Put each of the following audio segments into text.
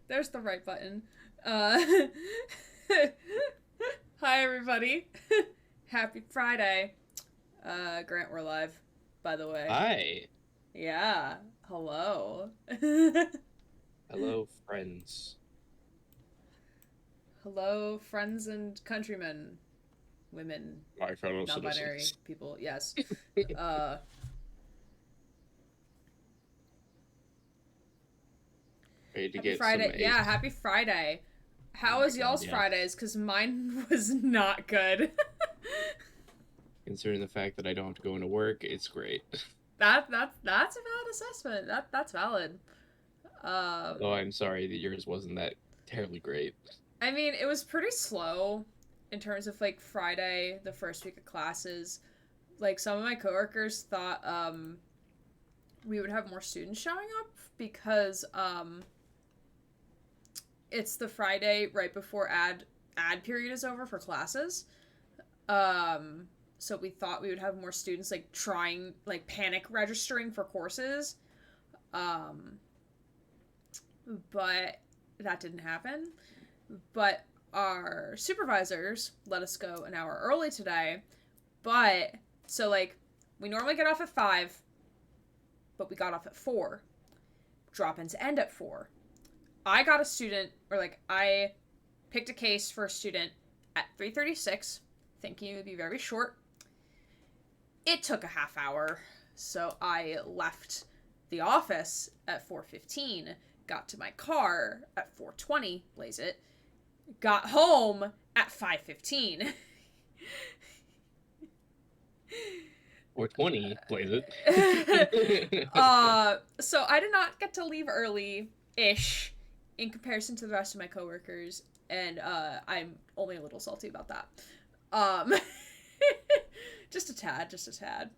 There's the right button. Uh, Hi, everybody. Happy Friday. Grant, we're live, by the way. Hi. Yeah. Hello. Hello, friends. Hello, friends and countrymen, women, My fellow non-binary citizens. people. Yes. Uh, Ready to Happy get some Friday. Yeah, ace. happy Friday. Oh How my was god, y'all's yeah. Fridays? Because mine was not good. Considering the fact that I don't have to go into work, it's great. That's a valid assessment. That's valid. Although Um, I'm sorry that yours wasn't that terribly great. I mean, it was pretty slow in terms of like Friday, the first week of classes. Like some of my coworkers thought we would have more students showing up because it's the Friday right before ad period is over for classes. Um so we thought we would have more students like trying like panic registering for courses. Um but that didn't happen. But our supervisors let us go an hour early today. But so like we normally get off at 5, but we got off at 4. Drop-ins end at 4. I got a student, or like I picked a case for a student at 3:36, thinking it would be very short. It took a half hour, so I left the office at 4:15, got to my car at 4:20, blaze it, got home at 5:15. 420 plays it. So I did not get to leave early ish in comparison to the rest of my coworkers, and I'm only a little salty about that. Um, just a tad, just a tad.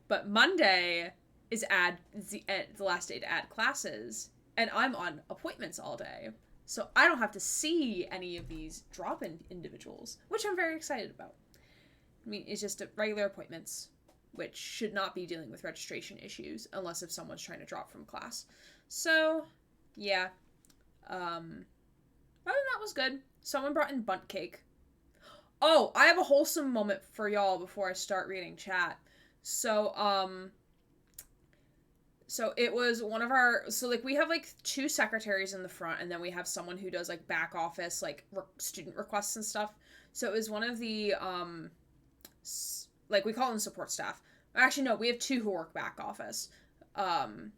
But Monday is the last day to add classes, and I'm on appointments all day, so I don't have to see any of these drop-in individuals, which I'm very excited about. I mean, it's just regular appointments, which should not be dealing with registration issues unless if someone's trying to drop from class. So, yeah. Other than that was good. Someone brought in bunt cake. Oh, I have a wholesome moment for y'all before I start reading chat. So, so it was one of our so like we have like two secretaries in the front, and then we have someone who does like back office like student requests and stuff. So it was one of the like we call them support staff. Actually, no, we have two who work back office. Um,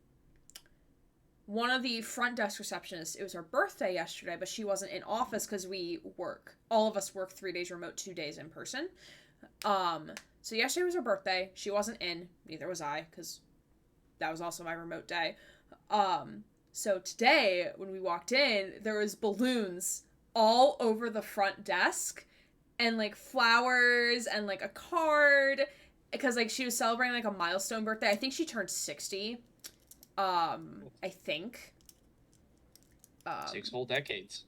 One of the front desk receptionists, it was her birthday yesterday, but she wasn't in office because we work. All of us work 3 days remote, 2 days in person. So yesterday was her birthday. She wasn't in. Neither was I, because that was also my remote day. So today, when we walked in, there was balloons all over the front desk, and like flowers and like a card, because like she was celebrating like a milestone birthday. I think she turned 60. I think. Six Um whole decades.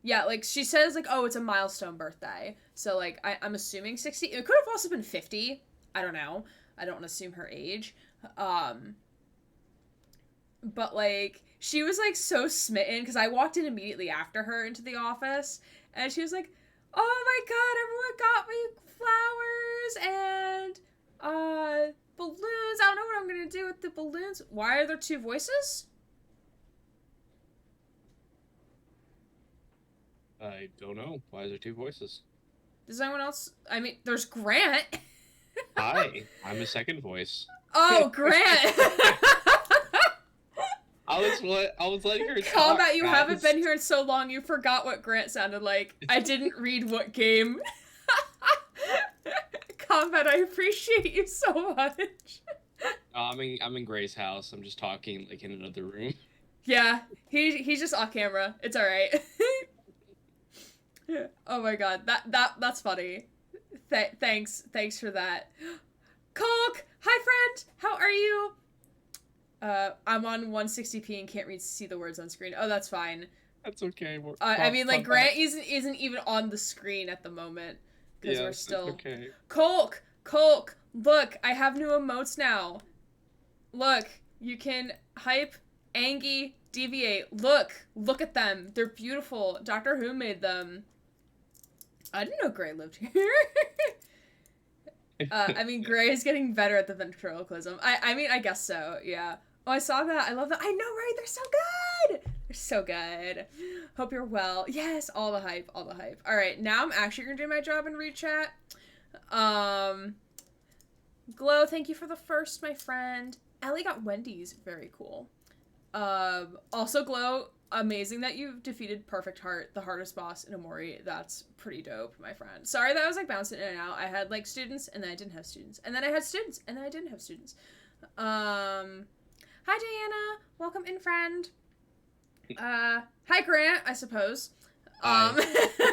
yeah, like she says like, oh, it's a milestone birthday. So like I'm assuming 60. It could have also been 50. I don't know. I don't want to assume her age. Um but like she was like so smitten because I walked in immediately after her into the office, and she was like, "Oh my god, everyone got me flowers and balloons. I don't know what I'm gonna do with the balloons. Why are there two voices? I don't know. Why is there two voices? Does anyone else? I mean, there's Grant. Hi, I'm a second voice. Oh, Grant. I was letting her talk, Combat, you haven't guys. been here in so long, you forgot what Grant sounded like. I didn't read what game. Combat, I appreciate you so much. I'm in Gray's house. I'm just talking like in another room. Yeah, he's just off camera. It's all right. Oh my god, that's funny. Thanks for that. Colk, hi friend, how are you? I'm on 160p and can't see the words on screen. Oh, that's fine. That's okay. I Fun, mean, like fun fact. Grant isn't even on the screen at the moment because we're Yes, it's still. okay. Colk, look, I have new emotes now. Look, you can hype Angie, Deviate. Look at them. They're beautiful. Doctor Who made them. I didn't know Gray lived here. I mean, Gray is getting better at the ventriloquism. I mean, I guess so, yeah. Oh, I saw that. I love that. I know, right? They're so good. They're so good. Hope you're well. Yes, all the hype, all the hype. All right, now I'm actually going to do my job and read chat. Glow, thank you for the first, my friend. Ellie got Wendy's. Very cool. Also, Glow, amazing that you've defeated Perfect Heart, the hardest boss in Omori. That's pretty dope, my friend. Sorry that I was like bouncing in and out. I had like students and then I didn't have students. And then I had students and then I didn't have students. Hi Diana. Welcome in, friend. Hi Grant, I suppose. I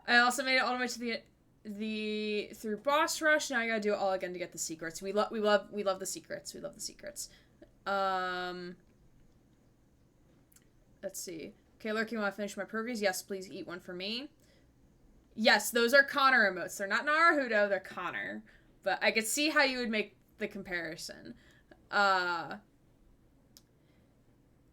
also made it all the way to the through boss rush. Now I gotta do it all again to get the secrets. We love the secrets. We love the secrets. Let's see. Okay, Lurking, want to finish my progress? Yes, please eat one for me. Yes, those are Connor emotes. They're not Naruto, they're Connor. But I could see how you would make the comparison. The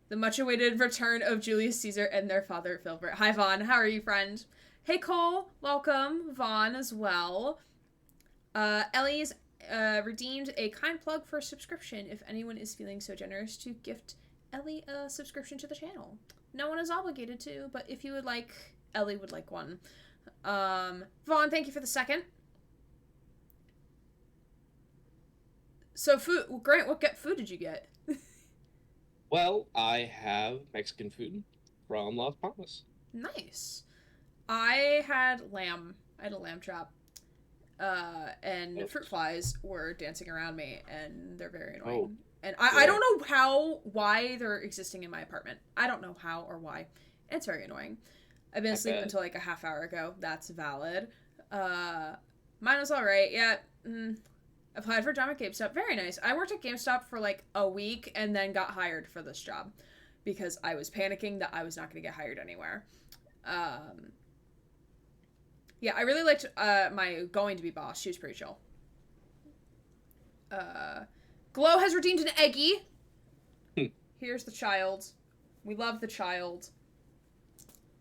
much-awaited return of Julius Caesar and their father, Filbert. Hi, Vaughn. How are you, friend? Hey, Cole. Welcome. Vaughn as well. Ellie's redeemed a kind plug for a subscription if anyone is feeling so generous to gift Ellie a subscription to the channel. No one is obligated to, but if you would like, Ellie would like one. Vaughn, thank you for the second. So food, Grant, what food did you get? Well, I have Mexican food from Las Palmas. Nice. I had lamb. I had a lamb chop. And fruit flies were dancing around me, and they're very annoying. And I don't know why they're existing in my apartment. I don't know how or why. It's very annoying. I've been asleep until like a half hour ago. That's valid. Mine was alright. Yeah. Applied for a job at GameStop. Very nice. I worked at GameStop for like a week and then got hired for this job because I was panicking that I was not going to get hired anywhere. Yeah, I really liked my going to be boss. She was pretty chill. Glow has redeemed an Eggie. Here's the child. We love the child.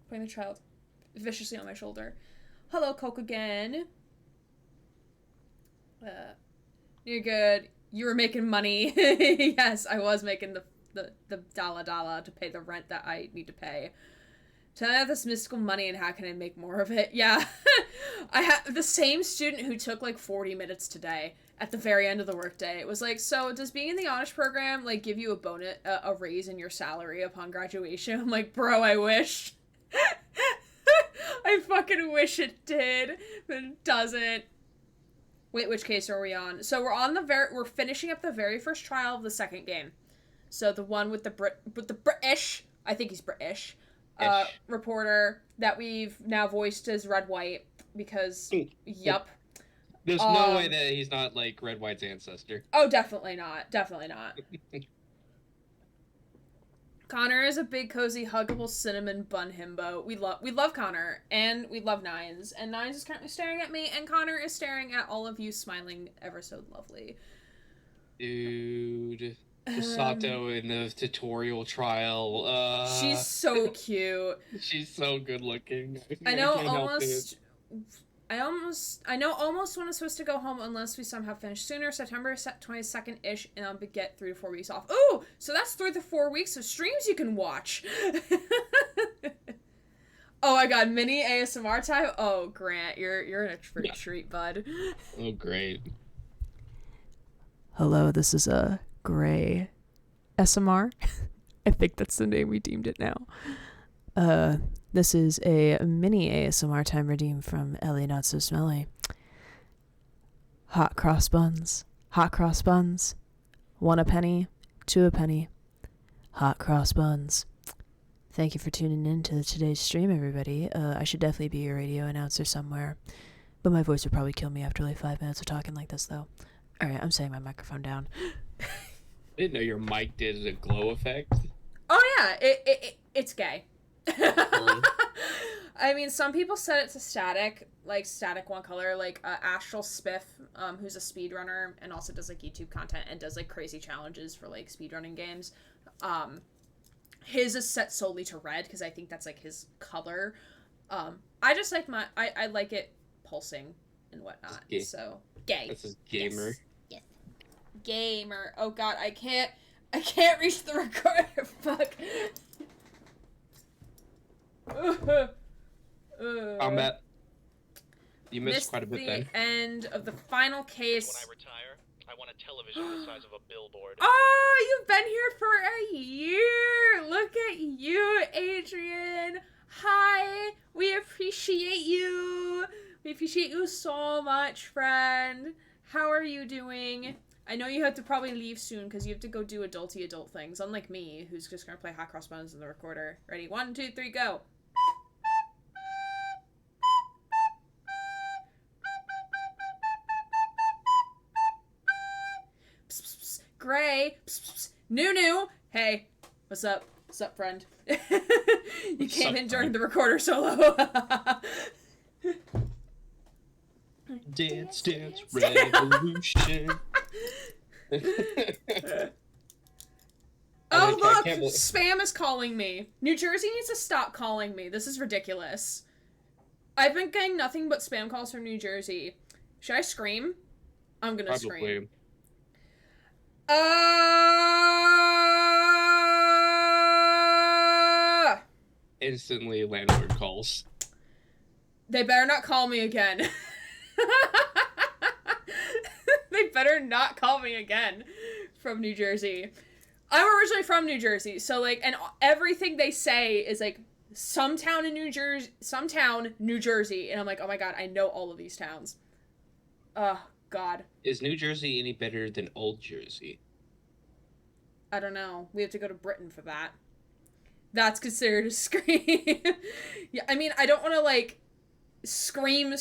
Putting the child viciously on my shoulder. Hello, Coke again. You're good. You were making money. Yes, I was making the dollar to pay the rent that I need to pay. Tell me about this mystical money and how can I make more of it? Yeah. I have the same student who took like 40 minutes today at the very end of the workday. It was like, so does being in the honors program like give you a bonus, a raise in your salary upon graduation? I'm like, bro, I wish. I fucking wish it did, but it doesn't. Wait, which case are we on? So we're finishing up the very first trial of the second game. So the one with the British, I think he's British. Reporter that we've now voiced as Red White because yup. There's no way that he's not like Red White's ancestor. Oh, definitely not. Definitely not. Connor is a big, cozy, huggable cinnamon bun himbo. We love Connor, and we love Nines. And Nines is currently staring at me, and Connor is staring at all of you, smiling ever so lovely. Dude. Sato in the tutorial trial. She's so cute. I almost when I'm supposed to go home unless we somehow finish sooner. September 22nd-ish, and I'll get 3 to 4 weeks off. Ooh! So that's 3 to 4 weeks of streams you can watch. Oh my god, mini ASMR time? Oh, Grant, you're in a treat, bud. Oh, great. Hello, this is a Gray SMR. I think that's the name we deemed it now. This is a mini ASMR time redeemed from Ellie Not So Smelly. Hot cross buns. Hot cross buns. 1 a penny, 2 a penny. Hot cross buns. Thank you for tuning in to today's stream, everybody. I should definitely be a radio announcer somewhere, but my voice would probably kill me after like 5 minutes of talking like this, though. Alright, I'm setting my microphone down. I didn't know your mic did a glow effect. Oh yeah, it's gay. I mean, some people set it to static, like static one color, like Astral Spiff, who's a speedrunner and also does like YouTube content and does like crazy challenges for like speedrunning games. His is set solely to red because I think that's like his color. I just like I like it pulsing and whatnot. So gay. This is gamer. Yes. Gamer. Oh god, I can't reach the recorder. Fuck. Combat. You missed quite a bit the then. End of the final case. When I retire, I want a television the size of a billboard. Oh, you've been here for a year. Look at you, Adrian. Hi. We appreciate you. We appreciate you so much, friend. How are you doing? I know you have to probably leave soon because you have to go do adult things, unlike me, who's just going to play Hot Cross Buns in the recorder. Ready? 1, 2, 3, go. Gray. New. Hey, what's up? What's up, friend? You came in during the recorder solo. Dance, revolution. Oh, look! Spam is calling me. New Jersey needs to stop calling me. This is ridiculous. I've been getting nothing but spam calls from New Jersey. Should I scream? I'm gonna scream. Instantly landlord calls. They better not call me again. They better not call me again from New Jersey. I'm originally from New Jersey, so like, and everything they say is like some town, New Jersey, and I'm like, oh my god, I know all of these towns. Oh god. Is New Jersey any better than Old Jersey? I don't know. We have to go to Britain for that. That's considered a scream. Yeah, I mean, I don't want to like scream.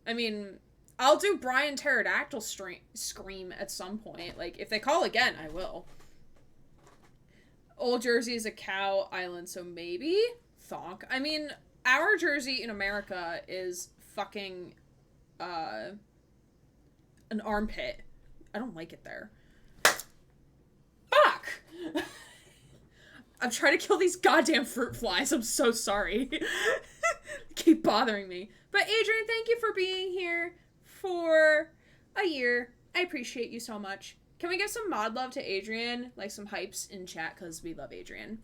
I mean, I'll do Brian Pterodactyl scream at some point. Like, if they call again, I will. Old Jersey is a cow island, so maybe? Thonk. I mean, our Jersey in America is fucking, an armpit. I don't like it there. Fuck! I'm trying to kill these goddamn fruit flies. I'm so sorry. Keep bothering me. But Adrian, thank you for being here for a year. I appreciate you so much. Can we give some mod love to Adrian? Like some hypes in chat, because we love Adrian.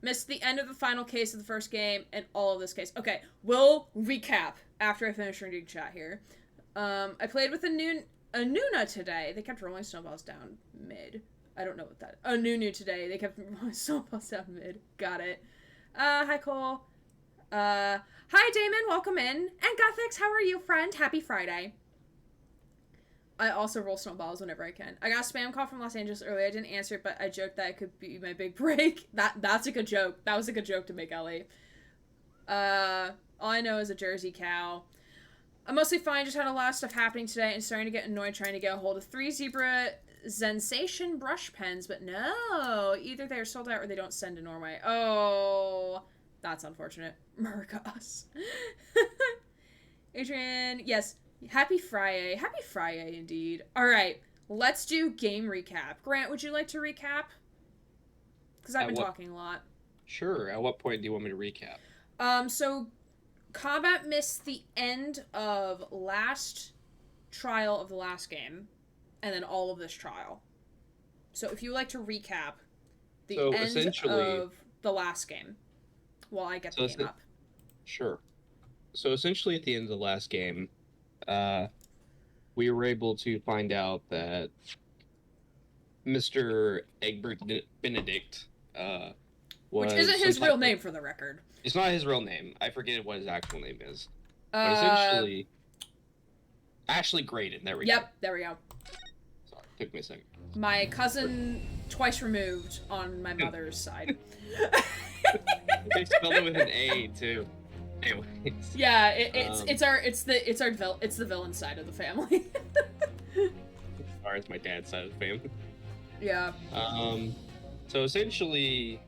Missed the end of the final case of the first game and all of this case. Okay, we'll recap after I finish reading chat here. I played with a Nuna today. They kept rolling snowballs down mid. I don't know what that is. Oh, Nunu today. They kept rolling snowballs down mid. Got it. Hi, Cole. Hi, Damon. Welcome in. And Guthix, how are you, friend? Happy Friday. I also roll snowballs whenever I can. I got a spam call from Los Angeles earlier. I didn't answer it, but I joked that it could be my big break. That's a good joke. That was a good joke to make, Ellie. All I know is a Jersey cow. I'm mostly fine. Just had a lot of stuff happening today and starting to get annoyed trying to get a hold of 3 Zebra Sensation brush pens, but no. Either they're sold out or they don't send to Norway. Oh, that's unfortunate. Murgus. Adrian, yes. Happy Friday. Happy Friday, indeed. All right, let's do game recap. Grant, would you like to recap? Because I've been talking a lot. Sure. At what point do you want me to recap? So combat missed the end of last trial of the last game, and then all of this trial. So if you would like to recap the end of the last game while I get the game up. Sure. So essentially at the end of the last game, we were able to find out that Mr. Egbert Benedict was... Which isn't his real name, for the record. It's not his real name. I forget what his actual name is. But essentially... Ashley Graydon, there we go. Yep, there we go. Sorry, took me a second. My cousin twice removed on my mother's side. They spelled it with an A, too. Anyways. Yeah, it's the villain side of the family. Sorry, it's my dad's side of the family. Yeah. So essentially,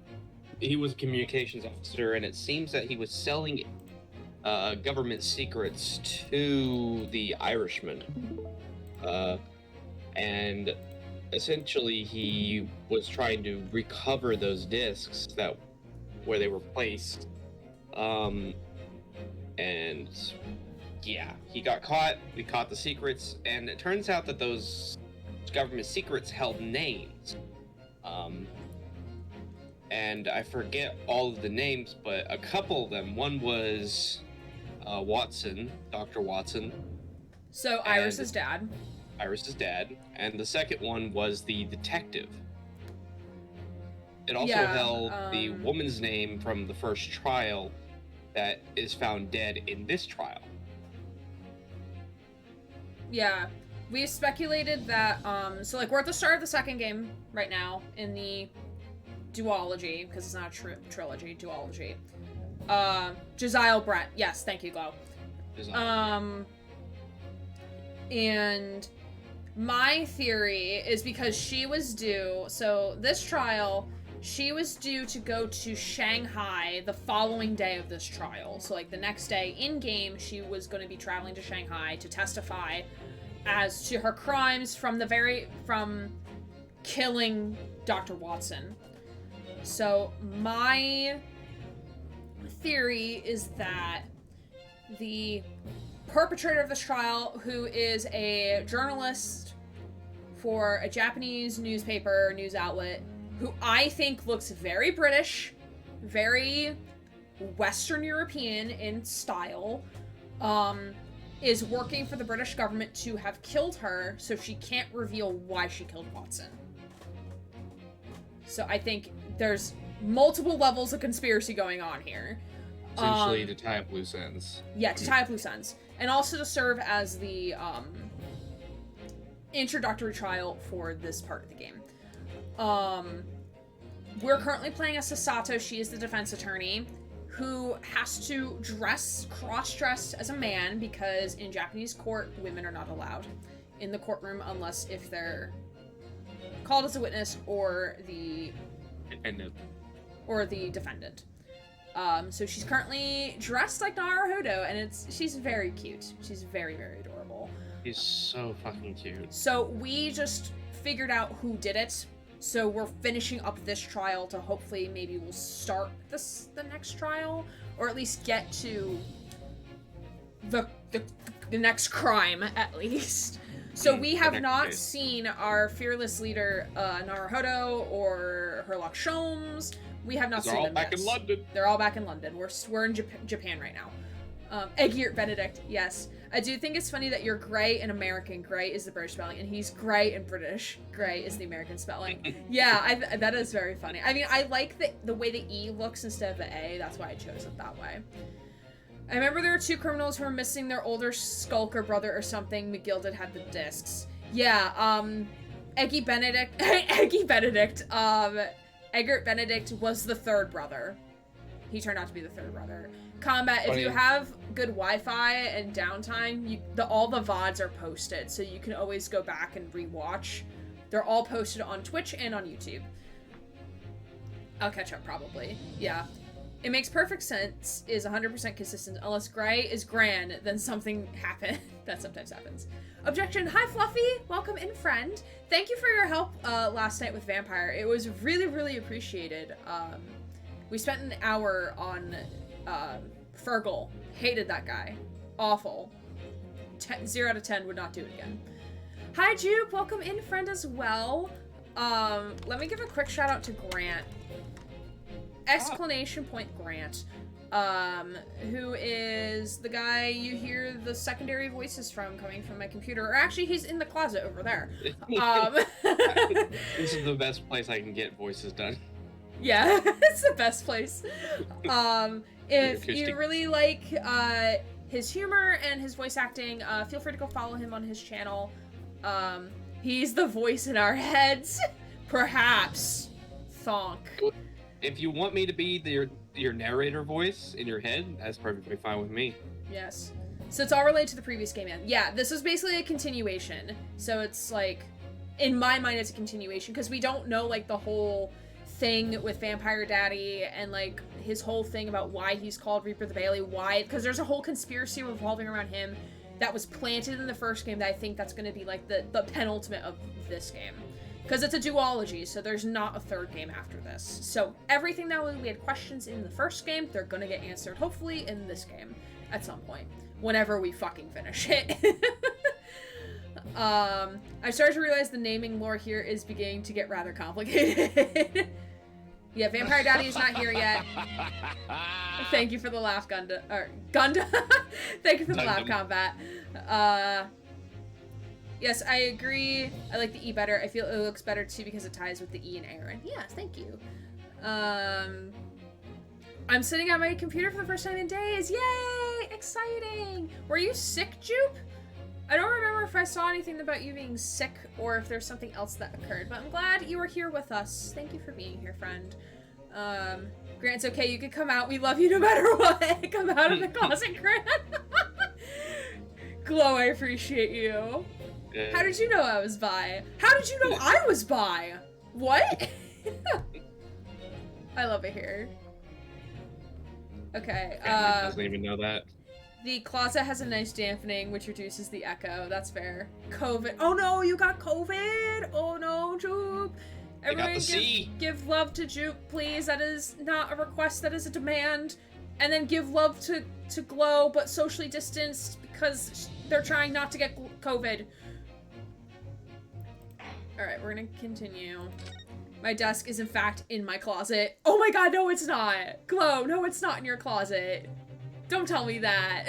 he was a communications officer, and it seems that he was selling government secrets to the Irishman. And essentially he was trying to recover those discs where they were placed. And yeah, he got caught. We caught the secrets, and it turns out that those government secrets held names. And I forget all of the names, but a couple of them. One was Watson, Dr. Watson. So Iris's dad. Iris's dad. And the second one was the detective. It also held the woman's name from the first trial that is found dead in this trial. Yeah. We speculated that, so like we're at the start of the second game right now in the duology, because it's not a trilogy, duology. Josiah Brent. Yes, thank you, Glow. And my theory is because she was due, so this trial, she was due to go to Shanghai the following day of this trial. So like the next day in game, she was going to be traveling to Shanghai to testify as to her crimes from killing Dr. Watson. So my theory is that the perpetrator of this trial, who is a journalist for a Japanese news outlet, who I think looks very British, very Western European in style, is working for the British government to have killed her, so she can't reveal why she killed Watson. So I think there's multiple levels of conspiracy going on here. Essentially to tie up loose ends. Yeah, to tie up loose ends. And also to serve as the introductory trial for this part of the game. We're currently playing as Sasato. She is the defense attorney who has to cross-dress as a man, because in Japanese court, women are not allowed in the courtroom unless if they're called as a witness or the defendant. So she's currently dressed like Naruhodo, and she's very cute. She's very, very adorable. She's so fucking cute. So we just figured out who did it. So we're finishing up this trial to hopefully maybe we'll start the next trial, or at least get to the next crime at least. So we have not seen our fearless leader Naruhodo or Herlock Sholmes. We have not seen them. They're all back in London. They're all back in London. We're in Japan right now. Egiert Benedict, yes. I do think it's funny that you're Grey and American. Grey is the British spelling, and he's Grey and British. Grey is the American spelling. Yeah, that is very funny. I mean, I like the way the E looks instead of the A. That's why I chose it that way. I remember there were two criminals who were missing their older skulker brother or something. McGilded had the discs. Yeah, Eggy Benedict. Egbert Benedict was the third brother. He turned out to be the third brother. Combat, if you have good Wi-Fi and downtime, all the VODs are posted, so you can always go back and rewatch. They're all posted on Twitch and on YouTube. I'll catch up probably. Yeah. It makes perfect sense, is 100% consistent. Unless Grey is Gran, then something happened. That sometimes happens. Objection. Hi, Fluffy. Welcome in, friend. Thank you for your help last night with Vampire. It was really, really appreciated. We spent an hour on Fergal. Hated that guy. Awful. 0 out of 10 would not do it again. Hi, Jupe. Welcome in, friend, as well. Let me give a quick shout out to Grant. Exclamation point Grant. Who is the guy you hear the secondary voices from coming from my computer. Or actually, he's in the closet over there. This is the best place I can get voices done. Yeah, it's the best place. If you really like his humor and his voice acting, feel free to go follow him on his channel. He's the voice in our heads. Perhaps. Thonk. If you want me to be your narrator voice in your head, that's perfectly fine with me. Yes. So it's all related to the previous game, man. Yeah, this is basically a continuation. So it's like, in my mind, it's a continuation, because we don't know, like, the whole thing with Vampire Daddy and, like, his whole thing about why he's called Reaper the Bailey, why, because there's a whole conspiracy revolving around him that was planted in the first game that I think that's going to be, like, the penultimate of this game. Because it's a duology, so there's not a third game after this. So everything that we had questions in the first game, they're going to get answered, hopefully, in this game at some point. Whenever we fucking finish it. I started to realize the naming lore here is beginning to get rather complicated. Yeah, Vampire Daddy is not here yet. Thank you for the laugh, Gunda. Or, Gunda? Thank you for the laugh, Combat. Yes, I agree. I like the E better. I feel it looks better, too, because it ties with the E and Aaron. Yes, thank you. I'm sitting at my computer for the first time in days. Yay! Exciting! Were you sick, Jupe? I don't remember if I saw anything about you being sick or if there's something else that occurred, but I'm glad you were here with us. Thank you for being here, friend. Grant, it's okay. You can come out. We love you no matter what. Come out of the closet, Grant. Glow, I appreciate you. How did you know I was bi? How did you know I was bi? What? I love it here. Okay, doesn't even know that. The closet has a nice dampening, which reduces the echo. That's fair. COVID. Oh no, you got COVID! Oh no, Jupe! Everyone give love to Jupe, please. That is not a request, that is a demand. And then give love to Glow, but socially distanced, because they're trying not to get COVID. Alright, we're gonna continue. My desk is in fact in my closet. Oh my god, no it's not! Glow, no it's not in your closet. Don't tell me that.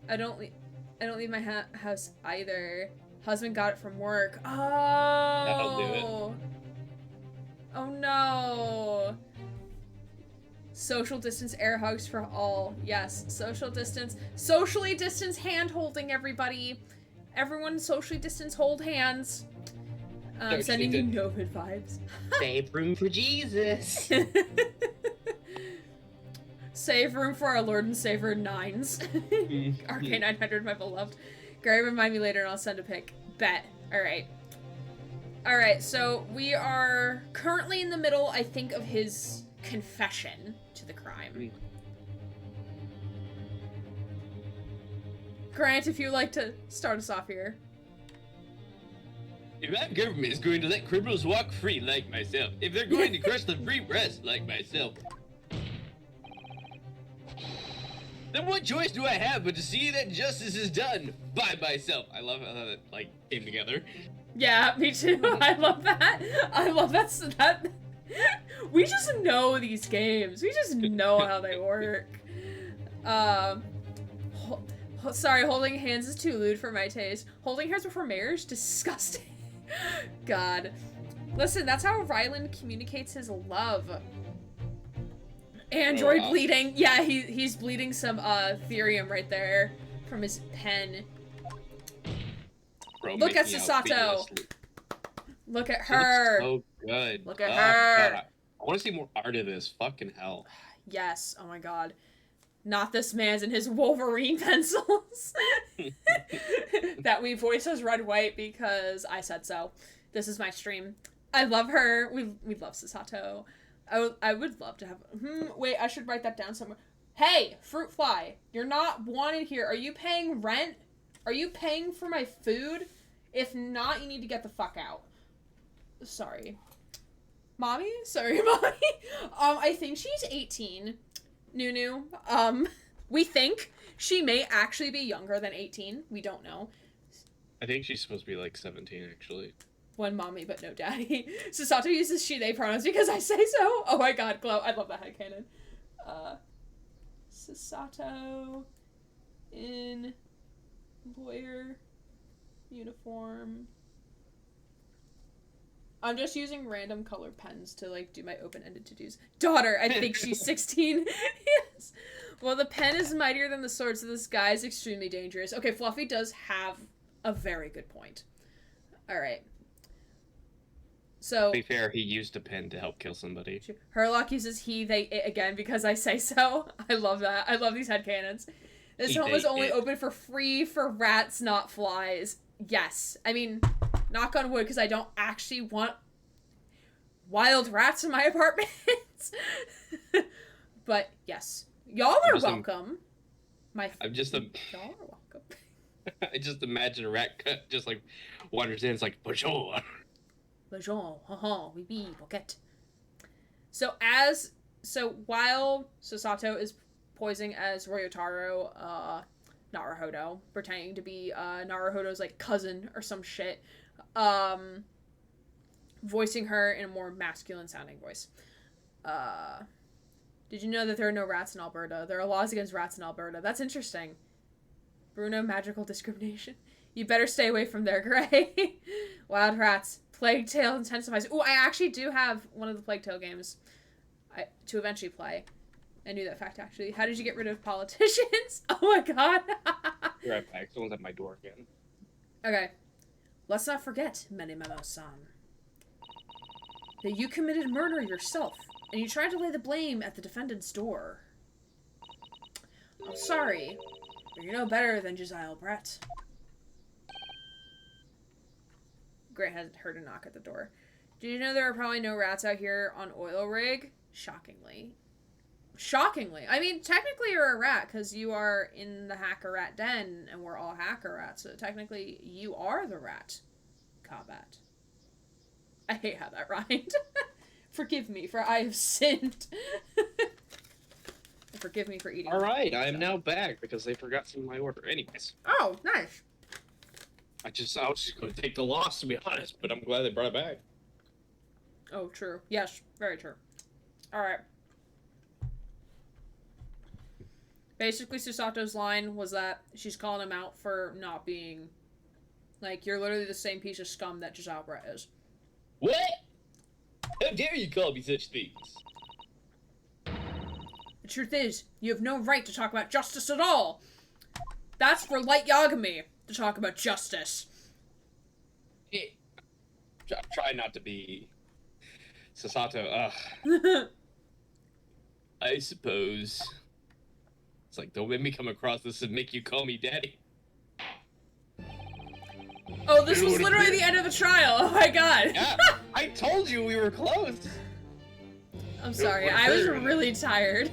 I don't leave my house either. Husband got it from work. Oh. That'll do it. Oh no. Social distance air hugs for all. Yes, social distance. Socially distance hand holding, everybody. Everyone socially distance hold hands. Sending you Novid vibes. Save room for Jesus. Save room for our Lord and Savior Nines. RK 900, my beloved. Gary, remind me later and I'll send a pic. Bet. Alright. Alright, so we are currently in the middle, I think, of his confession to the crime. Grant, if you'd like to start us off here. If our government is going to let criminals walk free like myself, if they're going to crush the free press like myself, then what choice do I have but to see that justice is done by myself? I love how that, like, came together. Yeah, me too. I love that. I love that. We just know these games. We just know how they work. Sorry, holding hands is too lewd for my taste. Holding hands before marriage? Disgusting. God. Listen, that's how Ryland communicates his love. Android bleeding. Yeah, he's bleeding some therium right there from his pen. Bro, look at Sasato. Look at her. So good. Look at her. God. I want to see more art of this. Fucking hell. Yes. Oh my god. Not this man's and his Wolverine pencils. That we voice as red white because I said so. This is my stream. I love her. We love Sasato. I would love to have... wait, I should write that down somewhere. Hey, Fruit Fly, you're not wanted here. Are you paying rent? Are you paying for my food? If not, you need to get the fuck out. Sorry. Mommy? Sorry, Mommy. I think she's 18. Nunu. We think she may actually be younger than 18. We don't know. I think she's supposed to be like 17, actually. One mommy, but no daddy. Sasato uses she, they pronouns because I say so. Oh my god, Glow. I love that headcanon. Sasato in lawyer uniform. I'm just using random color pens to, like, do my open-ended to-dos. Daughter, I think she's 16. Yes. Well, the pen is mightier than the sword, so this guy is extremely dangerous. Okay, Fluffy does have a very good point. Alright. So, to be fair, he used a pen to help kill somebody. Herlock uses he, they, it again because I say so. I love that. I love these headcanons. This home was only open for free for rats, not flies. Yes. I mean, knock on wood, because I don't actually want... wild rats in my apartment. But yes, y'all are welcome. I'm just a. Y'all are welcome. I just imagine a rat just like wanders in. It's like bonjour. Bonjour, oui, oui, pocket. So while Susato is posing as Ryotaro, Naruhodo, pretending to be Naruhodo's like cousin or some shit, voicing her in a more masculine sounding voice. Did you know that there are no rats in Alberta? There are laws against rats in Alberta. That's interesting. Bruno, magical discrimination. You better stay away from there, Gray. Wild rats. Plague Tale intensifies. Oh, I actually do have one of the Plague Tale games to eventually play. I knew that fact, actually. How did you get rid of politicians? Oh my god. Be right back. Someone's at my door again. Okay. Let's not forget, Menimemo-san, that you committed murder yourself, and you tried to lay the blame at the defendant's door. I'm sorry, but you're no better than Josiah Brett. Gray had heard a knock at the door. Did you know there are probably no rats out here on oil rig? Shockingly. I mean, technically you're a rat, because you are in the hacker rat den, and we're all hacker rats, so technically you are the rat. Combat. I hate how that rhymed. Forgive me, for I have sinned. Forgive me for eating. Alright, I am now back, because they forgot some of my order. Anyways. Oh, nice. I was just going to take the loss, to be honest, but I'm glad they brought it back. Oh, true. Yes, very true. Alright. Basically, Susato's line was that she's calling him out for not being... Like, you're literally the same piece of scum that Josiah Brett is. What? How dare you call me such things? The truth is, you have no right to talk about justice at all. That's for Light Yagami to talk about justice. Try not to be... Susato, I suppose. It's like, don't make me come across this and make you call me daddy. Oh, this was literally the end of the trial. Oh my god. Yeah, I told you we were close. I'm sorry, I was really tired.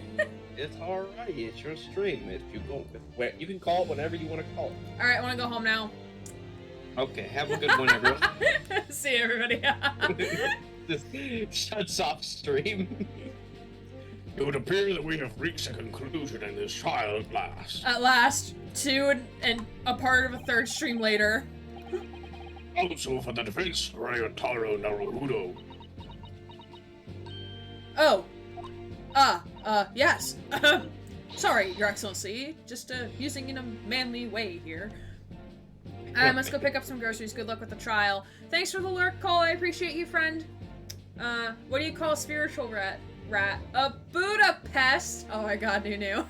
It's alright, it's your stream. If you go, you can call it whenever you want to call it. Alright, I want to go home now. Okay, have a good one, everyone. See you, everybody. This shuts off stream. It would appear that we have reached a conclusion in this trial at last. At last, two and a part of a third stream later. Also for the defense, Ryotaro Naruhodo. Oh. Yes. Sorry, Your Excellency. Just, using in a manly way here. I must go pick up some groceries. Good luck with the trial. Thanks for the lurk call. I appreciate you, friend. What do you call a spiritual rat? A Budapest! Oh my god, new.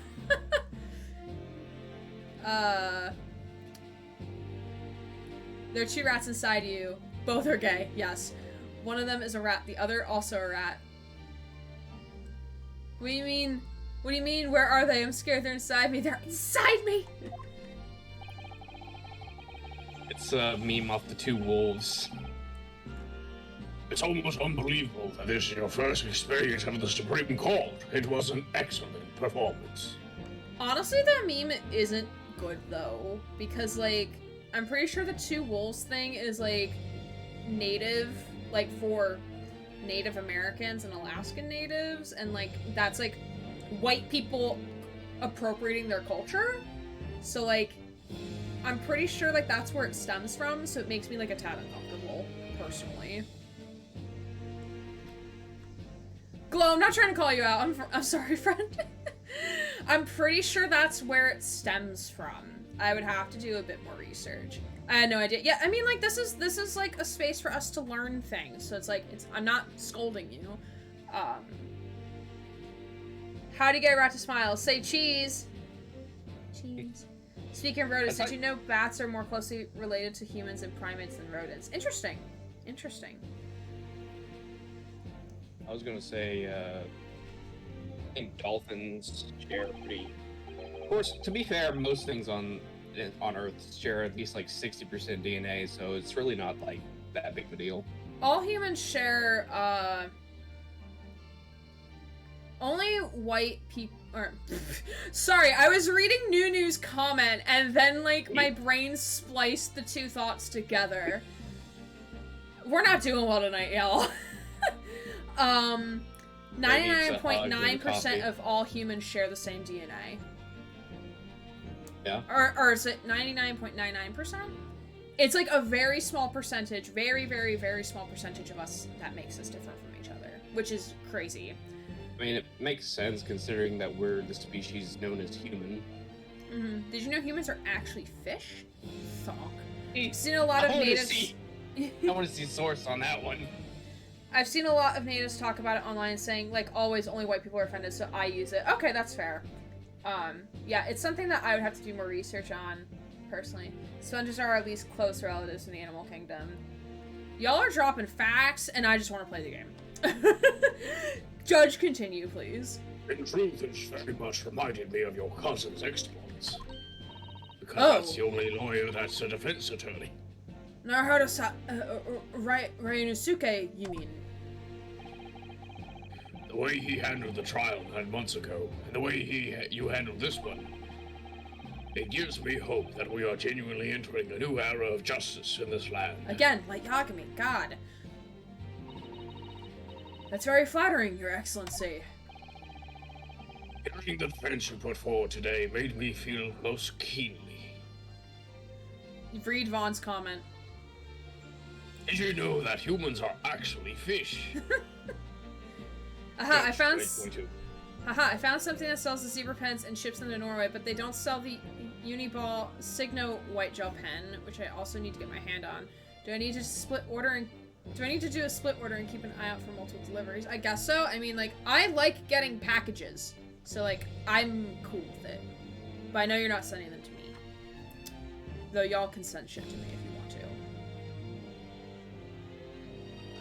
There are two rats inside you. Both are gay, yes. One of them is a rat, the other also a rat. What do you mean? What do you mean? Where are they? I'm scared they're inside me. They're inside me! It's a meme off the two wolves. It's almost unbelievable that this is your first experience of the Supreme Court. It was an excellent performance. Honestly, that meme isn't good, though. Because, like, I'm pretty sure the two wolves thing is, like, native, like, for Native Americans and Alaskan natives. And, like, that's, like, white people appropriating their culture. So, like, I'm pretty sure, like, that's where it stems from. So it makes me, like, a tad uncomfortable, personally. Glow, I'm not trying to call you out. I'm sorry, friend. I'm pretty sure that's where it stems from. I would have to do a bit more research. I had no idea. Yeah, I mean, like, this is like a space for us to learn things. So it's like, I'm not scolding you. How do you get a rat to smile? Say cheese. Cheese. Speaking of rodents, did you know bats are more closely related to humans and primates than rodents? Interesting. Interesting. I was gonna say, I think dolphins share pretty... Of course, to be fair, most things on Earth share at least like 60% DNA, so it's really not like that big of a deal. All humans share, only white people, or, sorry, I was reading Nunu's comment, and then, like, my brain spliced the two thoughts together. We're not doing well tonight, y'all. 99.9% of all humans share the same DNA. Yeah. Or is it 99.99%? It's like a very small percentage, very, very, very small percentage of us that makes us different from each other, which is crazy. I mean, it makes sense considering that we're the species known as human. Mm-hmm. Did you know humans are actually fish? Fuck. I've seen a lot of natives. I want to see source on that one. I've seen a lot of natives talk about it online, saying like always only white people are offended, so I use it. Okay, that's fair. Yeah, it's something that I would have to do more research on, personally. Sponges are our least close relatives in the animal kingdom. Y'all are dropping facts, and I just want to play the game. Judge, continue, please. In truth, it's very much reminded me of your cousin's exploits. Because Oh. that's the only lawyer that's a defense attorney. Naruto Ryunosuke, you mean? The way he handled the trial 9 months ago, and the way you handled this one, it gives me hope that we are genuinely entering a new era of justice in this land. Again, like Yagami, God. That's very flattering, Your Excellency. Hearing the defense you put forward today made me feel most keenly. Read Vaughn's comment. Did you know that humans are actually fish? Aha, Yes, 8.2. I found something that sells the zebra pens and ships them to Norway, but they don't sell the Uniball Signo white gel pen, which I also need to get my hand on. Do I need to do a split order and keep an eye out for multiple deliveries? I guess so. I mean, like, I like getting packages, so like, I'm cool with it. But I know you're not sending them to me. Though y'all can send shit to me if you want to.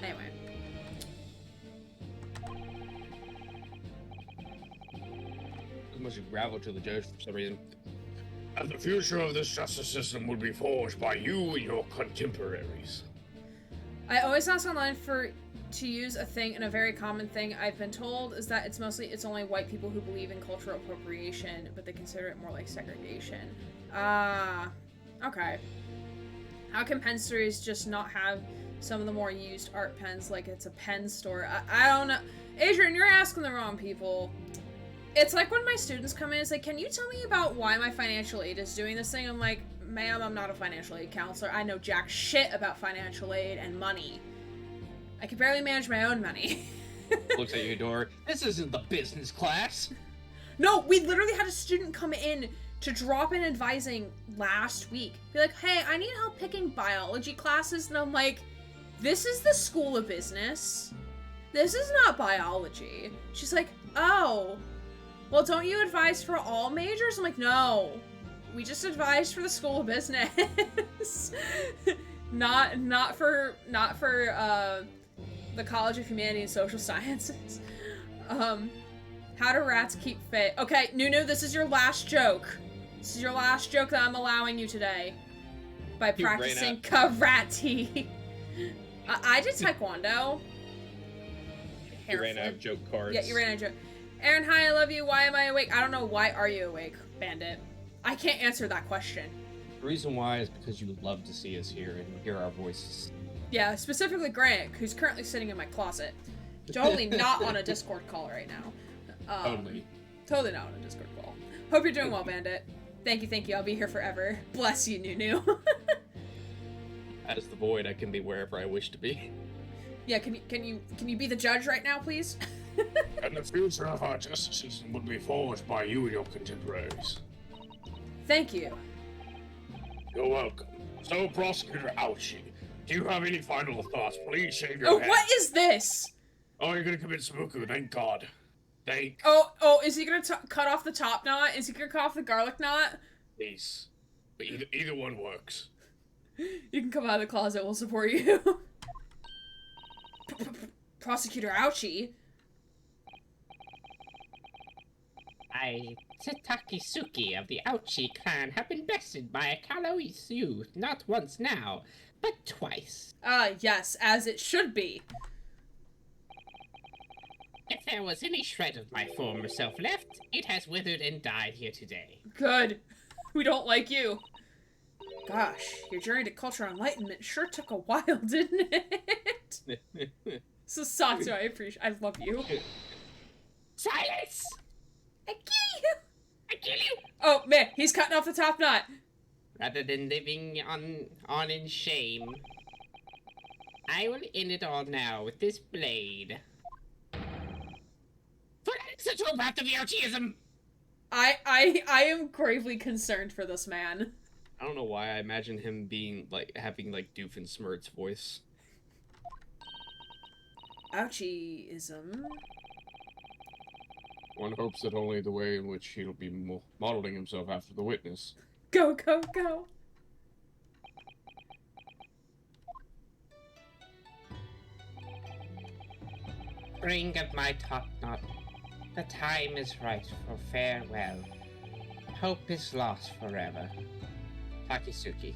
Anyway. There's much gravel to the judge for some reason. And the future of this justice system will be forged by you and your contemporaries. I always ask online to use a thing, and a very common thing I've been told is that it's only white people who believe in cultural appropriation, but they consider it more like segregation. Okay. How can pen stores just not have some of the more used art pens like it's a pen store? I don't know. Adrian, you're asking the wrong people. It's like when my students come in and say, can you tell me about why my financial aid is doing this thing? I'm like, ma'am, I'm not a financial aid counselor. I know jack shit about financial aid and money. I can barely manage my own money. Looks at your door. This isn't the business class. No, we literally had a student come in to drop in advising last week. Be like, hey, I need help picking biology classes. And I'm like, this is the School of Business. This is not biology. She's like, oh, well, don't you advise for all majors? I'm like, no, we just advise for the School of Business. not for the College of Humanity and Social Sciences. How do rats keep fit? Okay, Nunu, this is your last joke. This is your last joke that I'm allowing you today. By practicing karate. I did taekwondo. You ran out of joke cards. Yeah, you ran out of joke. Aaron, hi, I love you. Why am I awake? I don't know. Why are you awake, Bandit? I can't answer that question. The reason why is because you love to see us here and hear our voices. Yeah, specifically Grant, who's currently sitting in my closet. Totally not on a Discord call right now. Totally not on a Discord call. Hope you're doing well, Bandit. Thank you. I'll be here forever. Bless you, Nunu. As the void, I can be wherever I wish to be. Yeah, can you be the judge right now, please? And the future of our justice system will be forged by you and your contemporaries. Thank you. You're welcome. So, Prosecutor Ouchie, do you have any final thoughts? Please shave your head. What is this? Oh, you're gonna commit seppuku, thank God. Oh, is he gonna cut off the top knot? Is he gonna cut off the garlic knot? Please. But either one works. You can come out of the closet, we'll support you. Prosecutor Ouchie. I, Takisuki of the Ouchi clan, have been bested by a Kalois youth not once now, but twice. Yes, as it should be. If there was any shred of my former self left, it has withered and died here today. Good. We don't like you. Gosh, your journey to cultural enlightenment sure took a while, didn't it? Sasato, I love you. Silence! I kill you! I kill you! Oh, man, he's cutting off the top knot. Rather than living on in shame, I will end it all now with this blade. For the true path of Yochiism! I am gravely concerned for this man. I don't know why I imagine him being, like, having, like, Doofenshmirtz's voice. Ouchieism. One hopes that only the way in which he'll be modeling himself after the witness. Go, go, go. Ring of my top knot. The time is right for farewell. Hope is lost forever. Takisuki.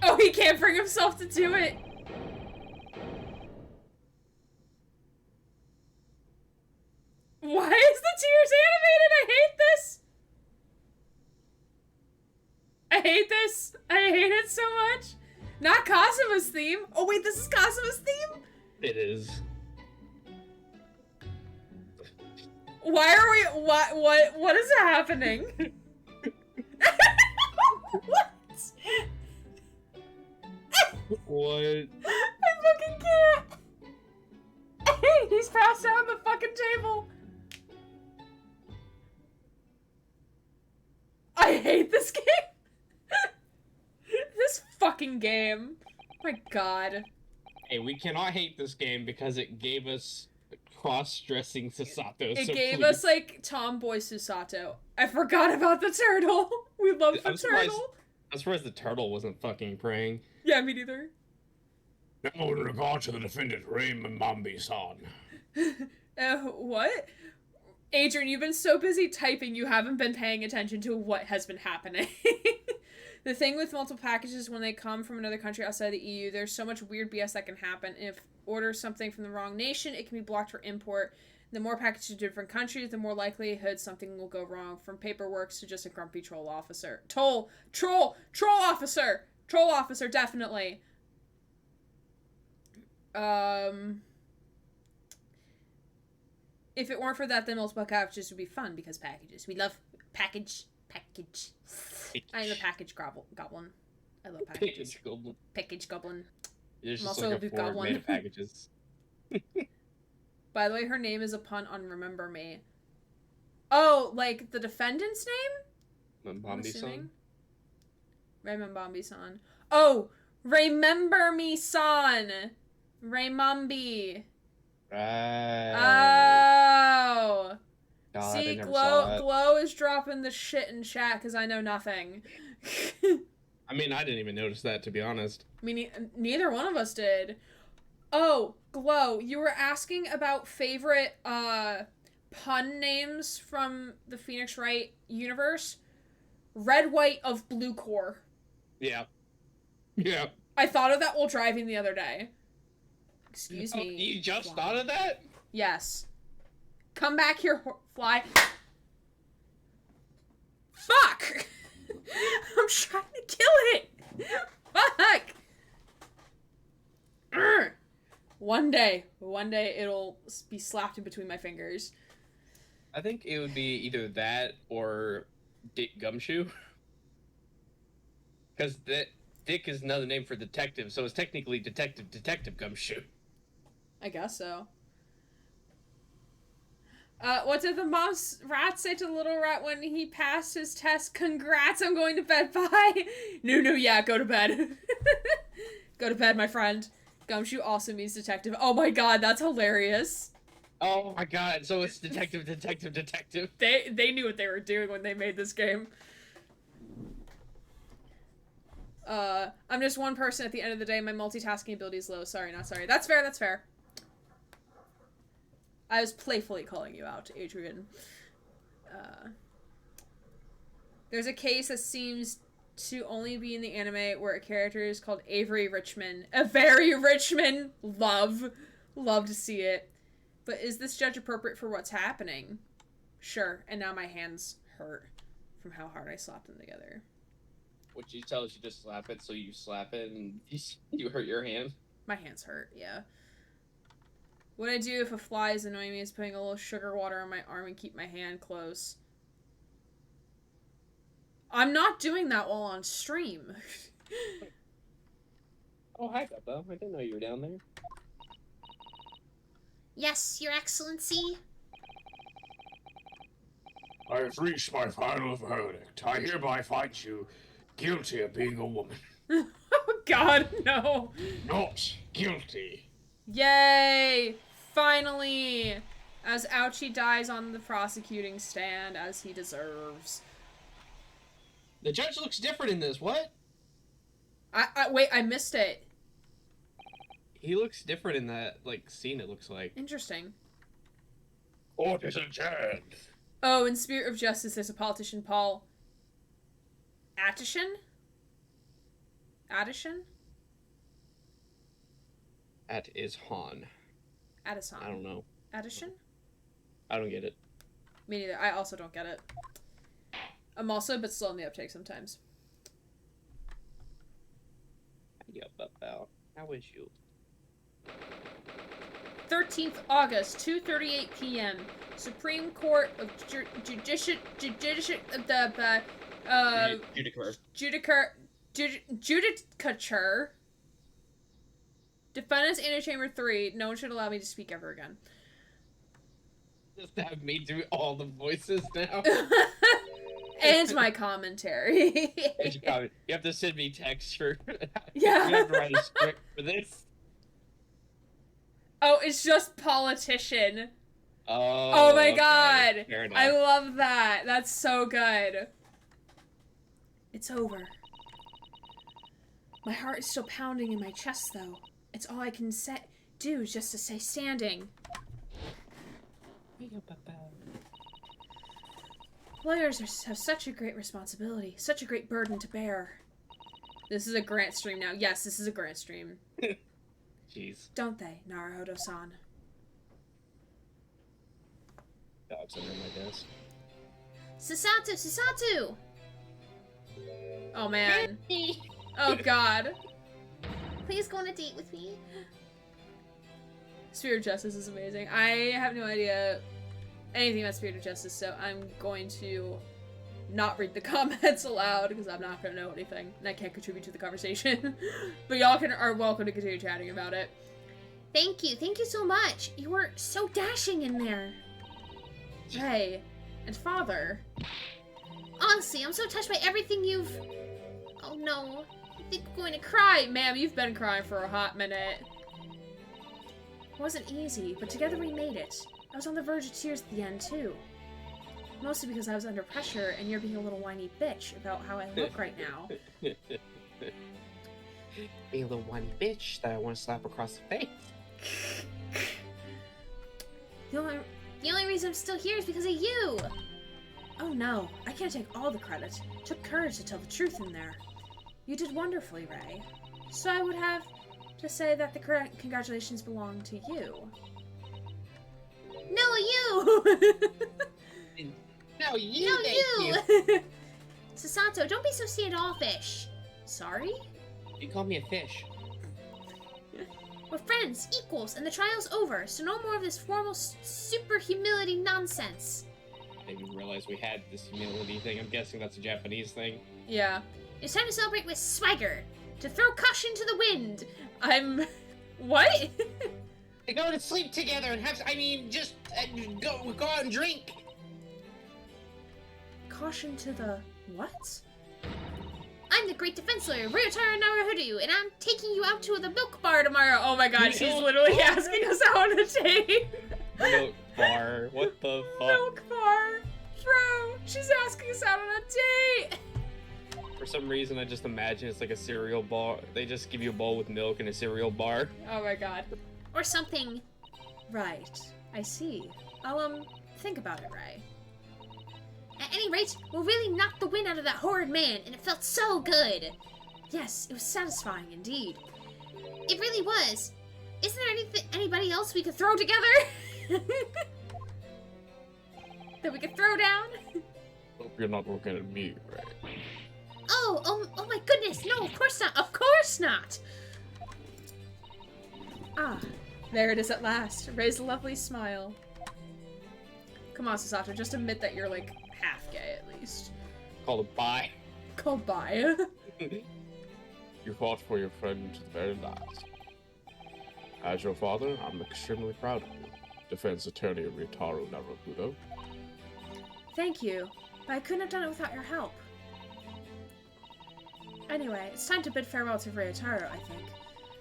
Oh, he can't bring himself to do it. Why is the tears animated? I hate this. I hate this. I hate it so much. Not Kasuma's theme. Oh wait, this is Kasuma's theme? It is. Why are we what is happening? What? What? I fucking can't. He's passed out on the fucking table. I hate this game. This fucking game. My god. Hey, we cannot hate this game because it gave us cross-dressing Susato. It so gave please. us, like, tomboy Susato. I forgot about the turtle. We love the I'm surprised- turtle. I'm surprised the turtle wasn't fucking praying. Yeah, me neither. Now, in regard to the defendant, Raymambi-san. What? Adrian, you've been so busy typing you haven't been paying attention to what has been happening. The thing with multiple packages when they come from another country outside the EU, there's so much weird BS that can happen. If order something from the wrong nation, it can be blocked for import. The more packages to different countries, the more likelihood something will go wrong, from paperwork to just a grumpy troll officer. Troll officer, definitely. If it weren't for that, then multiple packages would be fun, because packages. We love package. I am a package goblin. I love packages. Package goblin. You're I'm just also looking a for goblin. made packages. By the way, her name is a pun on Remember Me. Oh, like the defendant's name? Mbambi-san? Raymambi-san. Oh, Remember Me-san. Raymambi. Right. Oh. God, I See, never saw that. Glow is dropping the shit in chat because I know nothing. I mean, I didn't even notice that, to be honest. I mean, neither one of us did. Oh, Glow, you were asking about favorite pun names from the Phoenix Wright universe. Red, White of Blue Core. Yeah. Yeah. I thought of that while driving the other day. Excuse me. You just Fly. thought of that? Yes. Come back here, fly. Fuck! I'm trying to kill it! Fuck! Urgh. One day it'll be slapped in between my fingers. I think it would be either that or Dick Gumshoe. Because Dick is another name for detective, so it's technically Detective Gumshoe. I guess so. What did the mom's rat say to the little rat when he passed his test? Congrats, I'm going to bed, bye! No, yeah, go to bed. Go to bed, my friend. Gumshoe also means detective. Oh my god, that's hilarious. Oh my god, so it's detective. They knew what they were doing when they made this game. I'm just one person at the end of the day. My multitasking ability is low. Sorry, not sorry. That's fair. I was playfully calling you out, Adrian. There's a case that seems to only be in the anime where a character is called Avery Richmond. Avery Richmond! Love to see it. But is this judge appropriate for what's happening? Sure. And now my hands hurt from how hard I slapped them together. Would you tell us you just slap it, so you slap it and you hurt your hand? My hands hurt, yeah. What I do if a fly is annoying me is putting a little sugar water on my arm and keep my hand close. I'm not doing that while on stream. Oh, hi, Peppa. I didn't know you were down there. Yes, Your Excellency. I have reached my final verdict. I hereby find you guilty of being a woman. Oh god, no. Not guilty. Yay! Finally! As Ouchie dies on the prosecuting stand, as he deserves. The judge looks different in this. What? Wait, I missed it. He looks different in that, like, scene, it looks like. Interesting. Court is adjourned. Oh, in Spirit of Justice, there's a politician, Paul Addison? Addison? That is Han. Addison. I don't know. Addison? I don't get it. Me neither. I also don't get it. I'm also a bit slow on the uptake sometimes. Yep, about. How is you? 13th August, 2:38 p.m. Supreme Court of Judicature. Defendants Antechamber 3. No one should allow me to speak ever again. Just have me do all the voices now. And my commentary. You have to send me text for. Yeah. You have to write a script for this. Oh, it's just politician. Oh my okay. god. Fair enough. I love that. That's so good. It's over. My heart is still pounding in my chest, though. It's all I can do just to stay standing. Lawyers have such a great responsibility, such a great burden to bear. This is a Grant stream now. Yes, this is a Grant stream. Jeez. Don't they, Naruhodo-san? Dog's under my desk. Susato! Oh, man. Oh, God. Please go on a date with me. Spirit of Justice is amazing. I have no idea anything about Spirit of Justice, so I'm going to not read the comments aloud because I'm not going to know anything and I can't contribute to the conversation. But y'all are welcome to continue chatting about it. Thank you so much. You were so dashing in there. Hey, and Father. Honestly, I'm so touched by everything you've... Oh no, I think I'm going to Cry, ma'am, you've been crying for a hot minute. It wasn't easy, but together we made it. I was on the verge of tears at the end, too. Mostly because I was under pressure and you're being a little whiny bitch about how I look right now. Being a little whiny bitch that I want to slap across the face. The only reason I'm still here is because of you! Oh no, I can't take all the credit. It took courage to tell the truth in there. You did wonderfully, Ray. So I would have to say that the congratulations belong to you. No, you! No, you! No, thank you! Susato, don't be so standoffish. Sorry? You call me a fish. We're friends, equals, and the trial's over, so no more of this formal super humility nonsense. I didn't realize we had this humility thing. I'm guessing that's a Japanese thing. Yeah. It's time to celebrate with swagger, to throw caution to the wind. What? To go to sleep together and have, just go out and drink. Caution to the what? I'm the great defense lawyer, Ryotaro Naruhodo, and I'm taking you out to the milk bar tomorrow. Oh my god, she's literally asking us out on a date. Milk bar. What the fuck? Milk bar. Bro, she's asking us out on a date. For some reason, I just imagine it's like a cereal bar. They just give you a bowl with milk and a cereal bar. Oh my god. Or something Right. I see. I'll, think about it, Ray. At any rate, we really knocked the wind out of that horrid man, and it felt so good. Yes, it was satisfying indeed. It really was. Isn't there anybody else we could throw together? That we could throw down? Hope you're not looking at me, right? Oh my goodness, no, of course not, of course not! Ah, there it is at last. Ray's lovely smile. Come on, Sasato, just admit that you're, like, half gay at least. Called a bye. Called bi. You fought for your friend to the very last. As your father, I'm extremely proud of you. Defense attorney Ryotaro Naruhodo. Thank you, but I couldn't have done it without your help. Anyway, it's time to bid farewell to Ryotaro, I think.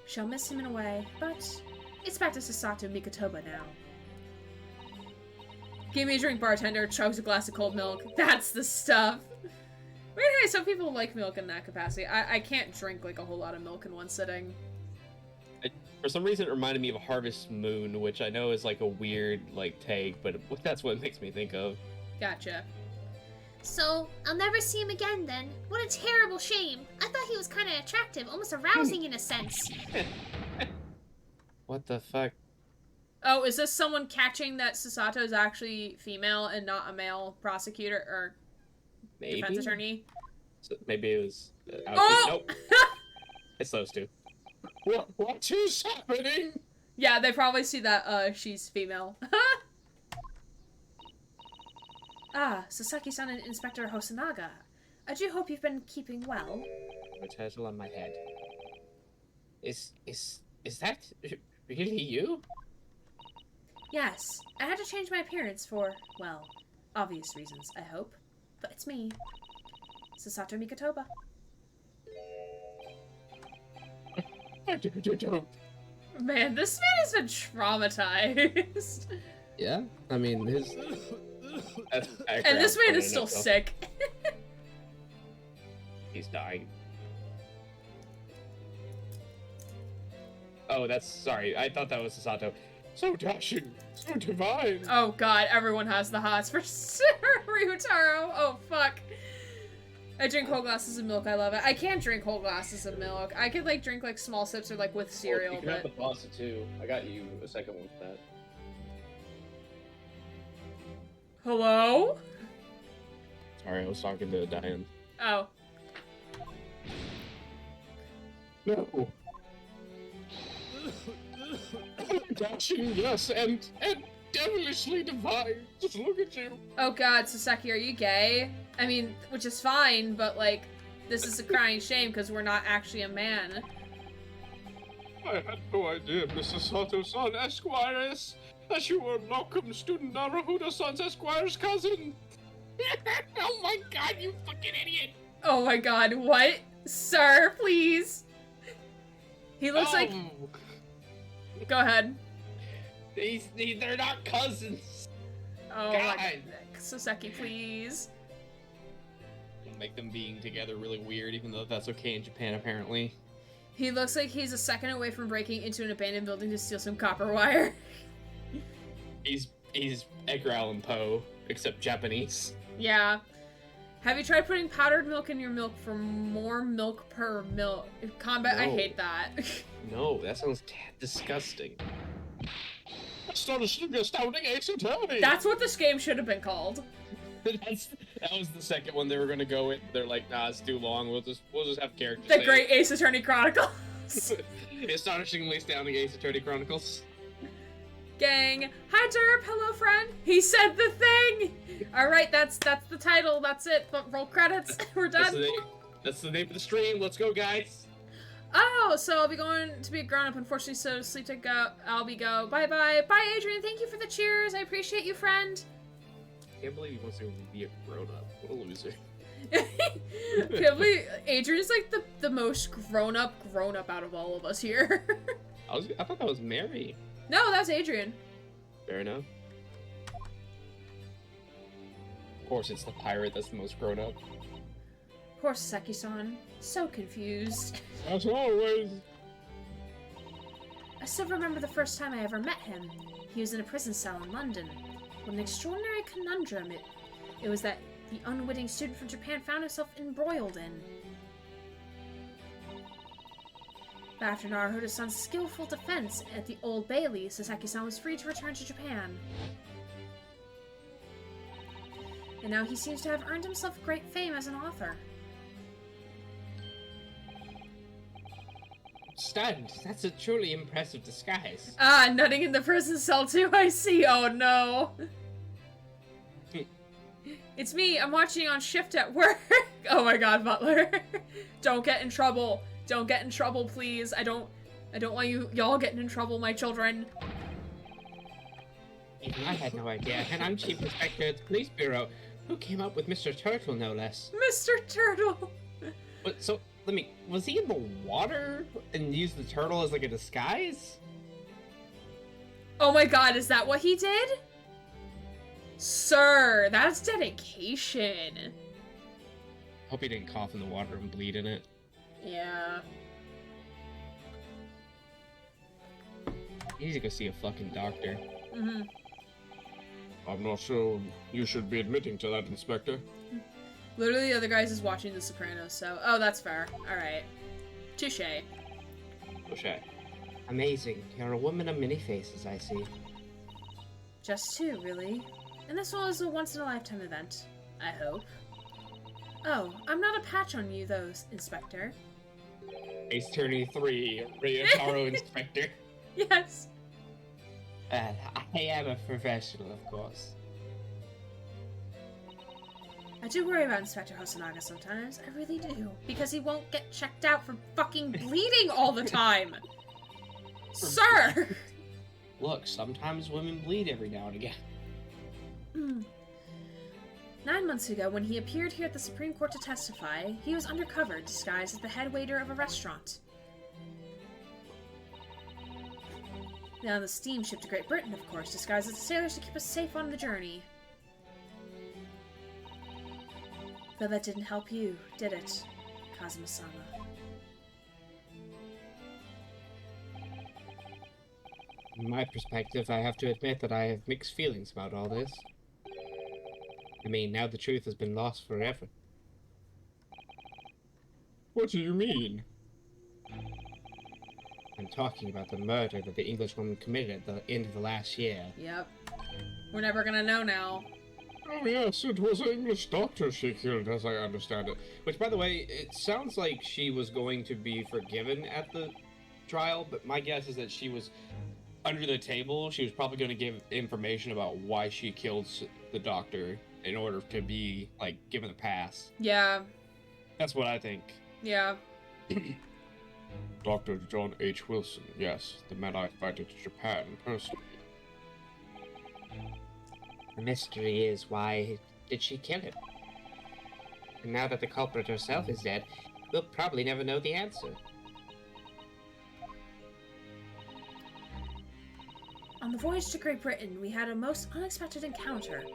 Shall miss him in a way, but it's back to Sasato Mikotoba now. Give me a drink, bartender. Chugs a glass of cold milk. That's the stuff. Weird how some people like milk in that capacity. I can't drink like a whole lot of milk in one sitting. For some reason, it reminded me of Harvest Moon, which I know is like a weird like take, but that's what it makes me think of. Gotcha. So, I'll never see him again then. What a terrible shame. I thought he was kind of attractive, almost arousing in a sense. What the fuck? Oh, is this someone catching that Sasato is actually female and not a male prosecutor or Maybe? defense attorney? So maybe it was. Oh! Nope. It's those two. What is happening? Yeah, they probably see that she's female. Ah, Soseki-san and Inspector Hosonaga. I do hope you've been keeping well. A turtle on my head. Is that really you? Yes, I had to change my appearance for, well, obvious reasons, I hope. But it's me. Sasato Mikotoba. Man, this man has been traumatized. Yeah, I mean his. And this man is still sick. He's dying. Oh, sorry. I thought that was Sasato. So dashing, so divine. Oh god, everyone has the hots for Ryotaro. Oh fuck. I drink whole glasses of milk. I love it. I can't drink whole glasses of milk. I could like drink like small sips or like with cereal. You can have the pasta too. I got you a second one for that. Hello? Sorry, I was talking to Diane. Oh. No. Dashing, yes, and devilishly divine. Just look at you. Oh god, Soseki, are you gay? I mean, which is fine, but like, this is a crying shame because we're not actually a man. I had no idea, Mr. Sato-san, Esquires, that you were Malcolm student Naruhodo-san's Esquire's cousin. Oh my god, you fucking idiot. Oh my god, what? Sir, please. He looks like... Go ahead. They're not cousins. Oh God. my god. Soseki, please. Make them being together really weird, even though that's okay in Japan, apparently. He looks like he's a second away from breaking into an abandoned building to steal some copper wire. He's Edgar Allan Poe, except Japanese. Yeah. Have you tried putting powdered milk in your milk for more milk per milk? Combat, I No. hate that. No, that sounds disgusting. Astonishing, astounding ace attorney. That's what this game should have been called. That was the second one they were gonna go with. They're like, nah, it's too long. We'll just have characters. The say Great Ace Attorney Chronicles. it. Astonishingly astounding Ace Attorney Chronicles. Gang. Hi, Derp. Hello, friend. He said the thing. All right, that's the title. That's it. Roll credits. We're done. That's the name of the stream. Let's go, guys. Oh, so I'll be going to be a grown-up, unfortunately, so sleep to go. I'll be go. Bye-bye. Bye, Adrian. Thank you for the cheers. I appreciate you, friend. I can't believe he wants to be a grown-up. What a loser. Can't believe Adrian's like the most grown-up out of all of us here. I thought that was Mary. No, that's Adrian. Fair enough. Of course, it's the pirate that's the most grown-up. Poor Soseki-san. So confused. As always. I still remember the first time I ever met him. He was in a prison cell in London. What an extraordinary conundrum it was that the unwitting student from Japan found himself embroiled in. But after Naruhodo-san's skillful defense at the Old Bailey, Soseki-san was free to return to Japan. And now he seems to have earned himself great fame as an author. Stunned. That's a truly impressive disguise. Ah, nutting in the prison cell too, I see. Oh no. It's me, I'm watching on shift at work. Oh my god, Butler. Don't get in trouble. Don't get in trouble, please. I don't want y'all getting in trouble, my children. Even I had no idea, and I'm Chief Inspector at the Police Bureau. Who came up with Mr. Turtle, no less? Mr. Turtle! But, so, was he in the water and used the turtle as like a disguise? Oh my god, is that what he did? Sir, that's dedication. Hope he didn't cough in the water and bleed in it. Yeah. You need to go see a fucking doctor. Mm-hmm. I'm not sure you should be admitting to that, Inspector. Literally, the other guy's is watching The Sopranos, so... Oh, that's fair. Alright. Touché. Touché. Amazing. You're a woman of many faces, I see. Just two, really. And this one is a once-in-a-lifetime event. I hope. Oh, I'm not a patch on you, though, Inspector. Ace Attorney 3, Ryotaro Inspector. Yes. I am a professional, of course. I do worry about Inspector Hosonaga sometimes. I really do. Because he won't get checked out for fucking bleeding all the time. Sir! Look, sometimes women bleed every now and again. 9 months ago, when he appeared here at the Supreme Court to testify, he was undercover, disguised as the head waiter of a restaurant. Now on the steamship to Great Britain, of course, disguised as sailors to keep us safe on the journey. Though that didn't help you, did it, Kazuma-sama? From my perspective, I have to admit that I have mixed feelings about all this. I mean, now the truth has been lost forever. What do you mean? I'm talking about the murder that the Englishwoman committed at the end of the last year. Yep. We're never gonna know now. Oh yes, it was an English doctor she killed, as I understand it. Which, by the way, it sounds like she was going to be forgiven at the trial, but my guess is that she was under the table. She was probably going to give information about why she killed the doctor in order to be, like, given a pass. Yeah. That's what I think. Yeah. Dr. John H. Wilson, yes, the man I invited to Japan personally. The mystery is, why did she kill him? And now that the culprit herself is dead, we'll probably never know the answer. On the voyage to Great Britain, we had a most unexpected encounter.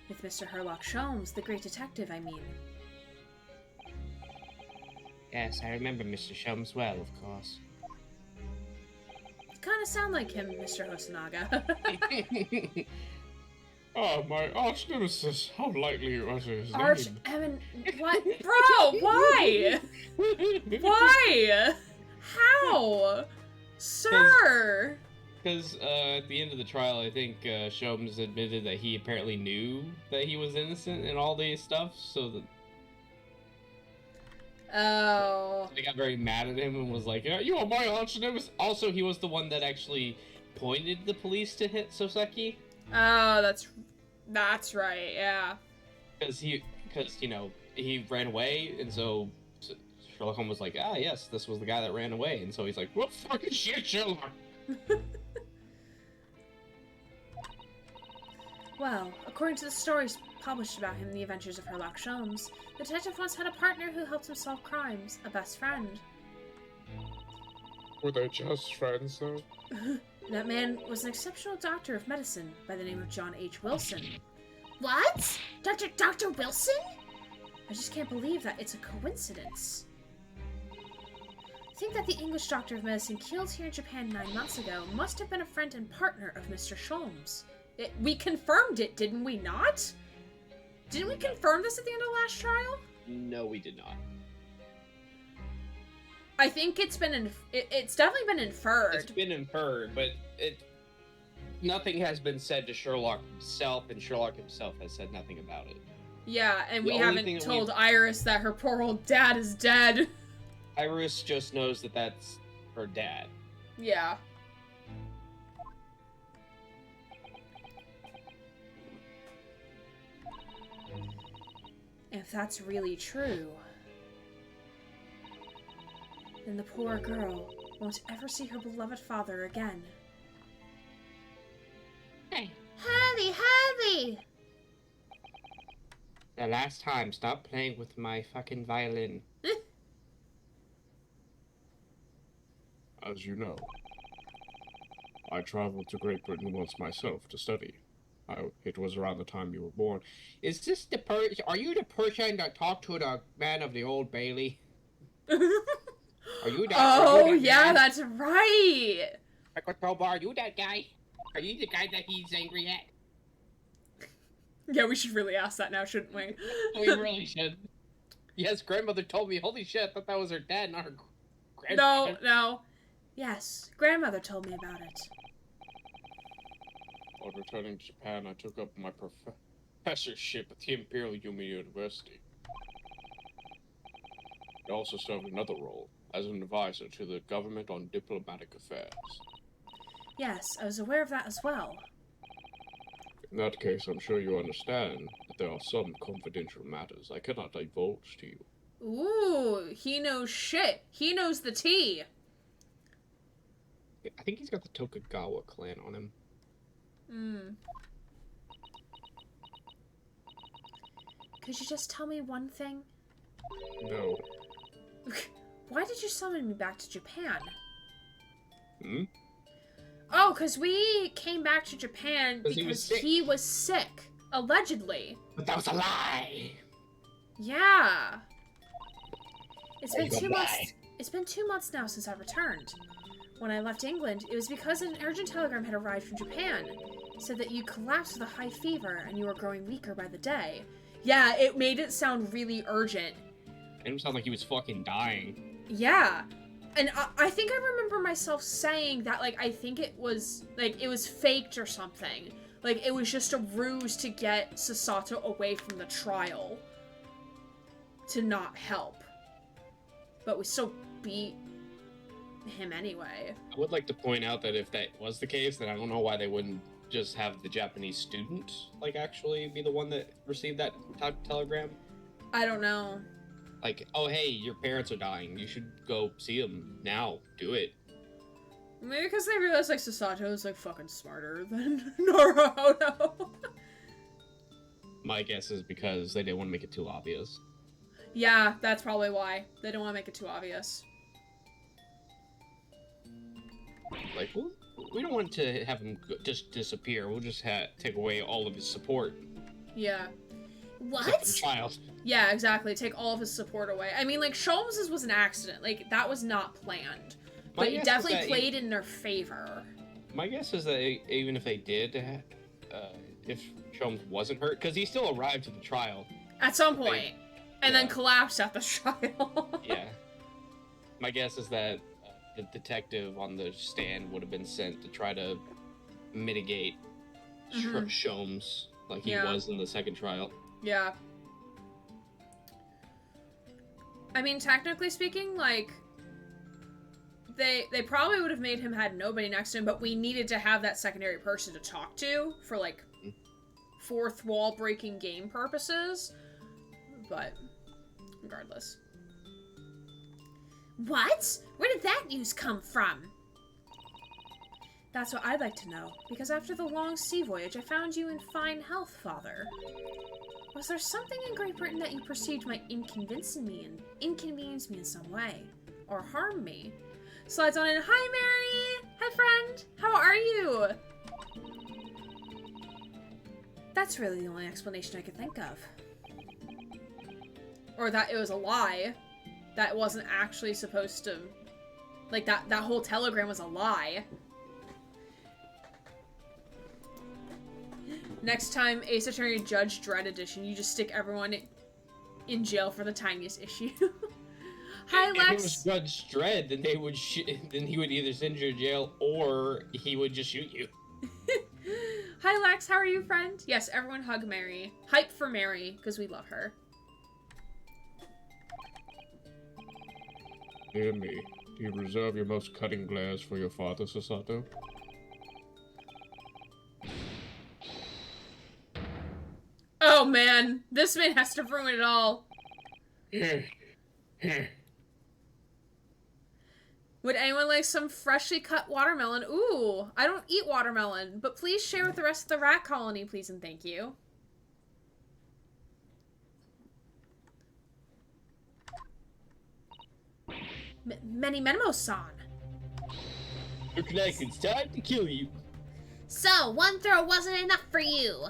With Mr. Herlock Sholmes, the great detective, I mean. Yes, I remember Mr. Sholmes well, of course. You kind of sound like him, Mr. Hosonaga. Ah, my arch nemesis, how lightly you utter his Arch name. Evan, what? Bro, why? Why? How? Sir! Because at the end of the trial, I think Sholmes admitted that he apparently knew that he was innocent and all these stuff, so that Oh. they got very mad at him and was like, "Yeah, you are my arch nemesis." Also, he was the one that actually pointed the police to hit Soseki. Oh, that's right, yeah. Because he ran away, and so Sherlock Holmes was like, "Ah, yes, this was the guy that ran away," and so he's like, "What fucking shit, Sherlock?" Well, according to the stories published about him in the Adventures of Herlock Sholmes, the detective once had a partner who helped him solve crimes, a best friend. Were they just friends, though? That man was an exceptional doctor of medicine by the name of John H. Wilson. What? Dr. Wilson? I just can't believe that it's a coincidence. think that the English doctor of medicine killed here in Japan 9 months ago must have been a friend and partner of Mr. Sholmes. We confirmed it, didn't we not? Didn't we confirm this at the end of the last trial? No, we did not. I think it's been it's definitely been inferred. It's been inferred, but nothing has been said to Sherlock himself, and Sherlock himself has said nothing about it. Yeah, and The we only haven't thing that told Iris that her poor old dad is dead. Iris just knows that that's her dad. Yeah. If that's really true, then the poor girl won't ever see her beloved father again. Hey, Heavy! the last time, stop playing with my fucking violin. As you know, I traveled to Great Britain once myself to study. It was around the time you were born. Is this the are you the person that talked to the man of the Old Bailey? Are you that? Oh, are you that yeah, man? that's right. Are you that guy? Are you the guy that he's angry at? Yeah, we should really ask that now, shouldn't we? We really should. Yes, grandmother told me. Holy shit, I thought that was her dad, not her grandfather. No. Yes, grandmother told me about it. On returning to Japan, I took up my professorship at the Imperial Yumi University. I also served another role as an advisor to the government on diplomatic affairs. Yes, I was aware of that as well. In that case, I'm sure you understand that there are some confidential matters I cannot divulge to you. Ooh, he knows shit. He knows the tea. I think he's got the Tokugawa clan on him. Could you just tell me one thing? No. Why did you summon me back to Japan? Hmm? Oh, because we came back to Japan 'Cause he was because sick. he was sick. Allegedly. But that was a lie. Yeah. It's been That's a 2 lie. months. It's been 2 months now since I returned. When I left England, it was because an urgent telegram had arrived from Japan. It said that you collapsed with a high fever and you were growing weaker by the day. Yeah, it made it sound really urgent. Made him sound like he was fucking dying. Yeah. And I think I remember myself saying that, like, I think it was faked or something. Like, it was just a ruse to get Sasato away from the trial. To not help. But we still beat him anyway. I would like to point out that if that was the case, then I don't know why they wouldn't just have the Japanese student, like, actually be the one that received that telegram. I don't know. Like, oh, hey, your parents are dying. You should go see them now. Do it. Maybe because they realized, like, Sasato is, like, fucking smarter than Naruto. My guess is because they didn't want to make it too obvious. Yeah, that's probably why. They don't want to make it too obvious. Like, we don't want to have him just disappear. We'll just take away all of his support. Yeah. Except for the child. Yeah, exactly. Take all of his support away. I mean, like, Sholmes's was an accident. Like, that was not planned. But it definitely played in their favor. My guess is that even if they did, if Sholmes wasn't hurt, because he still arrived to the trial. At some point. And then collapsed at the trial. Yeah. My guess is that the detective on the stand would have been sent to try to mitigate Sholmes like he was in the second trial. Yeah. I mean, technically speaking, like, they probably would have made him had nobody next to him, but we needed to have that secondary person to talk to for, like, fourth wall breaking game purposes. But regardless. What? Where did that news come from? That's what I'd like to know, because after the long sea voyage, I found you in fine health, Father. Was there something in Great Britain that you perceived might inconvenience me in some way? Or harm me? Slides on in. Hi, Mary! Hi, friend! How are you? That's really the only explanation I could think of. Or that it was a lie. That wasn't actually supposed to Like, that whole telegram was a lie. Next time, Ace Attorney Judge Dredd Edition, you just stick everyone in jail for the tiniest issue. Hi, Lex. If it was Judge Dredd, then then he would either send you to jail or he would just shoot you. Hi, Lex. How are you, friend? Yes, everyone hug Mary. Hype for Mary, because we love her. Dear me, do you reserve your most cutting glares for your father, Sasato? Oh, man. This man has to ruin it all. Would anyone like some freshly cut watermelon? Ooh, I don't eat watermelon, but please share with the rest of the rat colony, please and thank you. Many Menmo-san. Looks like it's time to kill you. So, one throw wasn't enough for you.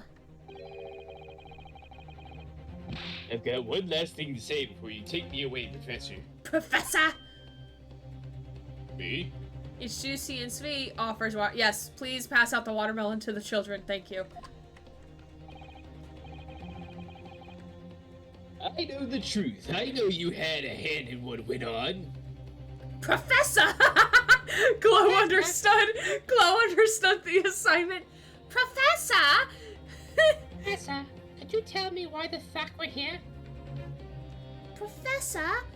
I've got one last thing to say before you take me away, Professor. Professor! Me? It's juicy and sweet. Offers water. Yes, please pass out the watermelon to the children. Thank you. I know the truth. I know you had a hand in what went on. Professor! Glow understood. Glow understood the assignment. Professor! Professor, could you tell me why the fuck we're here? Professor?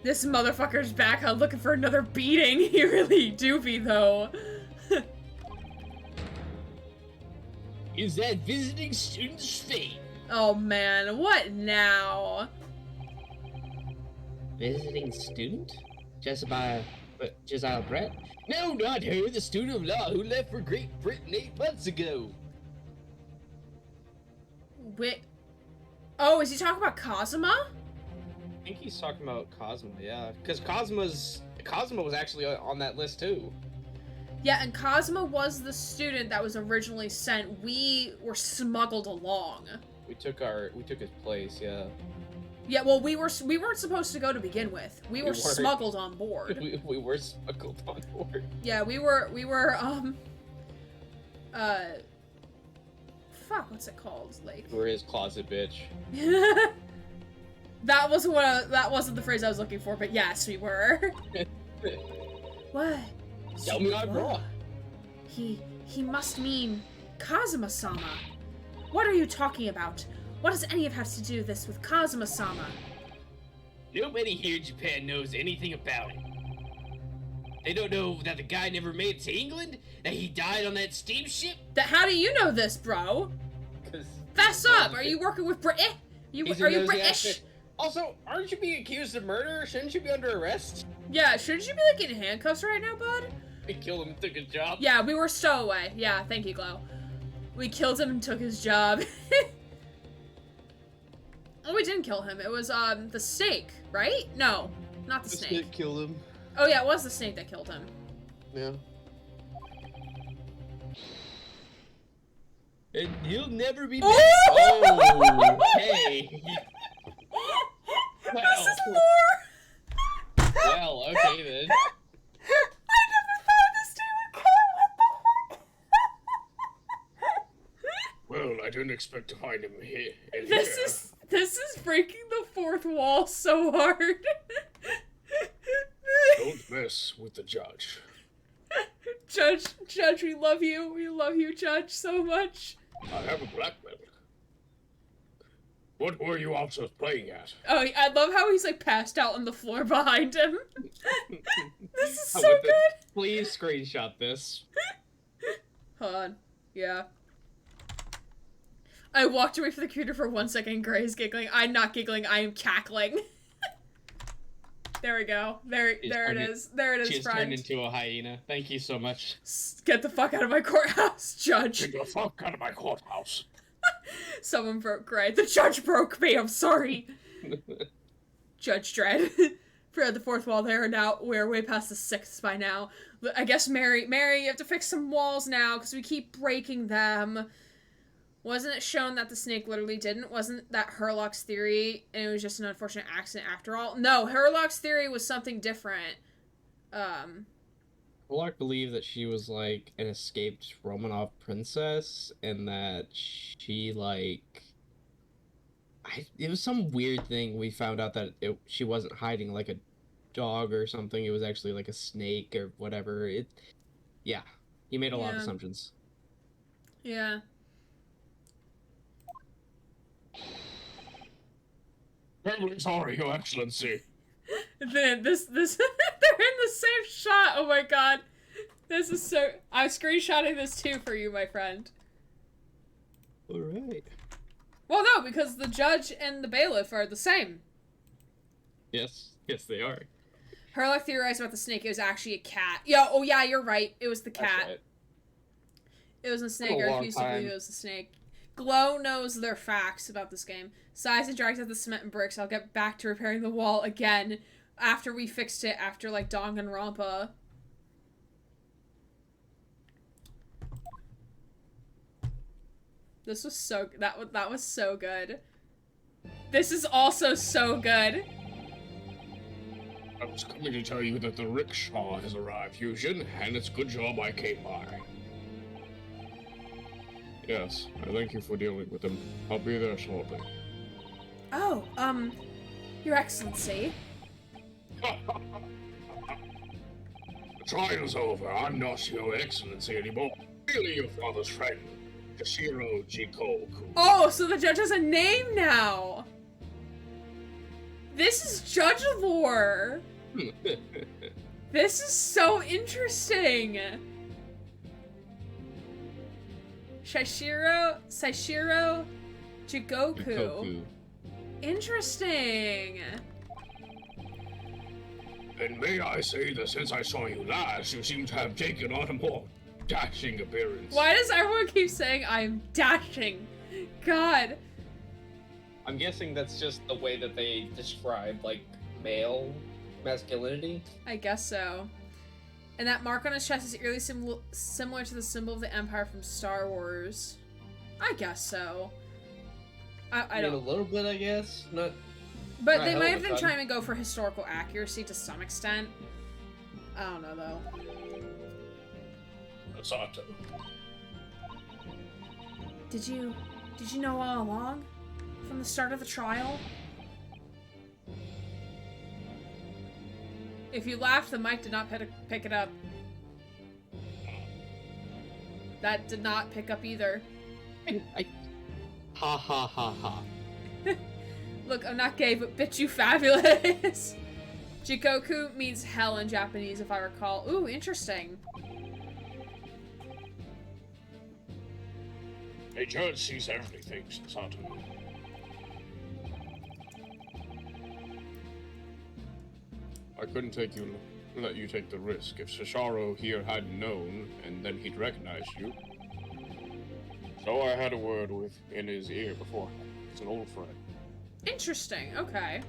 This motherfucker's back out looking for another beating. He really do be, though. Is that visiting student's fate? Oh, man. What now? Visiting student? Jezebel Brett? No, not her, the student of law who left for Great Britain 8 months ago. Wait. Oh, is he talking about Kazuma? I think he's talking about Cosmo, yeah. Because Cosmo was actually on that list too. Yeah, and Cosmo was the student that was originally sent. We were smuggled along. We took his place, yeah. Yeah, well, we weren't supposed to go to begin with. We were smuggled on board. We were smuggled on board. Yeah, we were fuck, what's it called? Like, We're his closet bitch. that wasn't the phrase I was looking for, but yes, we were. What? Tell me I'm wrong. He must mean Kazuma-sama. What are you talking about? What does any of have to do this with Kazuma-sama? Nobody here in Japan knows anything about it. They don't know that the guy never made it to England? That he died on that steamship? How do you know this, bro? Fess up! Are you working with Brit? Are you British? Also, aren't you being accused of murder? Shouldn't you be under arrest? Yeah, shouldn't you be like in handcuffs right now, bud? We killed him and took his job. Yeah, we were stowaway. Yeah, thank you, Glow. We killed him and took his job. Oh, we didn't kill him. It was, the snake, right? No, not the snake. Snake killed him. Oh, yeah, it was the snake that killed him. Yeah. And he'll never be back. Oh! Hey. This is lore! Well, okay then. I never thought this day would come. What the fuck? Well, I didn't expect to find him here. This is breaking the fourth wall so hard. Don't mess with the judge. Judge, we love you. We love you, Judge, so much. I have a black belt. What were you officers playing at? Oh, I love how he's like passed out on the floor behind him. This is so good. Please screenshot this. Hold on. Yeah. I walked away from the computer for 1 second. Gray's giggling. I'm not giggling. I am cackling. There we go. There it is. There it is, She's friend. turned into a hyena. Thank you so much. Get the fuck out of my courthouse, Judge. Get the fuck out of my courthouse. Someone broke Gray. The judge broke me. I'm sorry. Judge Dredd. For the fourth wall there. Now we're way past the sixth by now. I guess Mary, you have to fix some walls now because we keep breaking them. Wasn't it shown that the snake literally didn't? Wasn't that Herlock's theory and it was just an unfortunate accident after all? No, Herlock's theory was something different. Well, I believe that she was like an escaped Romanov princess, and that she it was some weird thing. We found out that she wasn't hiding like a dog or something. It was actually like a snake or whatever. Yeah, he made a lot of assumptions. Yeah. Terribly sorry, Your Excellency. Then they're in the same shot. Oh my god. This is so... I'm screenshotting this too for you, my friend. Alright. Well, no, because the judge and the bailiff are the same. Yes, they are. Herlock theorized about the snake. It was actually a cat. Yeah, oh yeah, you're right. It was the cat. Right. It was a snake. I refuse to believe it was a snake. Glow knows their facts about this game. Sighs and drags out the cement and bricks. I'll get back to repairing the wall again after we fixed it after, like, Danganronpa. This was so... That was so good. This is also so good. I was coming to tell you that the rickshaw has arrived, Fusion, and it's good job I came by. Yes, I thank you for dealing with them. I'll be there shortly. Oh, Your Excellency. The trial's over. I'm not Your Excellency anymore. Really your father's friend, Toshiro Jikoku. Oh, so the judge has a name now! This is judge lore! This is so interesting! Saishiro Jikoku. Interesting! And may I say that since I saw you last, you seem to have taken on a more dashing appearance. Why does everyone keep saying I'm dashing? God. I'm guessing that's just the way that they describe, like, male masculinity. I guess so. And that mark on his chest is eerily similar to the symbol of the Empire from Star Wars. I guess so. I don't... a little bit, I guess. Not... But they might have been trying to go for historical accuracy to some extent. I don't know, though. Sato. Did you know all along? From the start of the trial? If you laughed, the mic did not pick it up. That did not pick up either. Ha ha ha ha. Look, I'm not gay, but bitch, you fabulous. Jikoku means hell in Japanese, if I recall. Ooh, interesting. A judge sees everything, Sato. I couldn't let you take the risk. If Sasharo here hadn't known, and then he'd recognized you. So I had a word in his ear before. He's an old friend. Interesting, okay.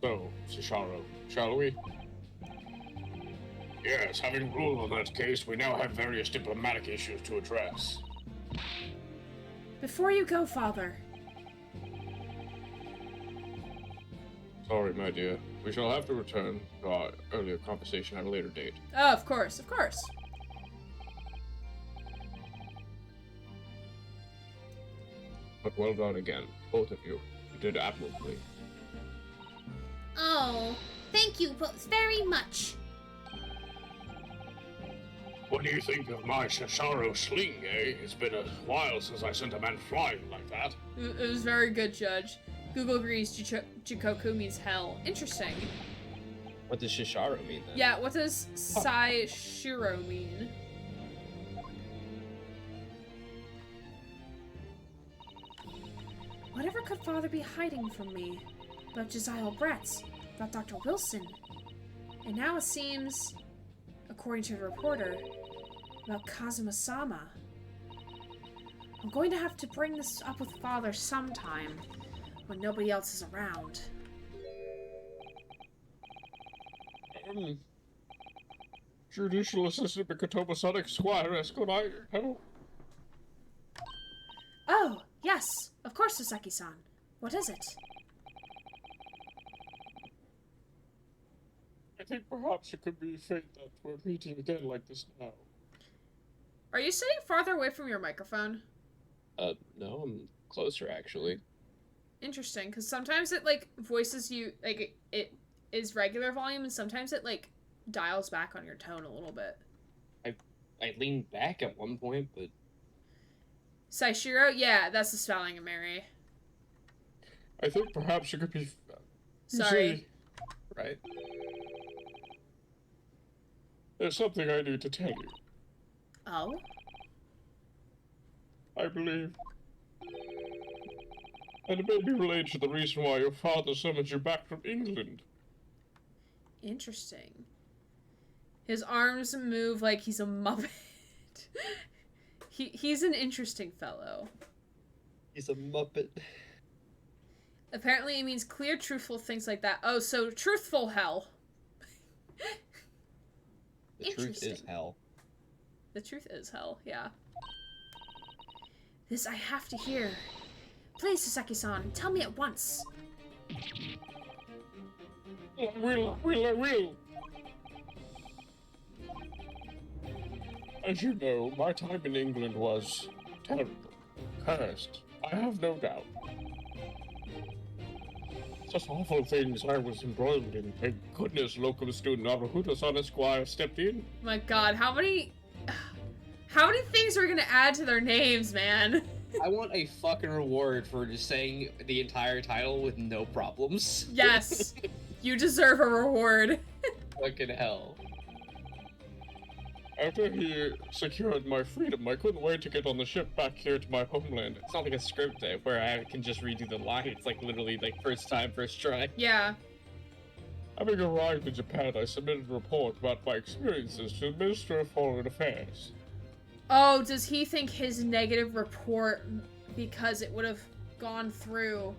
So, Sasharo, shall we? Yes, having ruled on that case, we now have various diplomatic issues to address. Before you go, Father. Sorry, my dear. We shall have to return to our earlier conversation at a later date. Oh, of course, of course. But well done again, both of you. You did admirably. Oh, thank you both very much. What do you think of my Shasharo sling, eh? It's been a while since I sent a man flying like that. It was very good, Judge. Google agrees Jikoku means hell. Interesting. What does Shisharo mean then? Yeah, what does Saishiro mean? Whatever could Father be hiding from me? About Josiah Bretz, about Dr. Wilson. And now it seems, according to the reporter, about Kazuma-sama. I'm going to have to bring this up with Father sometime, when nobody else is around. Judicial Assistant Mikatoba Sonic Squire Esconite. Hello? Oh, yes, of course, Soseki-san. What is it? think perhaps it could be fate that we're meeting again like this now. Are you sitting farther away from your microphone? No, I'm closer actually. Interesting, because sometimes it, like, voices you, like, it is regular volume, and sometimes it, like, dials back on your tone a little bit. I leaned back at one point, but... Saishiro? Yeah, that's the spelling of Mary. I think perhaps it could be... Sorry. See, right? There's something I need to tell you. Oh? I believe... And it may be related to the reason why your father summoned you back from England. Interesting. His arms move like he's a muppet. He's an interesting fellow. He's a muppet. Apparently it means clear, truthful, things like that. Oh, so truthful hell. The truth is hell. The truth is hell, yeah. This I have to hear. Please, Soseki-san, tell me at once. I will. As you know, my time in England was terrible, cursed. I have no doubt. Such awful things I was embroiled in. Thank goodness local student Naruhodo-san Esquire stepped in. My god, how many things are we gonna add to their names, man? I want a fucking reward for just saying the entire title with no problems. Yes. You deserve a reward. Fucking hell. After he secured my freedom, I couldn't wait to get on the ship back here to my homeland. It's not like a script where I can just redo the line. It's like literally like first time, first try. Yeah. Having arrived in Japan, I submitted a report about my experiences to the Minister of Foreign Affairs. Oh, does he think his negative report, because it would have gone through,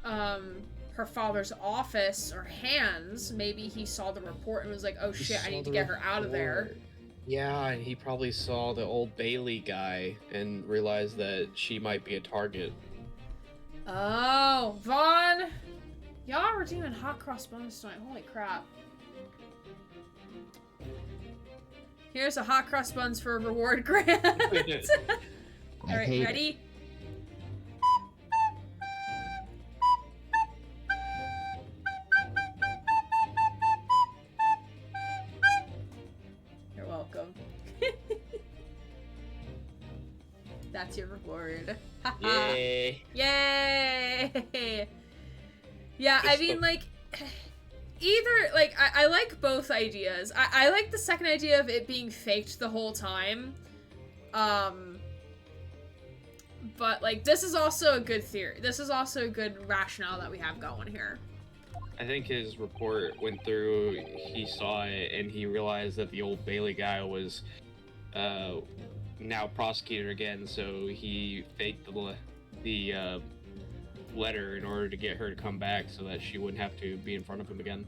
her father's office or hands, maybe he saw the report and was like, oh shit, I need to get her out of there. Yeah, and he probably saw the Old Bailey guy and realized that she might be a target. Oh, Vaughn! Y'all are doing hot cross bonus tonight, holy crap. Here's a hot cross buns for a reward grant. Alright, ready? You're welcome. That's your reward. Yay! Yay! Yeah, I mean, like, either, like, I like both ideas. I like the second idea of it being faked the whole time. But, like, this is also a good theory. This is also a good rationale that we have going here. I think his report went through, he saw it, and he realized that the Old Bailey guy was now prosecuted again, so he faked the letter in order to get her to come back so that she wouldn't have to be in front of him again.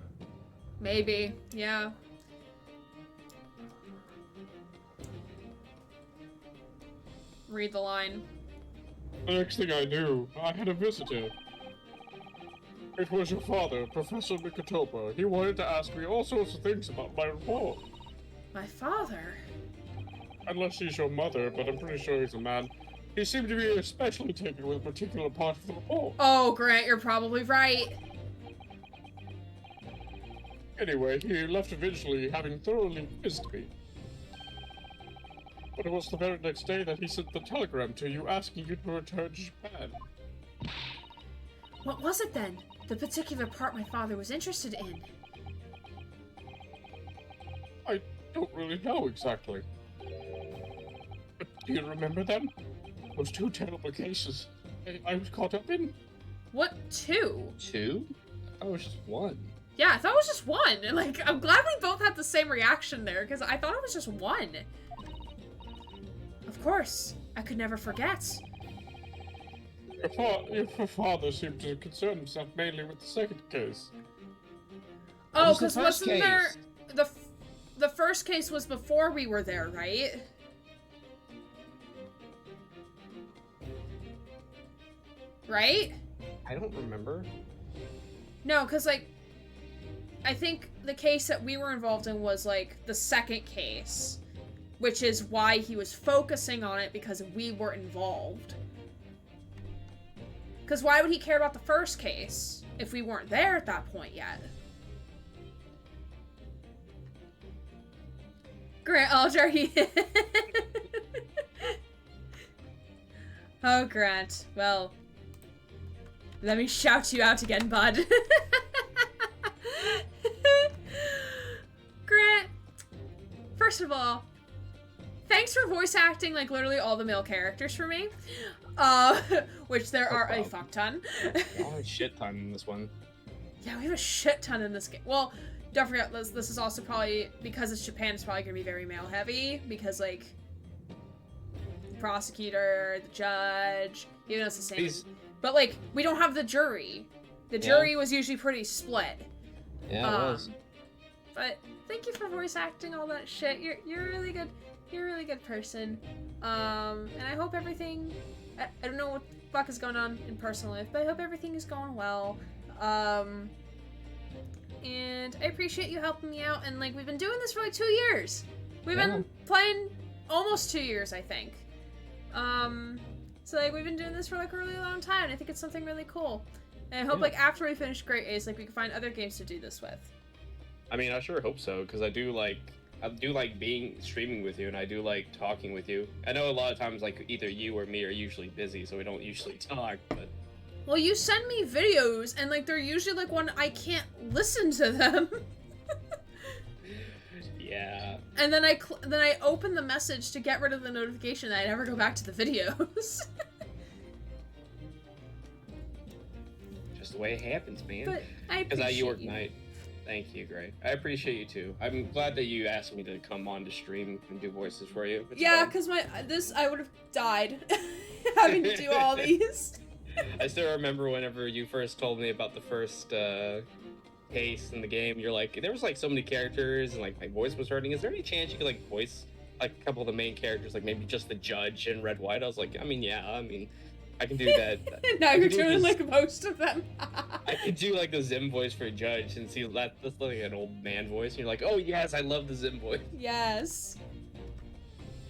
Maybe, yeah. Read the line. The next thing I knew, I had a visitor. It was your father, Professor Mikotopa. He wanted to ask me all sorts of things about my report. My father? Unless he's your mother, but I'm pretty sure he's a man. He seemed to be especially taken with a particular part of the report. Oh, Grant, you're probably right. Anyway, he left eventually, having thoroughly quizzed me. But it was the very next day that he sent the telegram to you asking you to return to Japan. What was it then? The particular part my father was interested in? I don't really know exactly. But do you remember them? Those two terrible cases I was caught up in? What, two? Two? I was just one. Yeah, I thought it was just one. Like, I'm glad we both had the same reaction there, because I thought it was just one. Of course. I could never forget. Your father seemed to concern himself mainly with the second case. Oh, because wasn't there... The first case was before we were there, right? Right? I don't remember. No, because, like... I think the case that we were involved in was, like, the second case, which is why he was focusing on it, because we were involved. Because why would he care about the first case if we weren't there at that point yet? Grant Alger, he... Oh, Grant. Well, let me shout you out again, bud. Grant, first of all, thanks for voice acting, like, literally all the male characters for me. Which there are a fuck ton. Oh, a shit ton in this one. Yeah, we have a shit ton in this game. Well, don't forget, this is also probably, because it's Japan, it's probably gonna be very male heavy, because, like, the prosecutor, the judge, even though it's the same. But, like, we don't have the jury. The jury was usually pretty split. Yeah, it was. But thank you for voice acting all that shit. You're really good. You're a really good person. And I hope everything... I don't know what the fuck is going on in personal life, but I hope everything is going well. And I appreciate you helping me out, and, like, we've been doing this for, like, 2 years. We've been playing almost 2 years, I think. So, like, we've been doing this for, like, a really long time, and I think it's something really cool. And I hope, like, after we finish Great Ace, like, we can find other games to do this with. I mean, I sure hope so, because I do like streaming with you, and I do like talking with you. I know a lot of times, like, either you or me are usually busy, so we don't usually talk, but... Well, you send me videos, and, like, they're usually, like, when I can't listen to them. Yeah. And then I open the message to get rid of the notification, and I never go back to the videos. Just the way it happens, man. But I appreciate Because you work night. Thank you, Gray. I appreciate you too. I'm glad that you asked me to come on to stream and do voices for you. It's yeah, fun. because I would have died having to do all these. I still remember whenever you first told me about the first case in the game. You're like, there was like so many characters, and like my voice was hurting. Is there any chance you could like voice like a couple of the main characters, like maybe just the judge and Red White? I was like, I mean, yeah, I can do that. Now you're doing like most of them. I could do like the Zim voice for a judge, and see that's like an old man voice, and you're like, oh yes, I love the Zim voice. Yes.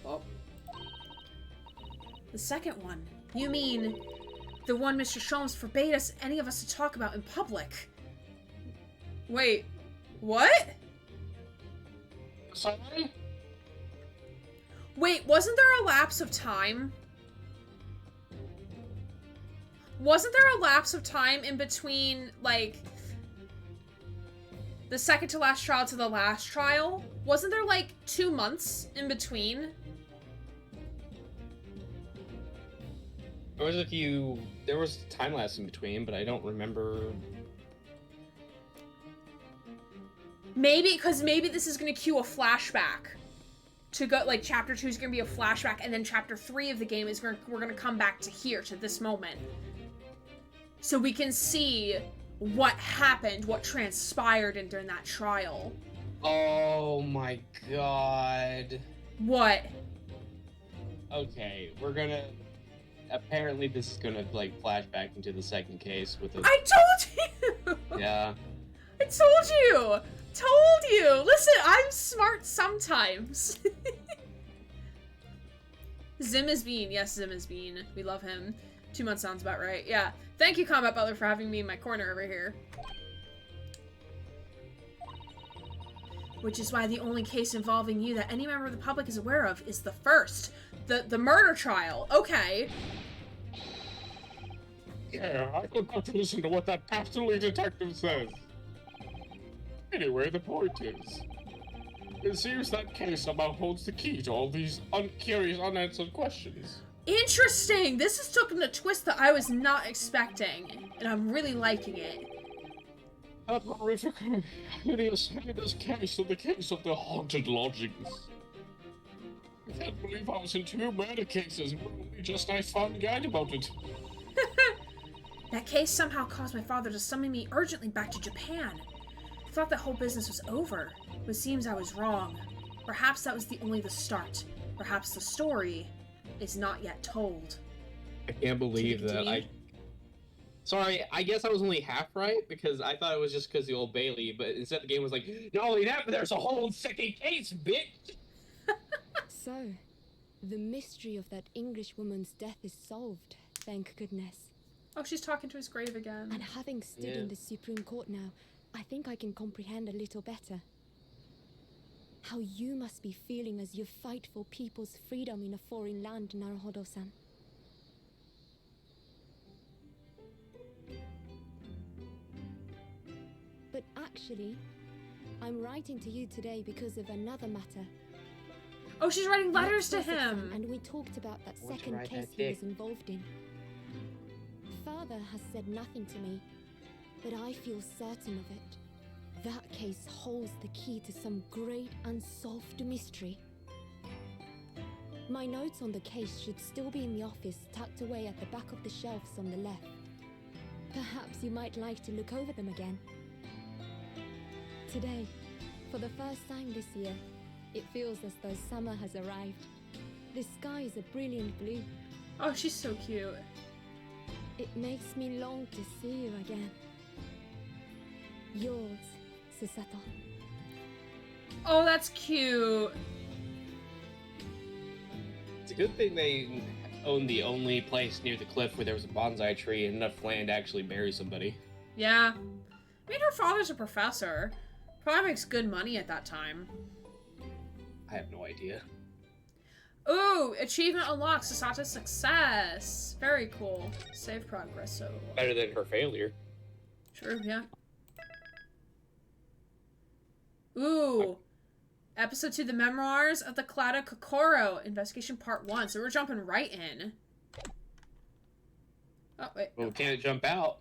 Oh. The second one. You mean the one Mr. Sholmes forbade any of us to talk about in public? Wait, what? Sorry? Wait, wasn't there a lapse of time? Wasn't there a lapse of time in between, like, the second to last trial to the last trial? Wasn't there, like, 2 months in between? There was time lapse in between, but I don't remember. Maybe, because maybe this is going to cue a flashback. To go, like, Chapter 2 is going to be a flashback, and then Chapter 3 of the game is we're going to come back to here, to this moment. So we can see what happened, what transpired during that trial. Oh my god. What? Okay, apparently this is gonna, like, flash back into the second case with the... I told you! Yeah. I told you! Told you! Listen, I'm smart sometimes. Zim is Bean. Yes, Zim is Bean. We love him. 2 months sounds about right. Yeah. Thank you, Combat Butler, for having me in my corner over here. Which is why the only case involving you that any member of the public is aware of is the first. The murder trial. Okay. Yeah, I could not listen to what that dastardly detective says. Anyway, the point is, it seems that case somehow holds the key to all these curious unanswered questions. Interesting! This has taken a twist that I was not expecting, and I'm really liking it. That horrific, hideous case of the case of the haunted lodgings. I can't believe I was in 2 murder cases and only just I found out about it. That case somehow caused my father to summon me urgently back to Japan. I thought the whole business was over, but it seems I was wrong. Perhaps that was only the start. Perhaps the story is not yet told. I can't believe that Sorry, I guess I was only half right because I thought it was just because the Old Bailey, but instead the game was like, not only that, but there's a whole second case, bitch! So, the mystery of that English woman's death is solved, thank goodness. Oh, she's talking to his grave again. And having stood in the Supreme Court now, I think I can comprehend a little better. How you must be feeling as you fight for people's freedom in a foreign land, Naruhodo-san. But actually, I'm writing to you today because of another matter. Oh, she's writing letters to him! And we talked about that second case he was involved in. Father has said nothing to me, but I feel certain of it. That case holds the key to some great unsolved mystery. My notes on the case should still be in the office, tucked away at the back of the shelves on the left. Perhaps you might like to look over them again. Today, for the first time this year, it feels as though summer has arrived. The sky is a brilliant blue. Oh, she's so cute. It makes me long to see you again. Yours, Susato. Oh, that's cute. It's a good thing they own the only place near the cliff where there was a bonsai tree and enough land to actually bury somebody. Yeah. I mean, her father's a professor. Probably makes good money at that time. I have no idea. Ooh, achievement unlocked. Sasato's success. Very cool. Save progress, so... Better than her failure. True, yeah. Ooh. Episode 2, The Memoirs of the Clouded Kokoro. Investigation Part 1. So we're jumping right in. Oh, wait. Well, can't jump out.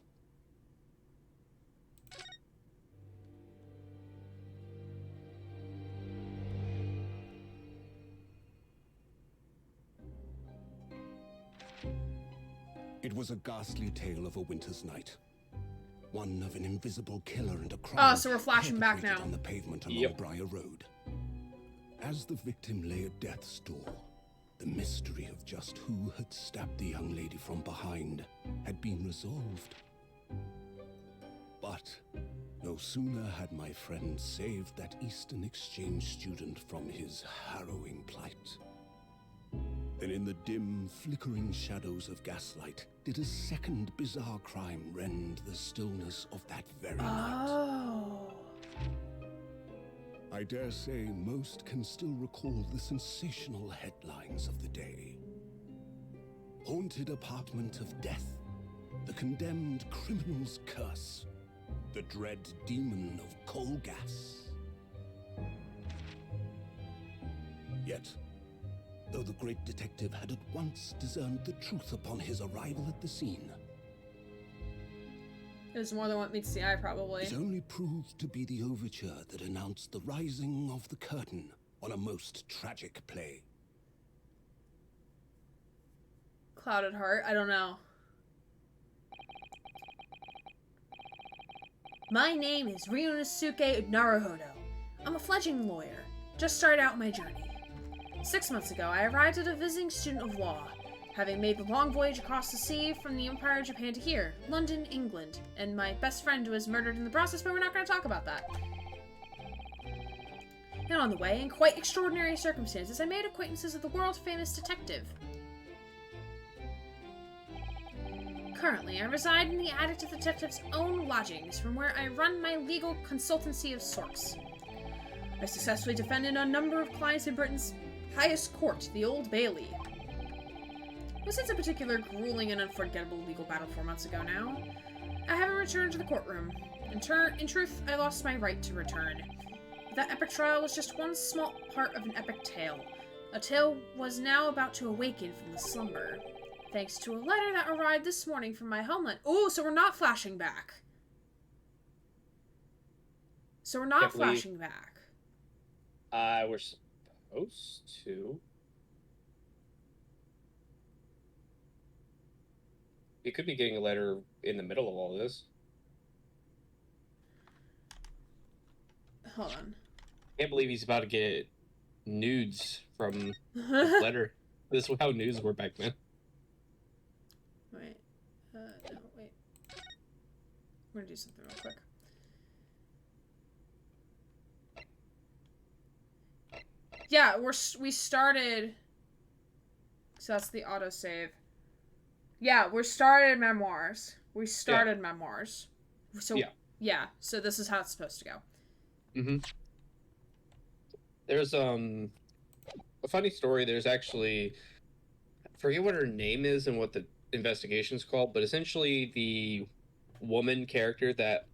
It was a ghastly tale of a winter's night. One of an invisible killer and a crime. Oh, so we're flashing back now. On the pavement along Briar Road. As the victim lay at death's door, the mystery of just who had stabbed the young lady from behind had been resolved. But no sooner had my friend saved that Eastern Exchange student from his harrowing plight, then in the dim, flickering shadows of gaslight did a second bizarre crime rend the stillness of that very night. I dare say most can still recall the sensational headlines of the day. Haunted apartment of death, the condemned criminal's curse, the dread demon of coal gas. Yet, though the great detective had at once discerned the truth upon his arrival at the scene, it was more than what meets the eye, probably. it only proved to be the overture that announced the rising of the curtain on a most tragic play. Clouded Heart? I don't know. My name is Ryunosuke Naruhodo. I'm a fledgling lawyer. Just started out my journey. 6 months ago, I arrived as a visiting student of law, having made the long voyage across the sea from the Empire of Japan to here, London, England, and my best friend was murdered in the process, but we're not going to talk about that. And on the way, in quite extraordinary circumstances, I made acquaintances with the world-famous detective. Currently, I reside in the attic of the detective's own lodgings, from where I run my legal consultancy of sorts. I successfully defended a number of clients in Britain's highest court, the Old Bailey. Well, since a particular grueling and unforgettable legal battle 4 months ago now, I haven't returned to the courtroom. In truth, I lost my right to return. That epic trial was just one small part of an epic tale. A tale was now about to awaken from the slumber, thanks to a letter that arrived this morning from my homeland. Ooh, so we're not flashing back. So we're not flashing back. We're supposed to. You could be getting a letter in the middle of all this. Hold on. I can't believe he's about to get nudes from the letter. This is how nudes were back then. Wait. No, wait. gonna do something real quick. Yeah, we started. So that's the autosave. Yeah, we started memoirs. Memoirs. So yeah, so this is how it's supposed to go. Mm-hmm. There's a funny story. There's actually, I forget what her name is and what the investigation's called, but essentially the woman character that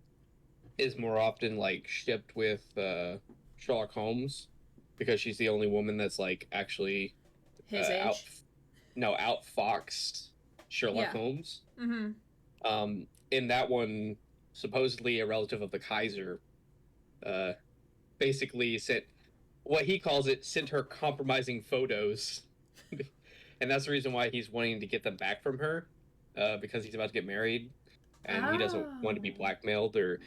is more often like shipped with Sherlock Holmes because she's the only woman that's like actually his age. Outfoxed Sherlock Holmes. Mm-hmm. In that one, supposedly a relative of the Kaiser, basically sent what he calls sent her compromising photos, and that's the reason why he's wanting to get them back from her, because he's about to get married, and he doesn't want to be blackmailed or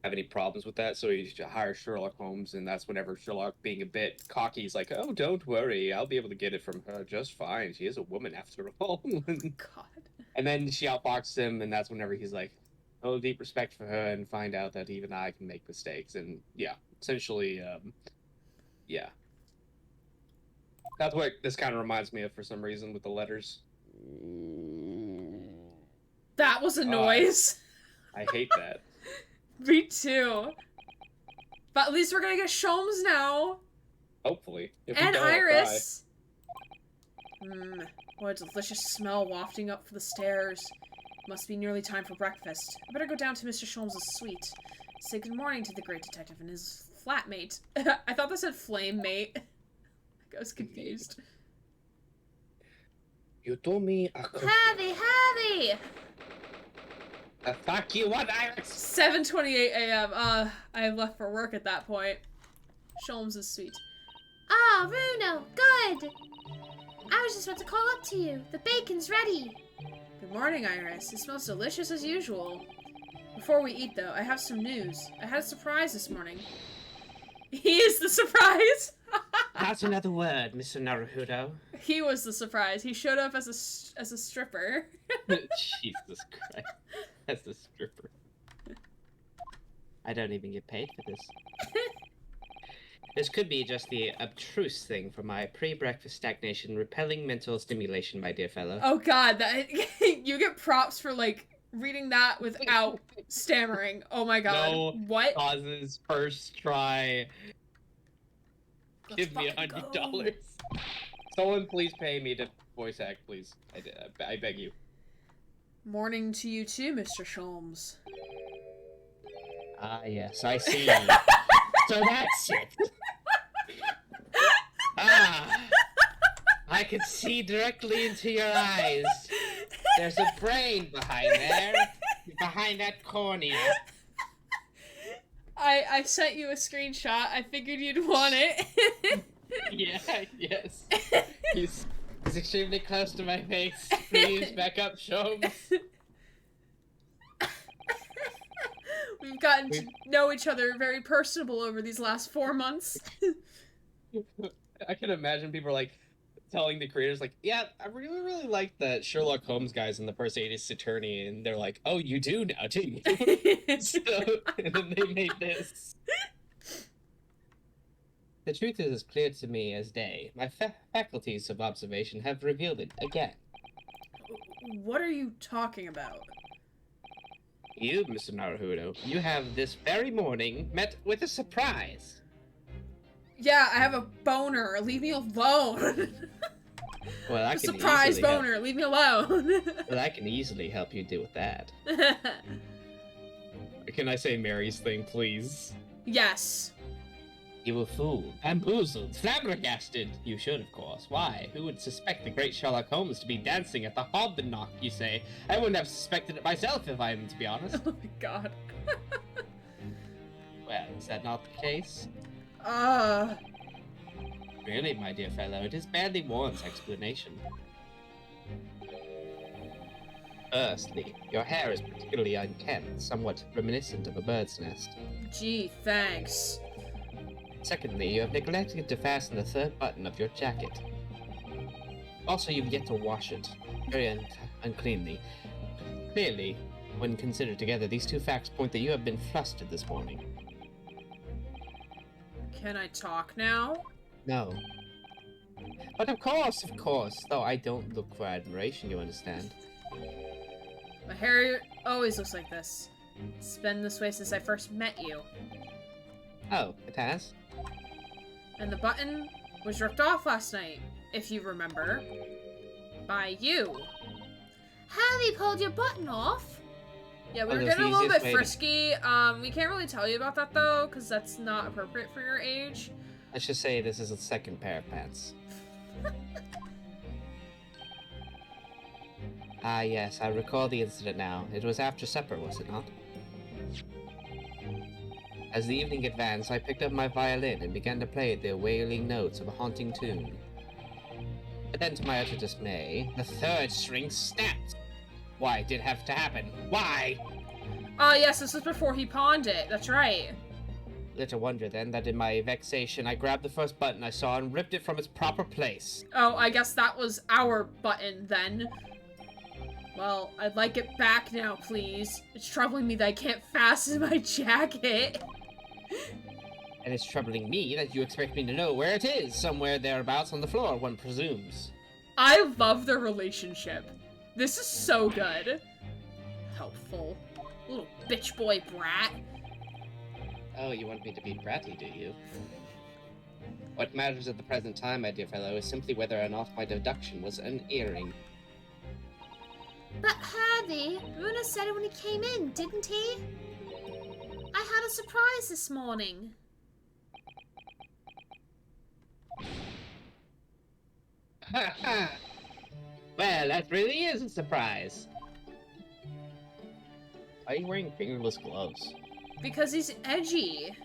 have any problems with that, so he hires Sherlock Holmes, and that's whenever Sherlock, being a bit cocky, is like, "Oh, don't worry, I'll be able to get it from her just fine. She is a woman after all." God. And then she outfoxes him, and that's whenever he's like, "Oh, deep respect for her," and find out that even I can make mistakes, and essentially, yeah. That's what this kind of reminds me of for some reason with the letters. That was a noise. I hate that. Me too. But at least we're gonna get Sholmes now. Hopefully. And Iris. What a delicious smell wafting up for the stairs. Must be nearly time for breakfast. I better go down to Mr. Sholmes' suite. Say good morning to the great detective and his flatmate. I thought that said flame mate. I was confused. You told me Heavy! Fuck you, what, Iris? 7:28 a.m. I left for work at that point. Sholmes' suite. Ah, Bruno, good! I was just about to call up to you. The bacon's ready. Good morning, Iris. It smells delicious as usual. Before we eat, though, I have some news. I had a surprise this morning. He is the surprise! That's another word, Mr. Naruhodo. He was the surprise. He showed up as a stripper. Jesus Christ. As a stripper. I don't even get paid for this. This could be just the abstruse thing for my pre-breakfast stagnation repelling mental stimulation, my dear fellow. Oh god, you get props for, like, reading that without stammering. Oh my god. No what? Pauses, first try. Give me $100. Someone please pay me to voice act, please. I beg you. Morning to you too, Mr. Sholmes. Ah, yes, I see. So that's it. I can see directly into your eyes. There's a brain behind there. Behind that cornea. I sent you a screenshot. I figured you'd want it. Yes. He's extremely close to my face. Please back up, Sholmes. We've gotten to know each other very personable over these last 4 months. I can imagine people like telling the creators, like, yeah, I really, really like the Sherlock Holmes guys in the first 80s attorney, and they're like, oh, you do now, do you? And then they made this. The truth is as clear to me as day. My faculties of observation have revealed it again. What are you talking about? You, Mr. Naruhodo, you have this very morning met with a surprise. Yeah, I have a boner. Leave me alone. Well, I a can surprise boner. Leave me alone. Well, I can easily help you deal with that. Can I say Mary's thing, please? Yes. You were fooled, bamboozled, flabbergasted. You should, of course. Why? Who would suspect the great Sherlock Holmes to be dancing at the Hobnock, you say? I wouldn't have suspected it myself, if I'm to be honest. Oh my god. Well, is that not the case? Really, my dear fellow, it is barely warrants explanation. Firstly, your hair is particularly unkempt, somewhat reminiscent of a bird's nest. Gee, thanks. Secondly, you have neglected to fasten the third button of your jacket. Also, you've yet to wash it. Very uncleanly. Clearly, When considered together, these two facts point that you have been flustered this morning. Can I talk now? No. But of course, though I don't look for admiration, you understand. My hair always looks like this. It's been this way since I first met you. Oh, it has? And the button was ripped off last night, if you remember. By you. Harry pulled your button off? Yeah, we were getting a little bit frisky. We can't really tell you about that, though, because that's not appropriate for your age. Let's just say this is a second pair of pants. Ah, yes, I recall the incident now. It was after supper, was it not? As the evening advanced, I picked up my violin and began to play the wailing notes of a haunting tune. But then, to my utter dismay, the third string snapped. Why did it have to happen? Why? Yes, this was before he pawned it. That's right. Little wonder, then, that in my vexation, I grabbed the first button I saw and ripped it from its proper place. Oh, I guess that was our button, then. Well, I'd like it back now, please. It's troubling me that I can't fasten my jacket. And it's troubling me that you expect me to know where it is, somewhere thereabouts on the floor, one presumes. I love their relationship. This is so good. Helpful. Little bitch boy brat. Oh, you want me to be bratty, do you? What matters at the present time, my dear fellow, is simply whether or not my deduction was an earring. But Harvey, Runa said it when he came in, didn't he? I had a surprise this morning. Ha ha! Well, that really is a surprise. Why are you wearing fingerless gloves? Because he's edgy.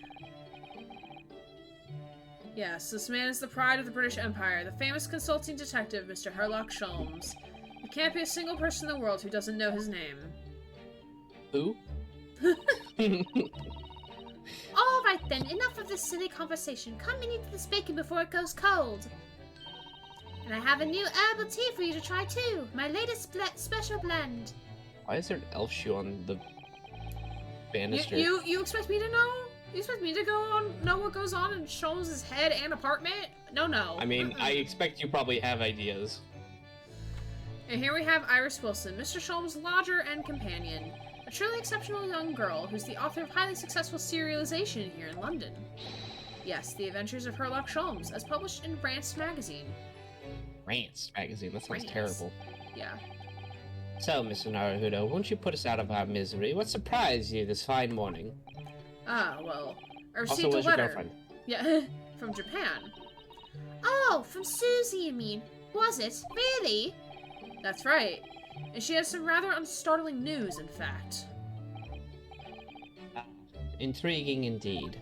Yes, this man is the pride of the British Empire, the famous consulting detective, Mr. Sherlock Holmes. There can't be a single person in the world who doesn't know his name. Who? Alright then, enough of this silly conversation. Come and eat this bacon before it goes cold. And I have a new herbal tea for you to try too. My latest special blend. Why is there an elf shoe on the banister? You expect me to know? You expect me to know what goes on in Sholmes' head and apartment? No. I mean, I expect you probably have ideas. And here we have Iris Wilson, Mr. Sholmes' lodger and companion. A truly exceptional young girl who's the author of highly successful serialization here in London. Yes, The Adventures of Sherlock Holmes, as published in Rance magazine. Rance magazine, that sounds Rance. terrible. Yeah. So, Mr. Naruhodo, won't you put us out of our misery? What surprised you this fine morning? Well, I received Also, a was your letter. girlfriend? Yeah, from Japan. Oh, from Susie, you mean? Was it? Really? That's right. And she has some rather unstartling news, in fact. Intriguing indeed.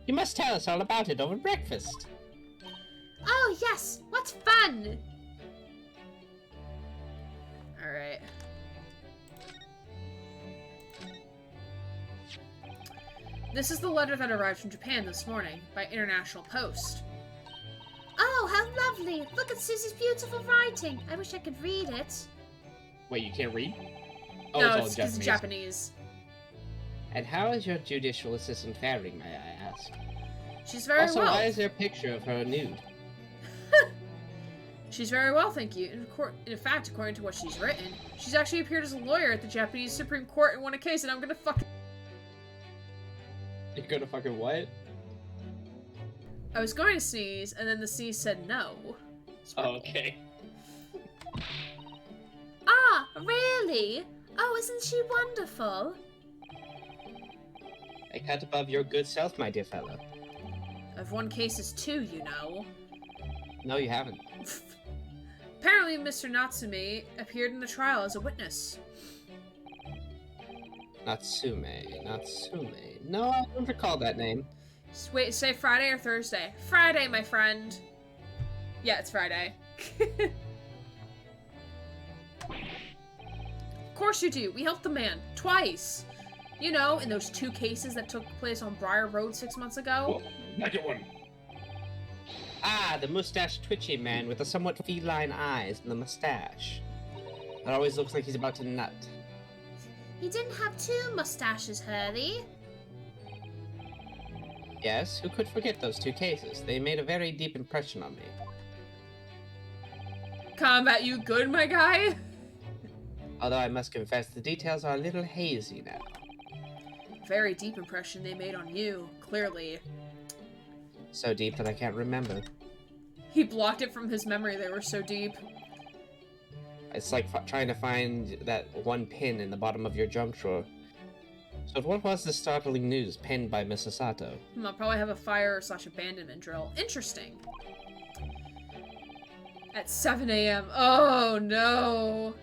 You must tell us all about it over breakfast. Oh, yes! What fun! Alright. This is the letter that arrived from Japan this morning, by international post. Oh, how lovely! Look at Susie's beautiful writing. I wish I could read it. Wait, you can't read? Oh, No, it's all it's Japanese. And how is your judicial assistant faring, may I ask? She's very Also, well. why is there a picture of her nude? She's very well, thank you. In fact, according to what she's written, she's actually appeared as a lawyer at the Japanese Supreme Court and won a case, and I'm gonna fucking... You're gonna fucking what? I was going to sneeze, and then the sneeze said no. Oh, okay. Ah, really? Oh, isn't she wonderful? I cut above your good self, my dear fellow. I've won cases too, you know. No, you haven't. Apparently, Mr. Natsume appeared in the trial as a witness. Natsume. No, I don't recall that name. Wait, say Friday or Thursday? Friday, my friend. Yeah, it's Friday. Of course you do. We helped the man. Twice. You know, in those 2 cases that took place on Briar Road 6 months ago. Second one. Ah, the mustache twitchy man with the somewhat feline eyes and the mustache. It always looks like he's about to nut. He didn't have two mustaches, Hurley. Yes, who could forget those 2 cases? They made a very deep impression on me. Combat, you good, my guy? Although I must confess, the details are a little hazy now. Very deep impression they made on you, clearly. So deep that I can't remember. He blocked it from his memory, they were so deep. It's like trying to find that one pin in the bottom of your junk drawer. So what was the startling news penned by Mrs. Sato? I'll probably have a fire/abandonment drill. Interesting. At 7 a.m. Oh, no.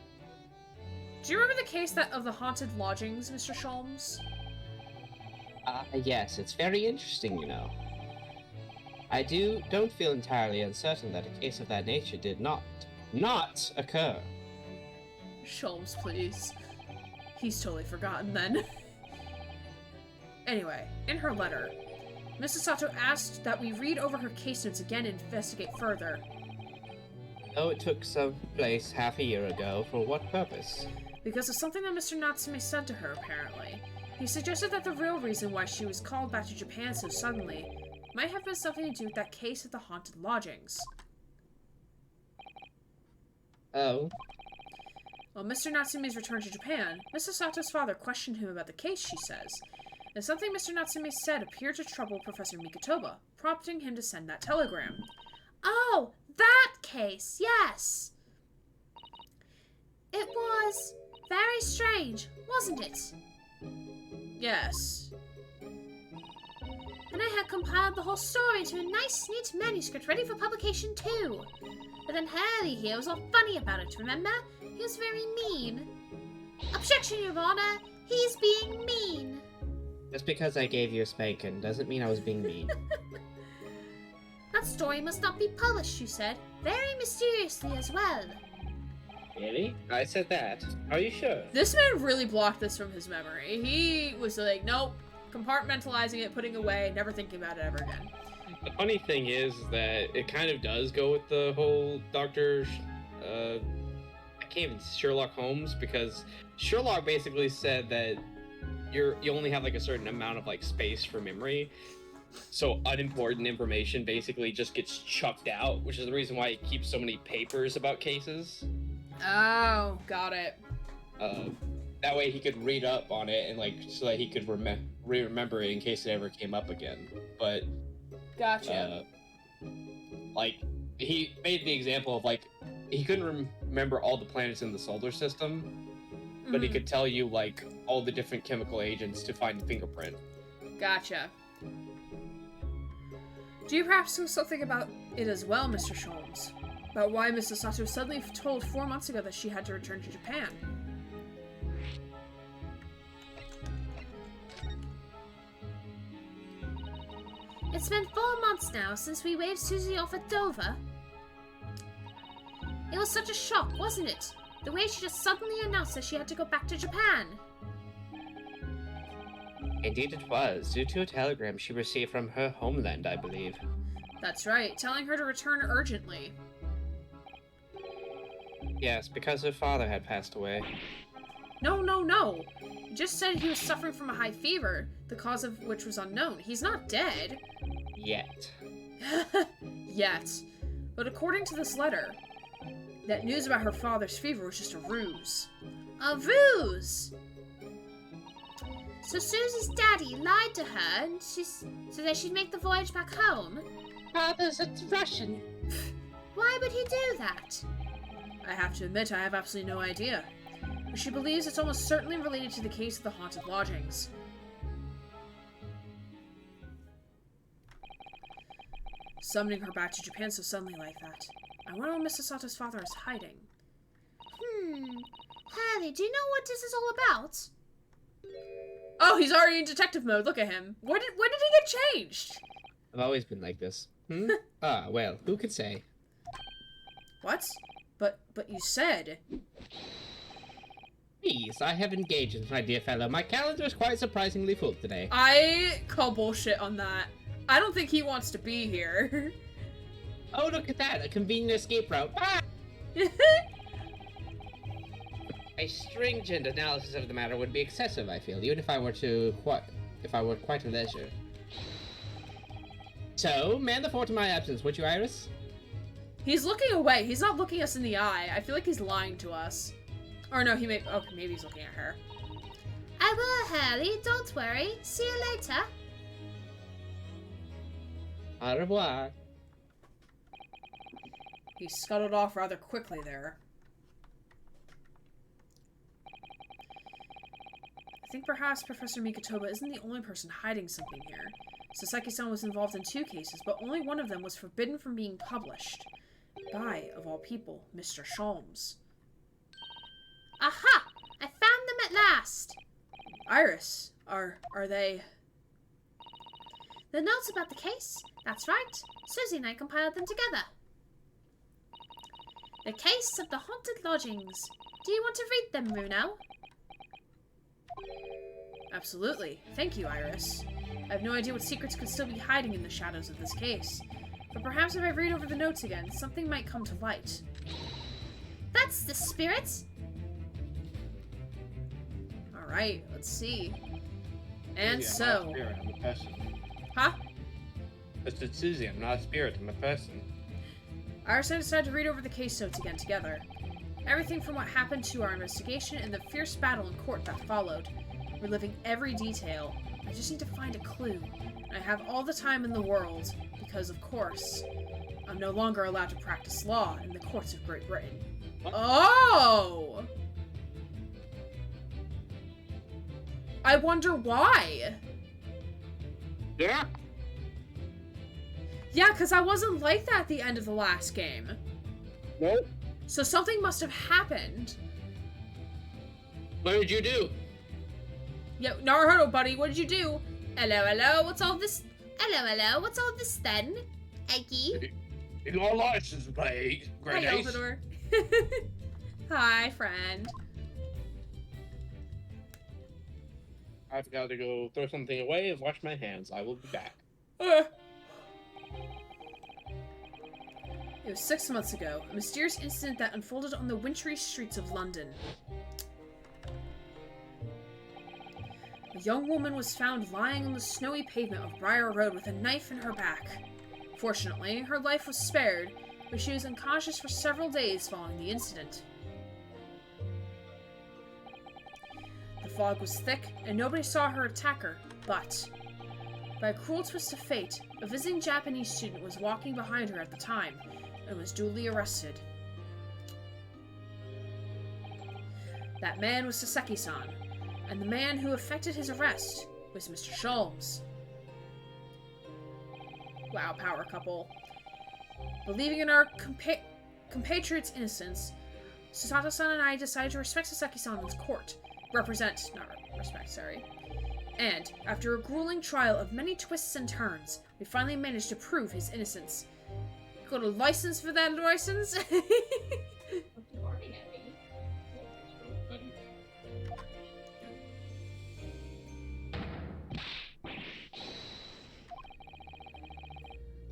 Do you remember the case of the haunted lodgings, Mr. Sholmes? Yes, it's very interesting, you know. I don't feel entirely uncertain that a case of that nature did not occur. Sholmes, please. He's totally forgotten then. Anyway, in her letter, Mrs. Sato asked that we read over her case notes again and investigate further. Oh, it took some place half a year ago. For what purpose? Because of something that Mr. Natsume said to her, apparently. He suggested that the real reason why she was called back to Japan so suddenly might have been something to do with that case of the haunted lodgings. Oh? On Mr. Natsume's return to Japan, Mrs. Sato's father questioned him about the case, she says, and something Mr. Natsume said appeared to trouble Professor Mikotoba, prompting him to send that telegram. Oh, that case, yes! It was very strange, wasn't it? Yes. And I had compiled the whole story into a nice, neat manuscript ready for publication too. But then Hurley here was all funny about it, remember? He was very mean. Objection, Your Honor! He's being mean! Just because I gave you a spanking doesn't mean I was being mean. That story must not be published, you said. Very mysteriously as well. Really? I said that. Are you sure? This man really blocked this from his memory. He was like, nope, compartmentalizing it, putting away, never thinking about it ever again. The funny thing is that it kind of does go with the whole I can't even Sherlock Holmes, because Sherlock basically said that you only have like a certain amount of like space for memory. So unimportant information basically just gets chucked out, which is the reason why he keeps so many papers about cases. Oh, got it. That way he could read up on it and like so that he could remember it in case it ever came up again. But gotcha. Like he made the example of like he couldn't remember all the planets in the solar system, but he could tell you like all the different chemical agents to find the fingerprint. Gotcha. Do you perhaps know something about it as well, Mr. Sholmes? About why Mrs. Sato suddenly told 4 months ago that she had to return to Japan? It's been 4 months now since we waved Susie off at Dover. It was such a shock, wasn't it? The way she just suddenly announced that she had to go back to Japan. Indeed it was, due to a telegram she received from her homeland, I believe. That's right, telling her to return urgently. Yes, because her father had passed away. No. You just said he was suffering from a high fever, the cause of which was unknown. He's not dead. Yet. Yet. But according to this letter, that news about her father's fever was just a ruse. A ruse? So Susie's daddy lied to her and so that she'd make the voyage back home? Father's a Russian. Why would he do that? I have to admit, I have absolutely no idea. But she believes it's almost certainly related to the case of the haunted lodgings. Summoning her back to Japan so suddenly like that. I wonder what Mrs. Sato's father is hiding. Harley, do you know what this is all about? Oh, he's already in detective mode. Look at him. When did he get changed? I've always been like this. Well, who could say? What? But you said... Please, I have engagements, my dear fellow. My calendar is quite surprisingly full today. I call bullshit on that. I don't think he wants to be here. Oh, look at that. A convenient escape route. Ah! A stringent analysis of the matter would be excessive, I feel, even if I were quite a leisure. So, man the fort in my absence, would you, Iris? He's looking away. He's not looking us in the eye. I feel like he's lying to us. Or no, he may. Oh, maybe he's looking at her. I will, Hurley. Don't worry. See you later. Au revoir. He scuttled off rather quickly there. I think perhaps Professor Mikotoba isn't the only person hiding something here. Soseki-san was involved in 2 cases, but only one of them was forbidden from being published. By, of all people, Mr. Sholmes. Aha! I found them at last! Iris, are they... The notes about the case? That's right. Susie and I compiled them together. The case of the haunted lodgings. Do you want to read them, Runo? Absolutely. Thank you, Iris. I have no idea what secrets could still be hiding in the shadows of this case. But perhaps if I read over the notes again, something might come to light. That's the spirit! Alright, let's see. And Susie, so... I'm not a spirit, I'm a person. Huh? I said, Susie, I'm not a spirit, I'm a person. Iris and I decided to read over the case notes again together. Everything from what happened to our investigation and the fierce battle in court that followed. Reliving every detail. I just need to find a clue. And I have all the time in the world, because, of course, I'm no longer allowed to practice law in the courts of Great Britain. What? Oh! I wonder why. Yeah? Yeah, because I wasn't like that at the end of the last game. Nope. So something must have happened. What did you do? Yo, Naruto, buddy, what did you do? Hello, hello, what's all this? Hello, hello, what's all this then? Eggy? Your license plate, Hi, Great Ace. Elvidor. Hi, friend. I've got to go throw something away and wash my hands. I will be back. It was 6 months ago, a mysterious incident that unfolded on the wintry streets of London. A young woman was found lying on the snowy pavement of Briar Road with a knife in her back. Fortunately, her life was spared, but she was unconscious for several days following the incident. The fog was thick, and nobody saw her attacker, but... by a cruel twist of fate, a visiting Japanese student was walking behind her at the time, and was duly arrested. That man was Soseki-san, and the man who effected his arrest was Mr. Sholmes. Wow, power couple. Believing in our compatriot's innocence, Susato-san and I decided to respect Soseki-san's court. And, after a grueling trial of many twists and turns, we finally managed to prove his innocence. Got a license for that license?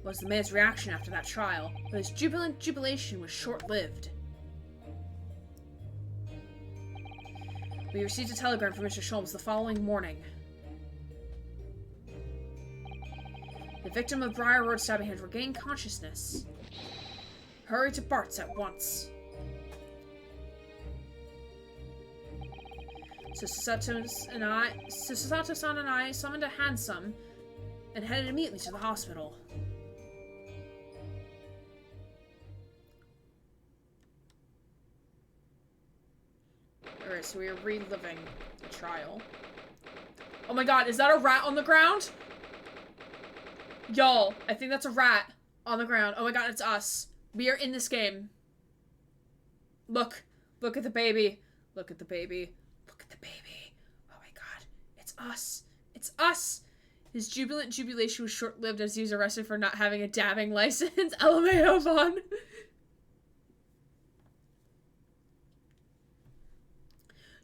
Was the man's reaction after that trial, but his jubilant jubilation was short-lived. We received a telegram from Mr. Sholmes the following morning. The victim of Briar Road stabbing had regained consciousness. Hurry to Bart's at once. So Susato-san and I summoned a hansom and headed immediately to the hospital. Alright, so we are reliving the trial. Oh my god, is that a rat on the ground? Y'all, I think that's a rat on the ground. Oh my god, it's us. We are in this game. Look. Look at the baby. Look at the baby. Look at the baby. Oh my god. It's us. It's us. His jubilant jubilation was short-lived as he was arrested for not having a dabbing license. LMAO Vaughn.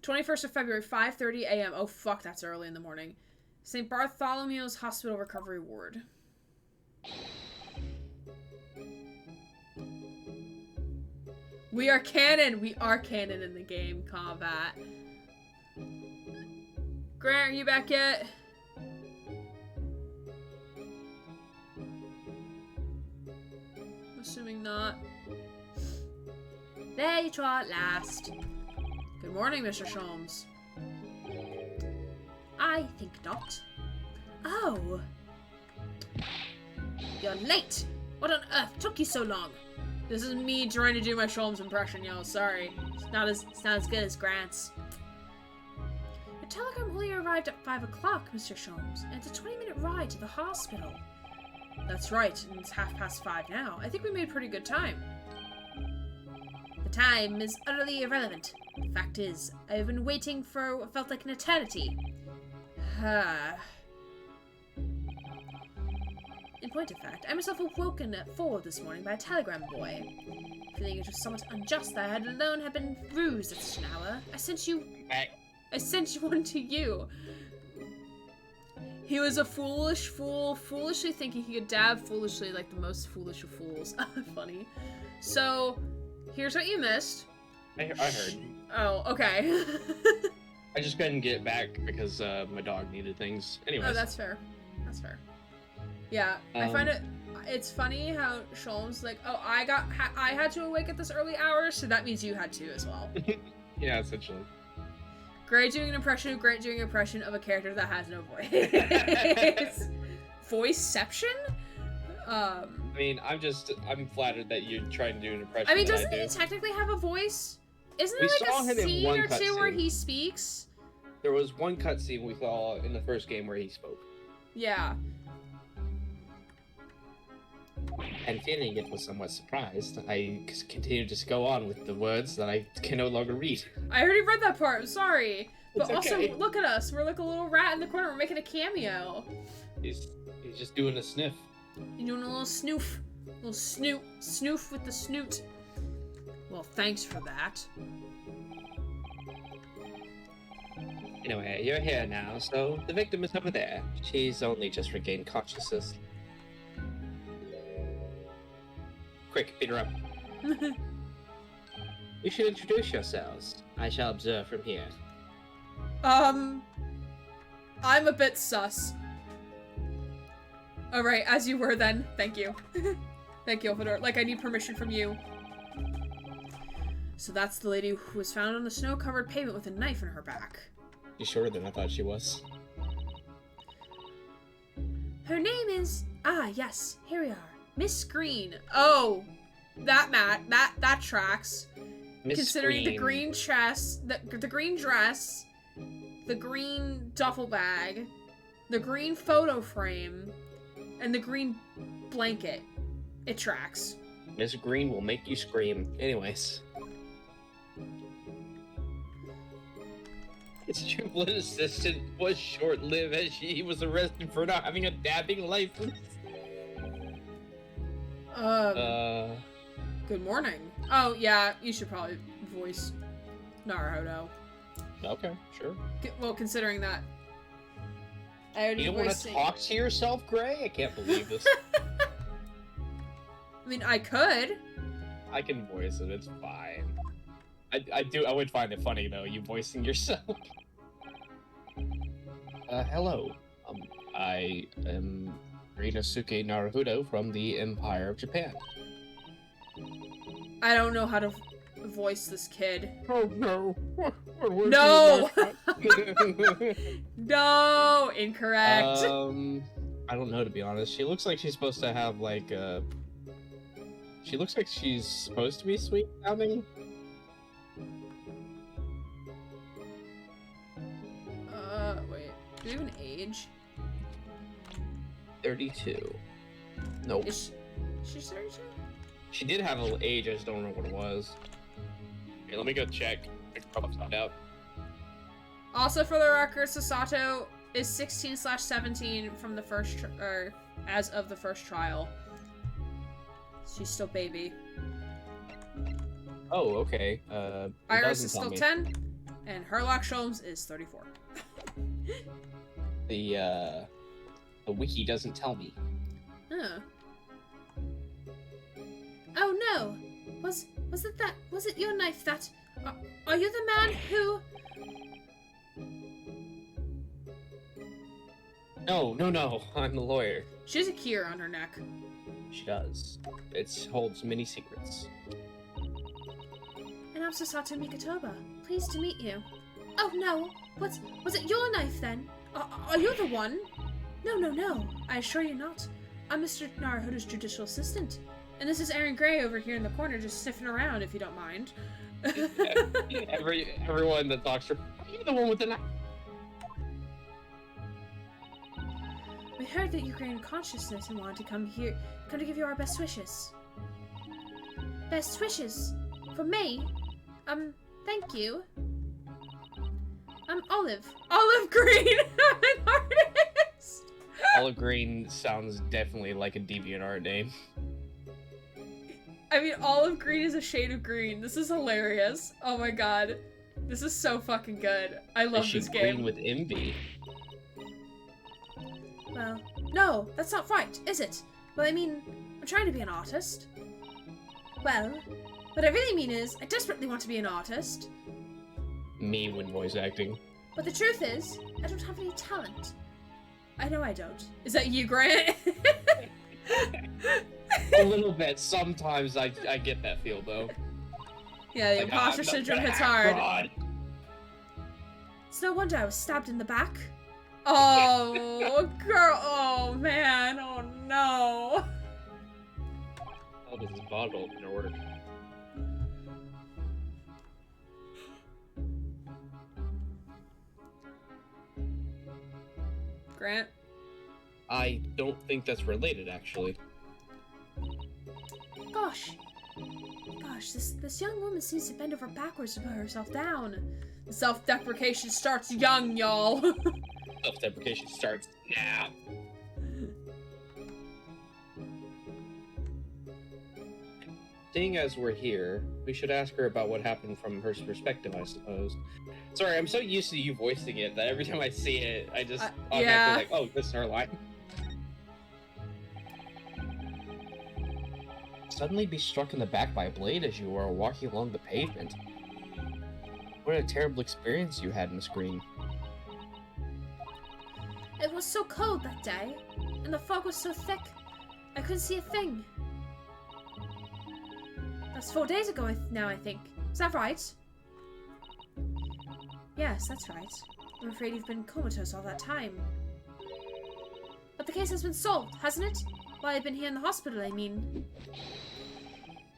21st of February, 5:30 a.m. Oh fuck, that's early in the morning. St. Bartholomew's Hospital Recovery Ward. We are canon! We are canon in the game combat. Grant, are you back yet? Assuming not. There you are at last. Good morning, Mr. Sholmes. I think not. Oh. You're late. What on earth took you so long? This is me trying to do my Sholmes impression, y'all. Sorry. It's not as good as Grant's. The telegram only arrived at 5 o'clock, Mr. Sholmes, and it's a 20-minute ride to the hospital. That's right, and it's 5:30 now. I think we made pretty good time. The time is utterly irrelevant. The fact is, I've been waiting for what felt like an eternity. In point of fact, I myself awoken at 4 this morning by a telegram boy. Feeling it was somewhat unjust that I had alone had been rused at such an hour, I sent one to you. He was a foolish fool, foolishly thinking he could dab foolishly like the most foolish of fools. Funny. So, here's what you missed. I heard. Oh, okay. I just couldn't get it back because my dog needed things. Anyways. Oh, that's fair. That's fair. Yeah, I find it's funny how Sholmes like, oh, I had to awake at this early hour, so that means you had to as well. Yeah, essentially. Gray doing an impression of Grant doing an impression of a character that has no voice. Voiceception? I mean, I'm flattered that you're trying to do an impression. I mean, doesn't he technically have a voice? Isn't there like a scene or two where he speaks? There was one cutscene we saw in the first game where he spoke. Yeah. And feeling it was somewhat surprised, I continued to go on with the words that I can no longer read. I already read that part, I'm sorry. But It's okay. Also, look at us. We're like a little rat in the corner. We're making a cameo. He's just doing a sniff. You're doing a little snoof. A little snoof with the snoot. Well, thanks for that. Anyway, you're here now, so the victim is over there. She's only just regained consciousness. Quick, beat her up. You should introduce yourselves. I shall observe from here. I'm a bit sus. Alright, as you were then. Thank you. Thank you, Elfidor. Like, I need permission from you. So that's the lady who was found on the snow-covered pavement with a knife in her back. She's shorter than I thought she was. Her name is... Ah, yes. Here we are. Miss Green. Oh, that tracks. Miss Considering Green. the green dress, the green dress, the green duffel bag, the green photo frame, and the green blanket, it tracks. Miss Green will make you scream. Anyways. His triplet assistant was short-lived as he was arrested for not having a dabbing license. Good morning. Oh, yeah, you should probably voice Naruhodo. Okay, sure. Well, considering that I already You don't want to talk to yourself, Gray? I can't believe this. I mean, I could. I can voice it, it's fine. I would find it funny, though, you voicing yourself. Hello. I am Rinosuke Naruhodo from the Empire of Japan. I don't know how to voice this kid. Oh no! No! No! Incorrect. I don't know, to be honest. She looks like she's supposed to have like a. She looks like she's supposed to be sweet sounding. Wait. Do we have an age? 32. Nope. Is she 32? She did have a little age, I just don't know what it was. Okay, let me go check. I can probably find out. Also, for the record, Sasato is 16/17 from the first, as of the first trial. She's still baby. Oh, okay. Iris is still 10, and Herlock Sholmes is 34. The wiki doesn't tell me. Huh. Oh no! Was it your knife that... Are you the man who... No. I'm the lawyer. She has a key around her neck. She does. It holds many secrets. And I'm Sasato Mikotoba. Pleased to meet you. Oh no! Was it your knife then? Are you the one? No. I assure you not. I'm Mr. Naruhodo's judicial assistant. And this is Aaron Gray over here in the corner just sniffing around, if you don't mind. Everyone that talks to her, you're the one with the knife. We heard that you gained consciousness and wanted to come to give you our best wishes. Best wishes? For me? Thank you. Olive. Olive Green! I'm an artist! Olive Green sounds definitely like a DeviantArt name. I mean, olive green is a shade of green. This is hilarious. Oh my god. This is so fucking good. I love this game. Green with envy. Well, no, that's not right, is it? Well, I mean, I'm trying to be an artist. Well, what I really mean is, I desperately want to be an artist. Me when voice acting. But the truth is, I don't have any talent. I know I don't. Is that you, Grant? A little bit. Sometimes I get that feel, though. Yeah, the imposter syndrome hits hard. God. It's no wonder I was stabbed in the back. Oh, girl. Oh, man. Oh, no. How does this bottle opener work? Grant? I don't think that's related, actually. Gosh, this young woman seems to bend over backwards to put herself down. The self-deprecation starts young, y'all. Self-deprecation starts now. Seeing as we're here, we should ask her about what happened from her perspective, I suppose. Sorry, I'm so used to you voicing it that every time I see it, I just automatically like, oh, this is her line. Suddenly be struck in the back by a blade as you are walking along the pavement. What a terrible experience you had, Miss Green. It was so cold that day, and the fog was so thick, I couldn't see a thing. That's 4 days ago now, I think. Is that right? Yes, that's right. I'm afraid you've been comatose all that time. But the case has been solved, hasn't it? While I've been here in the hospital, I mean.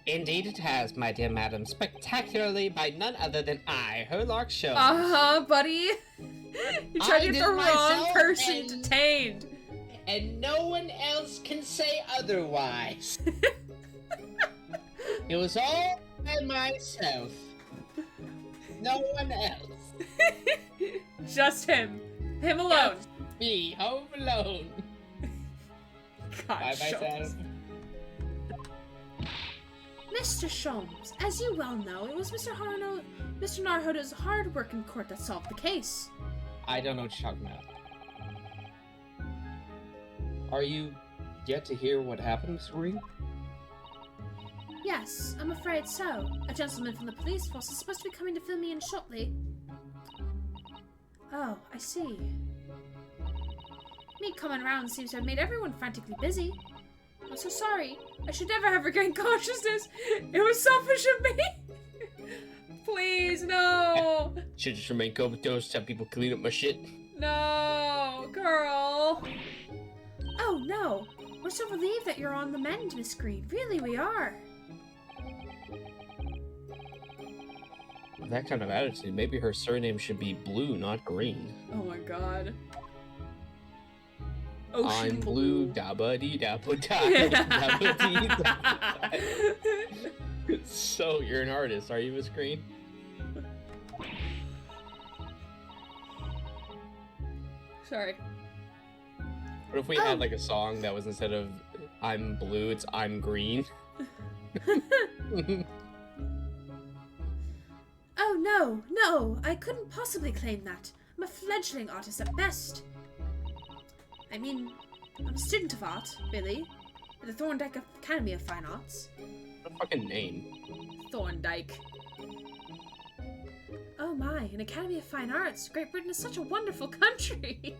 Indeed it has, my dear madam. Spectacularly by none other than I, Herlock Sholmes. Uh-huh, buddy. You tried to get the wrong person detained. And no one else can say otherwise. It was all by myself. No one else. Just him. Him alone. Just me, home alone. God, by myself. Mr. Sholmes, as you well know, it was Mr. Naruhodo's hard work in court that solved the case. I don't know what you're talking about. Are you yet to hear what happened, Miss Green? Yes, I'm afraid so. A gentleman from the police force is supposed to be coming to fill me in shortly. Oh, I see. Me coming around seems to have made everyone frantically busy. I'm so sorry. I should never have regained consciousness. It was selfish of me. Please, no. Should just remain comatose, have people clean up my shit. No, girl. Oh, no. We're so relieved that you're on the mend, Miss Green. Really, we are. With that kind of attitude, maybe her surname should be Blue, not Green. Oh my god. I'm blue, dabba-dee dabba-da, dabba-dee dabba-da. So, you're an artist, are you, Miss Green? Sorry. What if we had like a song that was instead of I'm blue, it's I'm green? Oh, no, I couldn't possibly claim that. I'm a fledgling artist at best. I mean, I'm a student of art, really, at the Thorndike Academy of Fine Arts. What a fucking name. Thorndyke. Oh my, an Academy of Fine Arts. Great Britain is such a wonderful country.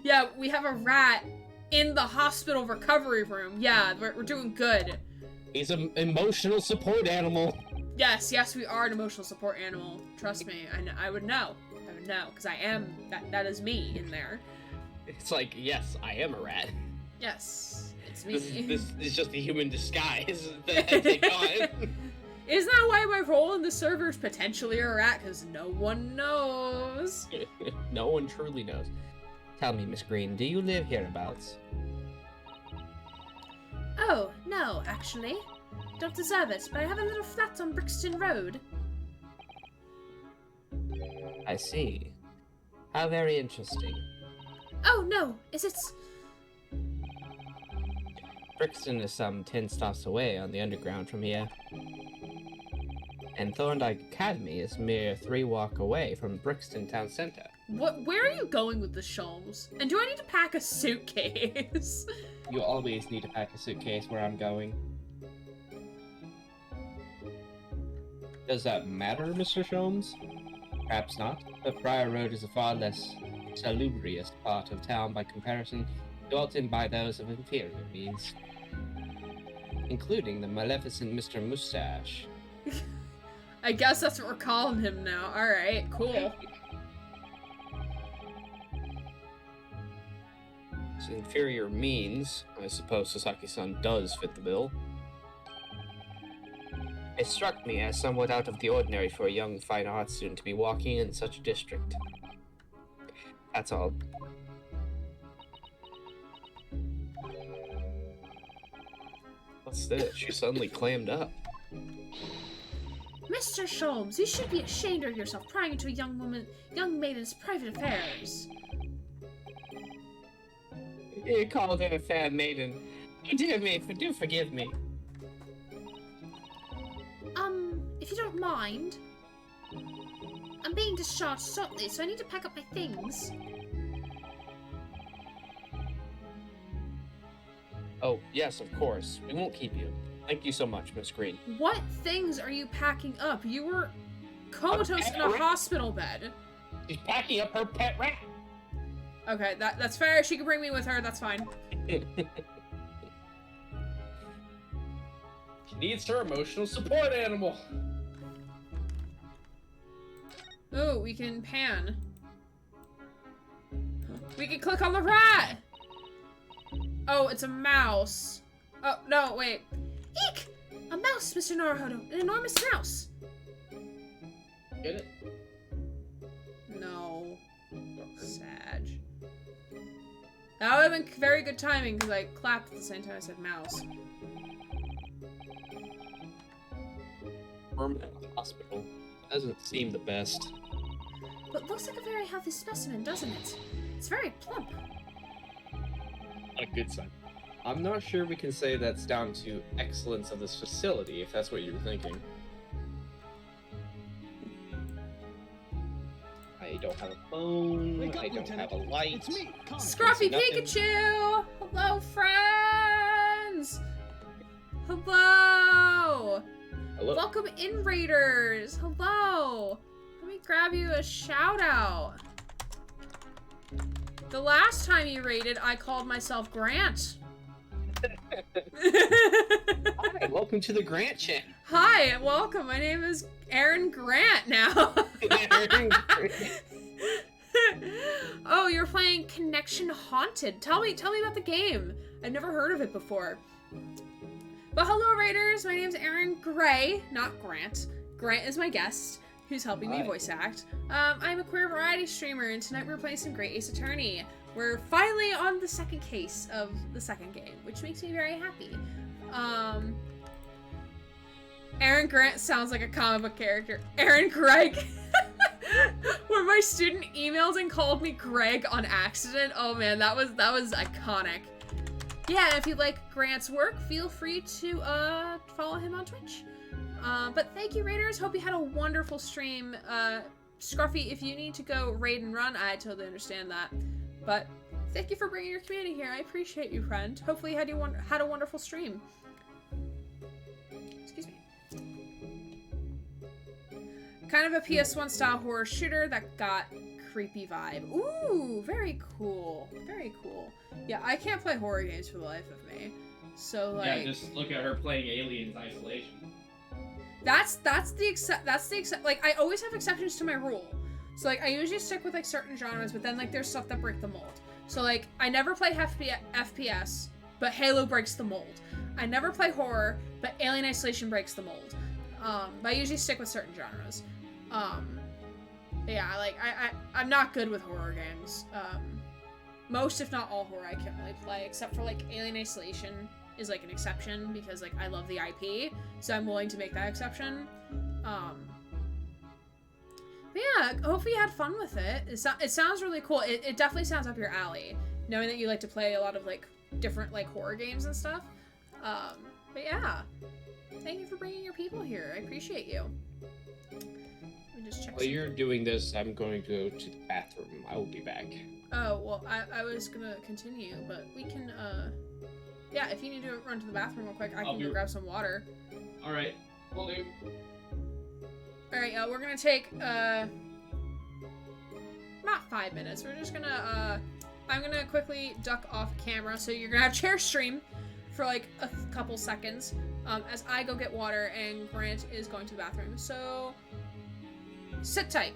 Yeah, we have a rat in the hospital recovery room. Yeah, we're doing good. He's an emotional support animal. Yes, we are an emotional support animal. Trust me, I would know. I would know, because I am, that is me in there. It's like, yes, I am a rat. Yes, it's me. This is just a human disguise that I take on. Isn't that why my role in the server is potentially a rat? Because no one knows. No one truly knows. Tell me, Miss Green, do you live hereabouts? Oh, no, actually. Don't deserve it, but I have a little flat on Brixton Road. I see. How very interesting. Oh, no, is it... Brixton is some 10 stops away on the underground from here. And Thorndyke Academy is mere 3 walk away from Brixton Town Center. Where are you going with the Sholmes? And do I need to pack a suitcase? You always need to pack a suitcase where I'm going. Does that matter, Mr. Sholmes? Perhaps not, but Briar Road is a far less salubrious part of town by comparison, dwelt in by those of inferior means, including the maleficent Mr. Mustache. I guess that's what we're calling him now. Alright, cool. So inferior means, I suppose Soseki-san does fit the bill. It struck me as somewhat out of the ordinary for a young fine arts student to be walking in such a district. That's all. What's this? She suddenly clammed up. Mr. Sholmes, you should be ashamed of yourself prying into a young maiden's private affairs. You called her a fair maiden. Dear me, do forgive me. If you don't mind. I'm being discharged shortly, so I need to pack up my things. Oh, yes, of course. We won't keep you. Thank you so much, Miss Green. What things are you packing up? You were comatose in a hospital bed. She's packing up her pet rat. Okay, that's fair. She can bring me with her. That's fine. She needs her emotional support animal. Ooh, we can pan. We can click on the rat! Oh, it's a mouse. Oh, no, wait. Eek! A mouse, Mr. Naruhodo. An enormous mouse. Get it? No. Sag. That would have been very good timing, because I clapped at the same time I said mouse. Permanent hospital. Doesn't seem the best. But looks like a very healthy specimen, doesn't it? It's very plump. Not a good sign. I'm not sure we can say that's down to excellence of this facility, if that's what you were thinking. I don't have a phone, I don't have a light. Scruffy Pikachu! Hello, friends! Hello! Hello? Welcome in, Raiders! Hello! Let me grab you a shout out. The last time you raided, I called myself Grant. Hi, welcome to the Grant chat. Hi, welcome. My name is Aaron Grant now. Oh, you're playing Connection Haunted. Tell me about the game. I've never heard of it before. But hello, Raiders. My name's Aaron Gray, not Grant. Grant is my guest, who's helping me voice act. I'm a queer variety streamer, and tonight we're playing some Great Ace Attorney. We're finally on the second case of the second game, which makes me very happy. Aaron Grant sounds like a comic book character. Aaron Greg. When my student emailed and called me Greg on accident, oh man, that was iconic. Yeah, if you like Grant's work, feel free to follow him on Twitch. But thank you, Raiders. Hope you had a wonderful stream. Scruffy, if you need to go raid and run, I totally understand that. But thank you for bringing your community here. I appreciate you, friend. Hopefully you had a wonderful stream. kind of a PS1 style horror shooter that got creepy vibe. Ooh, very cool. Very cool. Yeah, I can't play horror games for the life of me. So like, yeah, just look at her playing Aliens Isolation. That's the like I always have exceptions to my rule. So like I usually stick with like certain genres, but then like there's stuff that break the mold. So like I never play FPS, but Halo breaks the mold. I never play horror, but Alien Isolation breaks the mold. But I usually stick with certain genres. Yeah, like I'm not good with horror games. Most, if not all, horror I can't really play, except for like Alien Isolation is like an exception because like I love the IP, so I'm willing to make that exception. But yeah, hopefully you had fun with it. It sounds really cool. It definitely sounds up your alley, knowing that you like to play a lot of like different like horror games and stuff. But yeah, thank you for bringing your people here. I appreciate you. Just check. While you're doing this, I'm going to go to the bathroom. I will be back. Oh, well, I was gonna continue, but we can, yeah, if you need to run to the bathroom real quick, I can go grab some water. Alright, will do. Alright, we're gonna take, not 5 minutes. We're just gonna, I'm gonna quickly duck off camera, so you're gonna have chair stream for, like, a couple seconds, as I go get water, and Grant is going to the bathroom, so sit tight.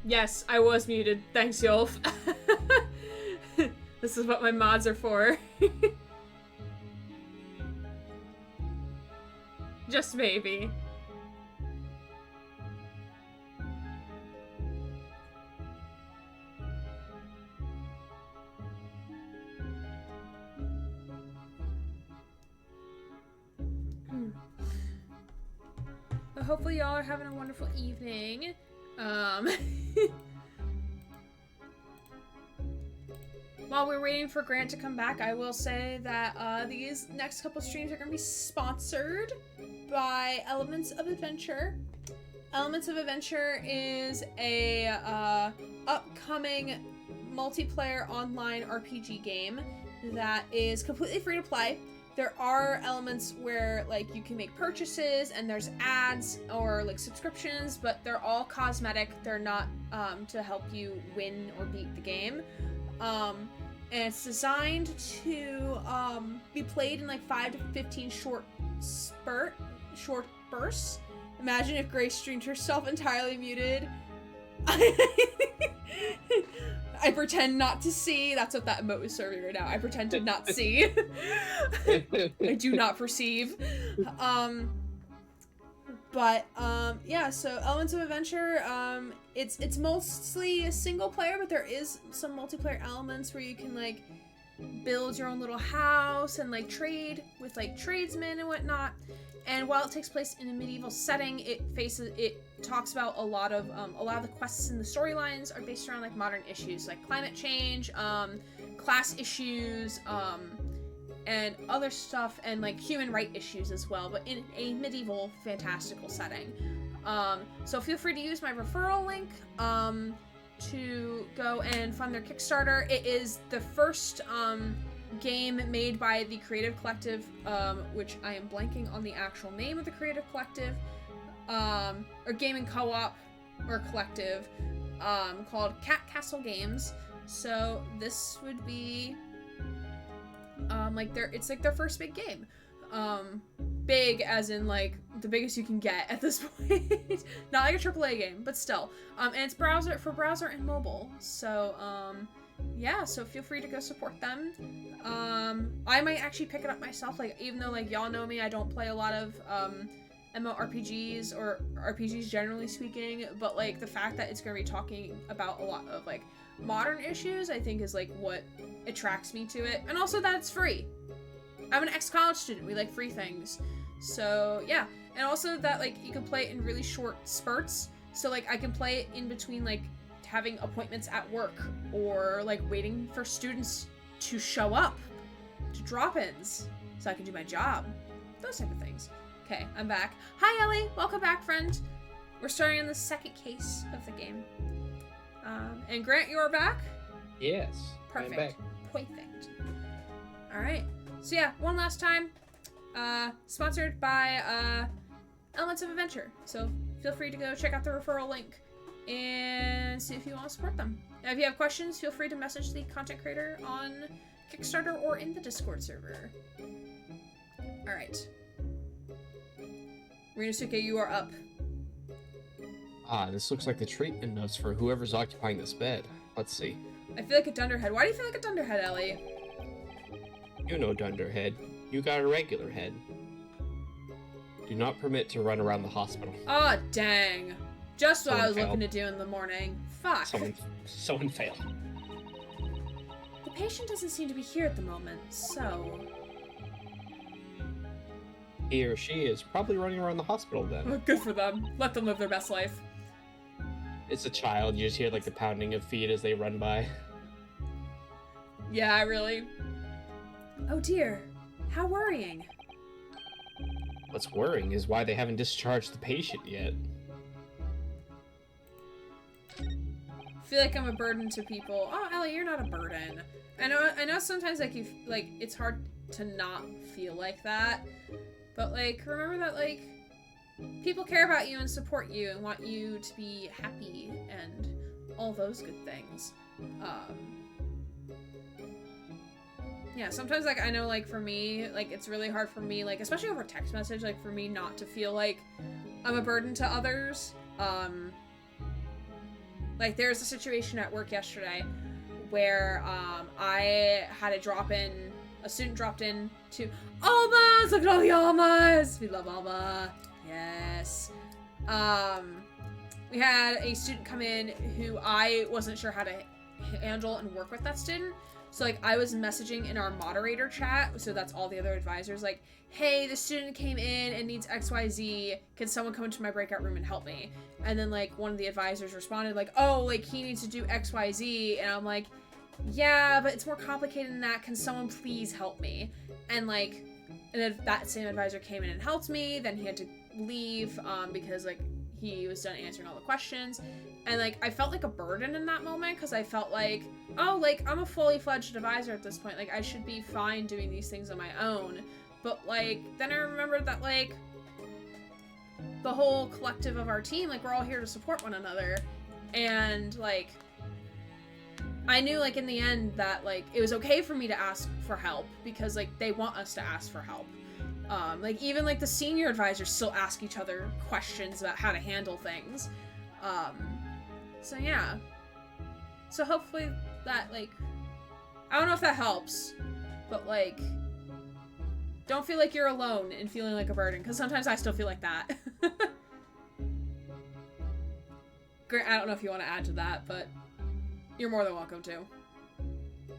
Yes, I was muted. Thanks, Yolf. This is what my mods are for. Just maybe. But hopefully y'all are having a wonderful evening. While we're waiting for Grant to come back, I will say that these next couple streams are going to be sponsored by Elements of Adventure. Elements of Adventure is a upcoming multiplayer online RPG game that is completely free to play. There are elements where like you can make purchases and there's ads or like subscriptions, but they're all cosmetic. They're not to help you win or beat the game. And it's designed to be played in like 5 to 15 short bursts. Imagine if Grace streamed herself entirely muted. I pretend not to see. That's what that emote is serving right now. I pretend to not see. I do not perceive. Yeah, so Elements of Adventure, it's mostly a single player, but there is some multiplayer elements where you can like build your own little house and like trade with like tradesmen and whatnot. And while it takes place in a medieval setting, it talks about a lot of the quests and the storylines are based around like modern issues like climate change, class issues, and other stuff, and like human rights issues as well, but in a medieval fantastical setting. So feel free to use my referral link to go and fund their Kickstarter. It is the first game made by the Creative Collective, which I am blanking on the actual name of the Creative Collective, or gaming co-op or collective, called Cat Castle Games. So this would be it's like their first big game. Big as in like the biggest you can get at this point. Not like a AAA game, but still. And it's browser and mobile. So yeah, so feel free to go support them. I might actually pick it up myself, like even though like y'all know me, I don't play a lot of MMORPGs or RPGs generally speaking, but like the fact that it's going to be talking about a lot of like modern issues, I think is like what attracts me to it. And also that it's free. I'm an ex-college student. We like free things. So yeah. And also that like you can play it in really short spurts. So like I can play it in between like having appointments at work or like waiting for students to show up to drop-ins so I can do my job. Those type of things. Okay, I'm back. Hi Ellie, welcome back, friend. We're starting on the second case of the game. And Grant, you are back? Yes. Perfect. I'm back. Perfect. Alright. So yeah, one last time. Sponsored by Elements of Adventure. So feel free to go check out the referral link and see if you want to support them. Now, if you have questions, feel free to message the content creator on Kickstarter or in the Discord server. Alright. Rinosuke, you are up. Ah, this looks like the treatment notes for whoever's occupying this bed. Let's see. I feel like a dunderhead. Why do you feel like a dunderhead, Ellie? You know, Dunderhead. You got a regular head. Do not permit to run around the hospital. Oh, dang. Just what Someone I was failed. looking to do in the morning. Fuck. Someone failed. The patient doesn't seem to be here at the moment, so... He or she is probably running around the hospital then. Oh, good for them. Let them live their best life. It's a child. You just hear like the pounding of feet as they run by. Yeah, really. Oh dear. How worrying. What's worrying is why they haven't discharged the patient yet. I feel like I'm a burden to people. Oh, Ellie, you're not a burden. I know sometimes like it's hard to not feel like that. But like remember that like people care about you and support you and want you to be happy and all those good things. Yeah, sometimes like I know like for me, like it's really hard for me, like especially over text message, like for me not to feel like I'm a burden to others. Like there's a situation at work yesterday where I had a student dropped in to Almas! Look at all the Almas! We love Alma. Yes. We had a student come in who I wasn't sure how to handle and work with that student. So like I was messaging in our moderator chat, so that's all the other advisors, like, hey, the student came in and needs XYZ. Can someone come into my breakout room and help me? And then like one of the advisors responded like, oh, like he needs to do XYZ. And I'm like, yeah, but it's more complicated than that. Can someone please help me? And like, and then that same advisor came in and helped me. Then he had to leave because like he was done answering all the questions. And like I felt like a burden in that moment because I felt like, oh, like I'm a fully fledged advisor at this point. Like I should be fine doing these things on my own. But like then I remembered that like the whole collective of our team, like we're all here to support one another. And like I knew like in the end that like it was okay for me to ask for help because like they want us to ask for help. Like even like the senior advisors still ask each other questions about how to handle things. So yeah. So hopefully that like, I don't know if that helps, but like, don't feel like you're alone in feeling like a burden, because sometimes I still feel like that. Grant, I don't know if you want to add to that, but you're more than welcome to.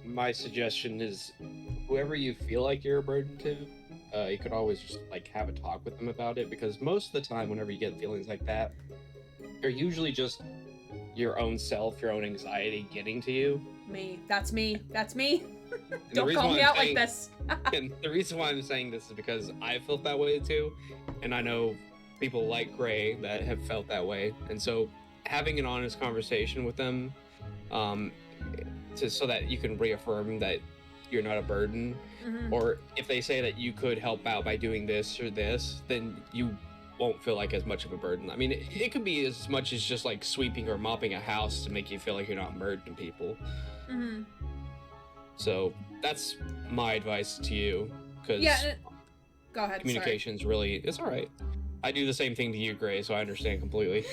my suggestion is, whoever you feel like you're a burden to, you could always just like have a talk with them about it, because most of the time, whenever you get feelings like that, they're usually just your own self, your own anxiety getting to you. Me. That's me. That's me. Don't call me out like this. And the reason why I'm saying this is because I felt that way too, and I know people like Gray that have felt that way, and so having an honest conversation with them, so that you can reaffirm that you're not a burden, or if they say that you could help out by doing this or this, then you won't feel like as much of a burden. I mean, it could be as much as just like sweeping or mopping a house to make you feel like you're not a burden to people. So that's my advice to you, because go ahead. Communication's really, it's all right. I do the same thing to you, Gray, so I understand completely.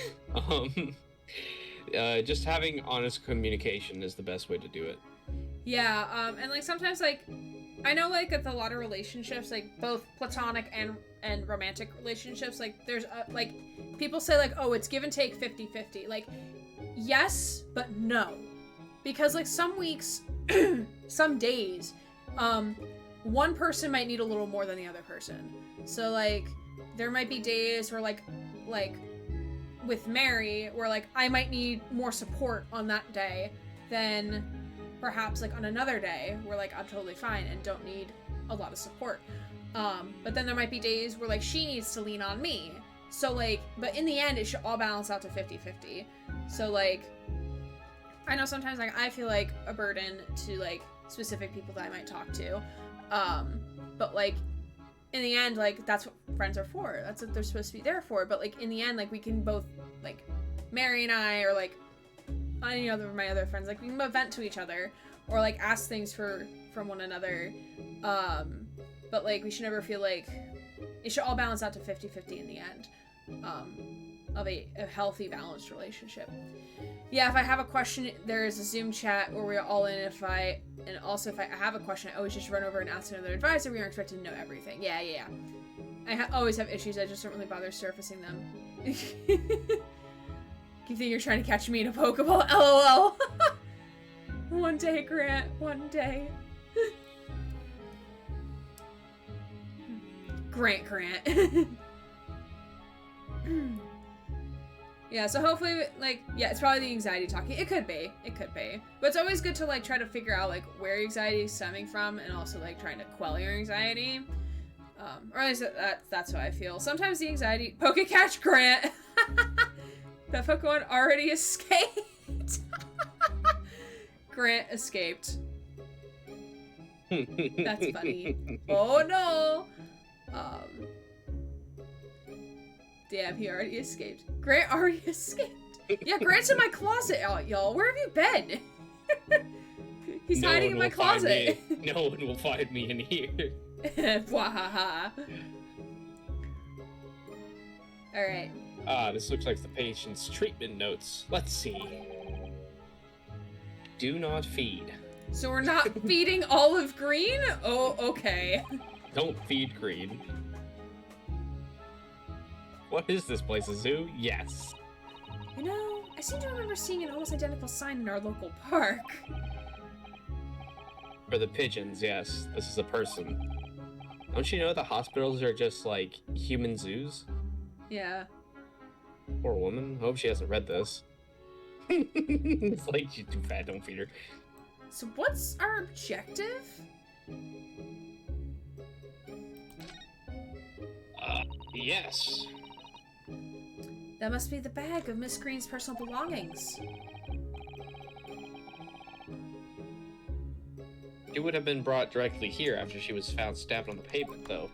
Just having honest communication is the best way to do it. Yeah, and like sometimes like I know like with a lot of relationships, like both platonic and romantic relationships, like there's like people say like, oh, it's give and take 50-50. Like yes, but no. Because like some weeks, some days, one person might need a little more than the other person. So like there might be days where like with Mary, where like I might need more support on that day than perhaps like on another day where like I'm totally fine and don't need a lot of support. But then there might be days where like she needs to lean on me. So like, but in the end it should all balance out to 50-50. So like I know sometimes like I feel like a burden to like specific people that I might talk to. But like in the end, like that's what friends are for. That's what they're supposed to be there for. But like in the end, like we can both, like Mary and I, or like any other of my other friends, like we can both vent to each other or like ask things from one another. But like we should never feel like it should all balance out to 50-50 in the end. Of a healthy, balanced relationship. Yeah, if I have a question, there is a Zoom chat where we're all in. If I have a question, I always just run over and ask another advisor. We aren't expected to know everything. Yeah. I always have issues. I just don't really bother surfacing them. You think you're trying to catch me in a Pokeball? LOL. One day, Grant. One day. Grant. Yeah, so hopefully, like, yeah, it's probably the anxiety talking. It could be. But it's always good to, like, try to figure out, like, where your anxiety is stemming from and also, like, trying to quell your anxiety. Or at least that's how I feel. Sometimes the anxiety... Pokecatch Grant! That Pokemon already escaped! Grant escaped. That's funny. Oh, no! Damn, he already escaped. Grant already escaped. Yeah, Grant's in my closet, y'all. Where have you been? He's hiding in my closet. No one will find me in here. Wahaha. Alright. This looks like the patient's treatment notes. Let's see. Do not feed. So we're not feeding Olive Green? Oh, okay. Don't feed Green. What is this place, a zoo? Yes. You know, I seem to remember seeing an almost identical sign in our local park. For the pigeons, yes. This is a person. Don't you know the hospitals are just, like, human zoos? Yeah. Poor woman. Hope she hasn't read this. It's like, she's too fat, don't feed her. So what's our objective? Yes. That must be the bag of Miss Green's personal belongings. She would have been brought directly here after she was found stabbed on the pavement, though.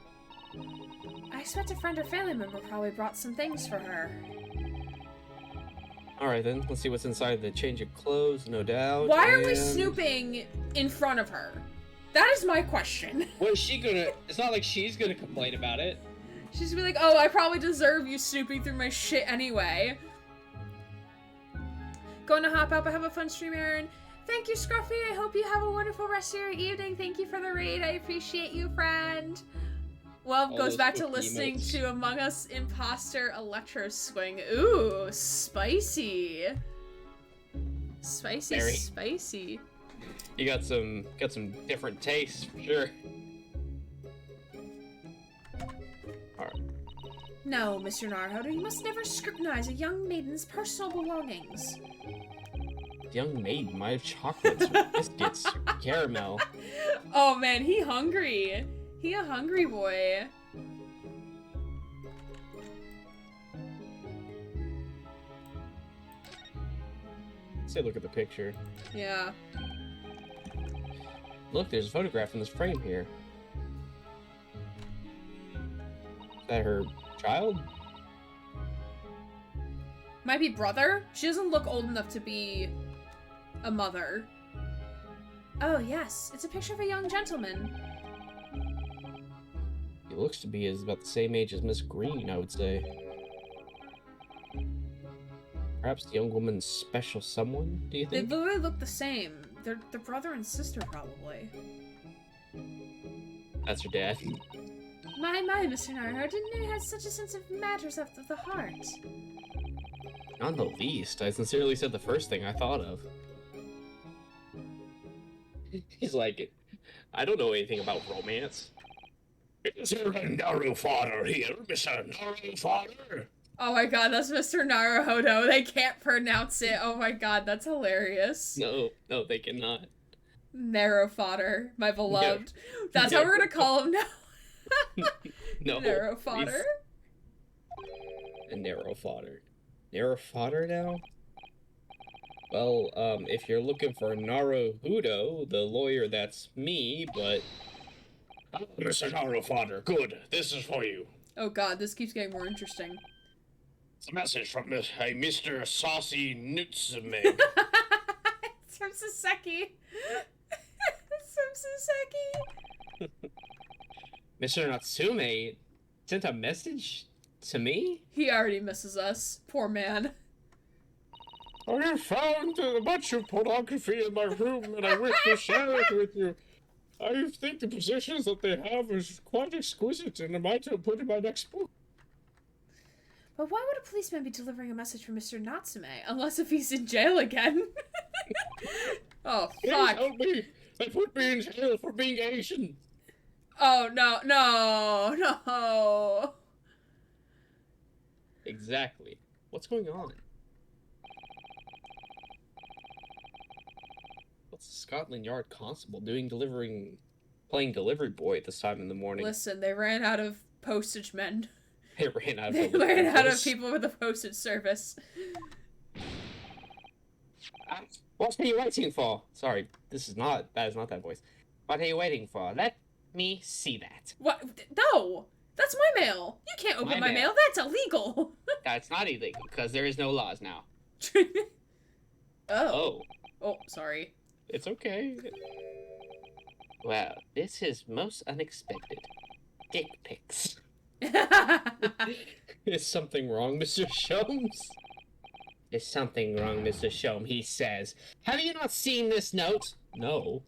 I expect a friend or family member probably brought some things for her. Alright then, let's see what's inside the change of clothes, no doubt. Why are we snooping in front of her? That is my question. What is she gonna... It's not like she's gonna complain about it. She's gonna be like, oh, I probably deserve you snooping through my shit anyway. Going to hop up. I have a fun stream, Aaron. Thank you, Scruffy. I hope you have a wonderful rest of your evening. Thank you for the raid. I appreciate you, friend. Well, goes back to listening to Among Us Imposter Electro Swing. Ooh, spicy. Spicy, Very. Spicy. You got some different tastes for sure. Alright. No, Mr. Naruhodo, you must never scrutinize a young maiden's personal belongings. Young maiden might have chocolates or biscuits or caramel. Oh man, he hungry. He a hungry boy. Say, look at the picture. Yeah. Look, there's a photograph in this frame here. Is that her child? Might be brother? She doesn't look old enough to be a mother. Oh, yes. It's a picture of a young gentleman. He looks to be about the same age as Miss Green, I would say. Perhaps the young woman's special someone, do you They think? literally look the same. They're brother and sister, probably. That's her dad. My, Mr. Naruhodo, didn't know you had such a sense of matters of the heart. Not in the least. I sincerely said the first thing I thought of. He's like, I don't know anything about romance. Is there a Naru father here, Mr. Naru father? Oh my god, that's Mr. Naruhodo. They can't pronounce it. Oh my god, that's hilarious. No, they cannot. Narrow fodder, my beloved. That's how we're gonna call him now. No. Narrow fodder. And narrow fodder. Narrow fodder now? Well, if you're looking for Naruhodo, the lawyer, that's me, but... Mr. Naru father, good. This is for you. Oh god, this keeps getting more interesting. It's a message from Mr. Saucy Nutsume. It's from Soseki. It's from Soseki. Mr. Natsume sent a message to me? He already misses us. Poor man. I have found a bunch of pornography in my room and I wish to share it with you. I think the positions that they have is quite exquisite and I might put in my next book. But why would a policeman be delivering a message from Mr. Natsume? Unless if he's in jail again. Oh, Please fuck. help me. They put me in jail for being Asian. Oh, no. Exactly. What's going on? What's the Scotland Yard constable doing playing delivery boy at this time in the morning? Listen, they ran out of postage men. They ran out of They ran out of people with the postage service. What are you waiting for? Sorry, that is not that voice. What are you waiting for? Let me see that. What? No! That's my mail! You can't open my mail. That's illegal! That's not illegal, because there is no laws now. Oh. Oh, sorry. It's okay. Well, this is most unexpected. Dick pics. Is something wrong, Mr. Sholmes? Is something wrong, Mr. Sholmes? He says. Have you not seen this note? No.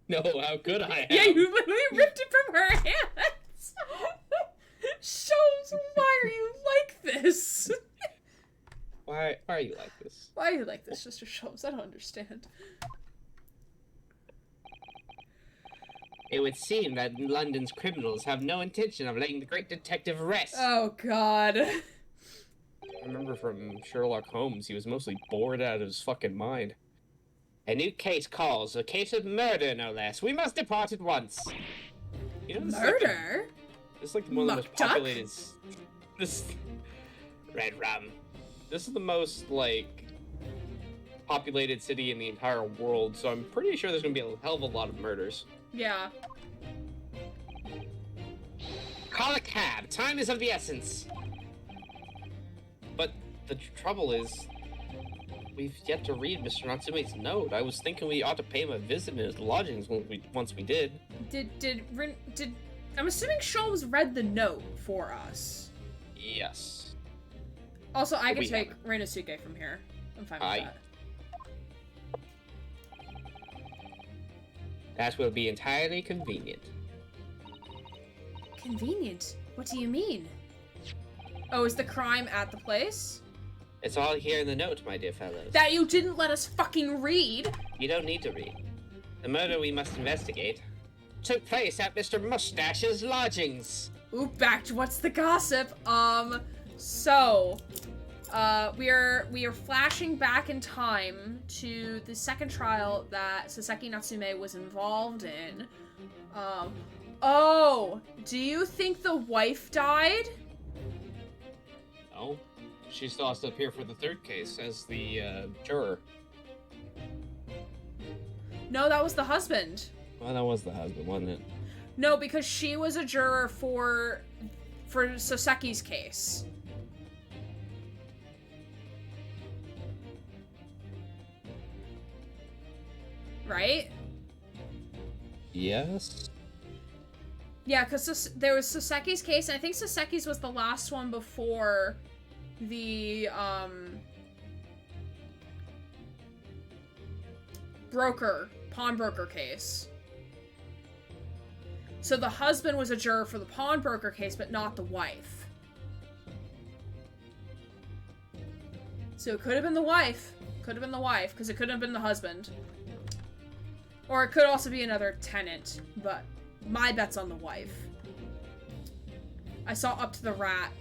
No, how could I have? Yeah, you literally ripped it from her hands! Sholmes, why are you like this? Why are you like this? Why are you like this, Mr. Sholmes? I don't understand. It would seem that London's criminals have no intention of letting the great detective rest. Oh, God. I remember from Sherlock Holmes, he was mostly bored out of his fucking mind. A new case calls, a case of murder, no less. We must depart at once. You know, Murder? This is like one of the most populated... This... Red Rum. This is the most, like, populated city in the entire world, so I'm pretty sure there's gonna be a hell of a lot of murders. Yeah. Call a cab. Time is of the essence. But the trouble is, we've yet to read Mr. Natsume's note. I was thinking we ought to pay him a visit in his lodgings once we did. I'm assuming Sholmes read the note for us. Yes. Also, I can take Reinosuke from here. I'm fine with that. That will be entirely convenient. Convenient? What do you mean? Oh, is the crime at the place? It's all here in the note, my dear fellows. That you didn't let us fucking read! You don't need to read. The murder we must investigate took place at Mr. Mustache's lodgings. Ooh, back to what's the gossip. We are flashing back in time to the second trial that Soseki Natsume was involved in. Do you think the wife died? No. She still has to appear for the third case as the juror. No, that was the husband. Well, that was the husband, wasn't it? No, because she was a juror for Soseki's case. Right? Yes. Yeah, because there was Soseki's case, and I think Soseki's was the last one before the, pawnbroker case. So the husband was a juror for the pawnbroker case, but not the wife. So it could have been the wife. Could have been the wife, because it could have been the husband. Or it could also be another tenant, but my bet's on the wife. I saw Up to the Rat.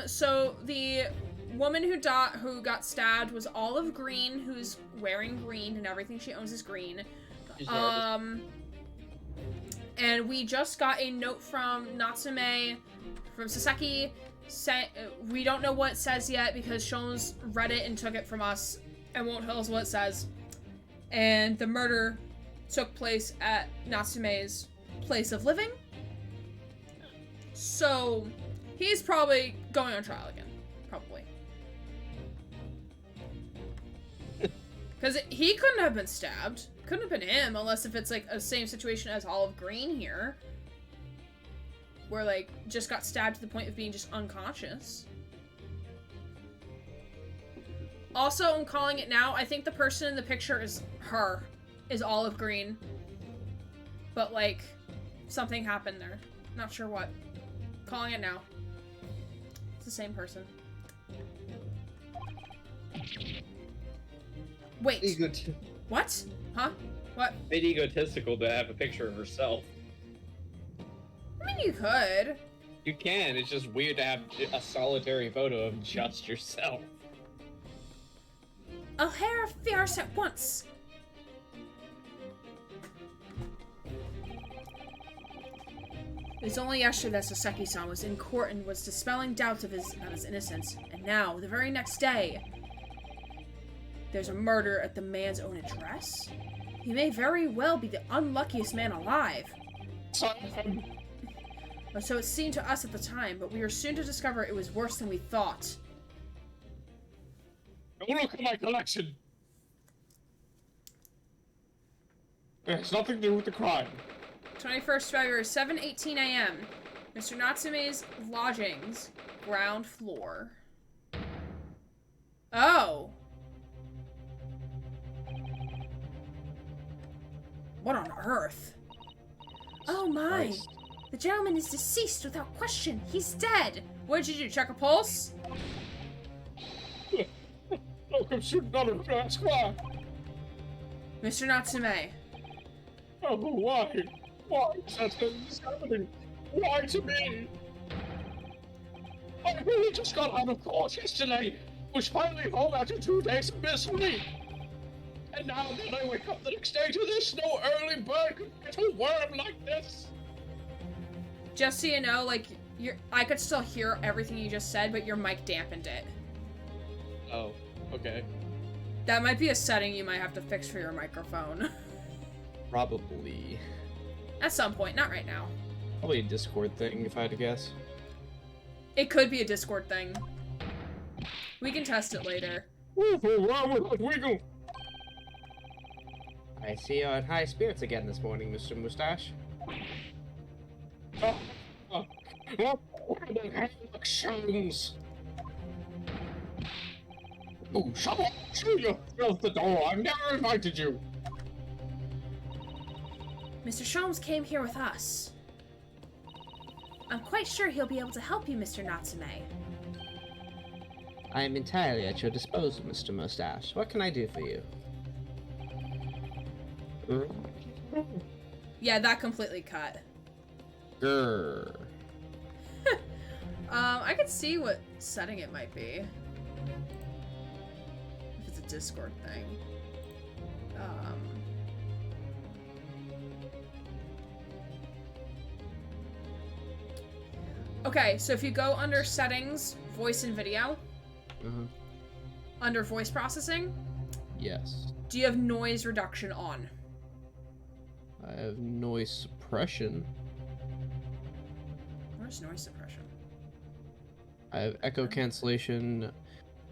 So the woman who got stabbed was Olive Green, who's wearing green, and everything she owns is green. And we just got a note from Natsume, from Soseki. We don't know what it says yet because Shones read it and took it from us and won't tell us what it says. And the murder took place at Natsume's place of living. So he's probably going on trial again. Probably. Because he couldn't have been stabbed. Couldn't have been him, unless if it's like a same situation as Olive Green here. Where like, just got stabbed to the point of being just unconscious. Also, I'm calling it now, I think the person in the picture is her. Is Olive Green. But like, something happened there. Not sure what. Calling it now. It's the same person. Wait. What? Huh? What? Made egotistical to have a picture of herself. I mean, you could. You can. It's just weird to have a solitary photo of just yourself. I'll hear of fierce at once. It was only yesterday that Soseki-san was in court and was dispelling doubts of his innocence. And now, the very next day, there's a murder at the man's own address? He may very well be the unluckiest man alive. Or so it seemed to us at the time, but we were soon to discover it was worse than we thought. Look at my collection! It has nothing to do with the crime. 21st February, 7:18 a.m. Mr. Natsume's lodgings, ground floor. Oh! What on earth? Oh my! Christ. The gentleman is deceased without question. He's dead. What did you do? Check a pulse? Welcome to another Esquire. Mr. Natsume. Oh, why? Why is that happening? Why to me? I really just got out of court yesterday. Was finally home after 2 days of misery. And now then I wake up the next day to this. No early bird could get a worm like this. Just so you know, like, I could still hear everything you just said, but your mic dampened it. Oh, okay. That might be a setting you might have to fix for your microphone. Probably. At some point, not right now. Probably a Discord thing, if I had to guess. It could be a Discord thing. We can test it later. Wiggle. I see you're in high spirits again this morning, Mr. Mustache. Where the hell Shones? Oh, shut up! Shoot you! Close the door! I've never invited you! Mr. Sholmes came here with us. I'm quite sure he'll be able to help you, Mr. Natsume. I am entirely at your disposal, Mr. Mustache. What can I do for you? Yeah, that completely cut. Grr. I could see what setting it might be. If it's a Discord thing. Okay, so if you go under settings, voice and video, under voice processing, Yes. do you have noise reduction on? I have noise suppression. Where's noise suppression? I have echo cancellation.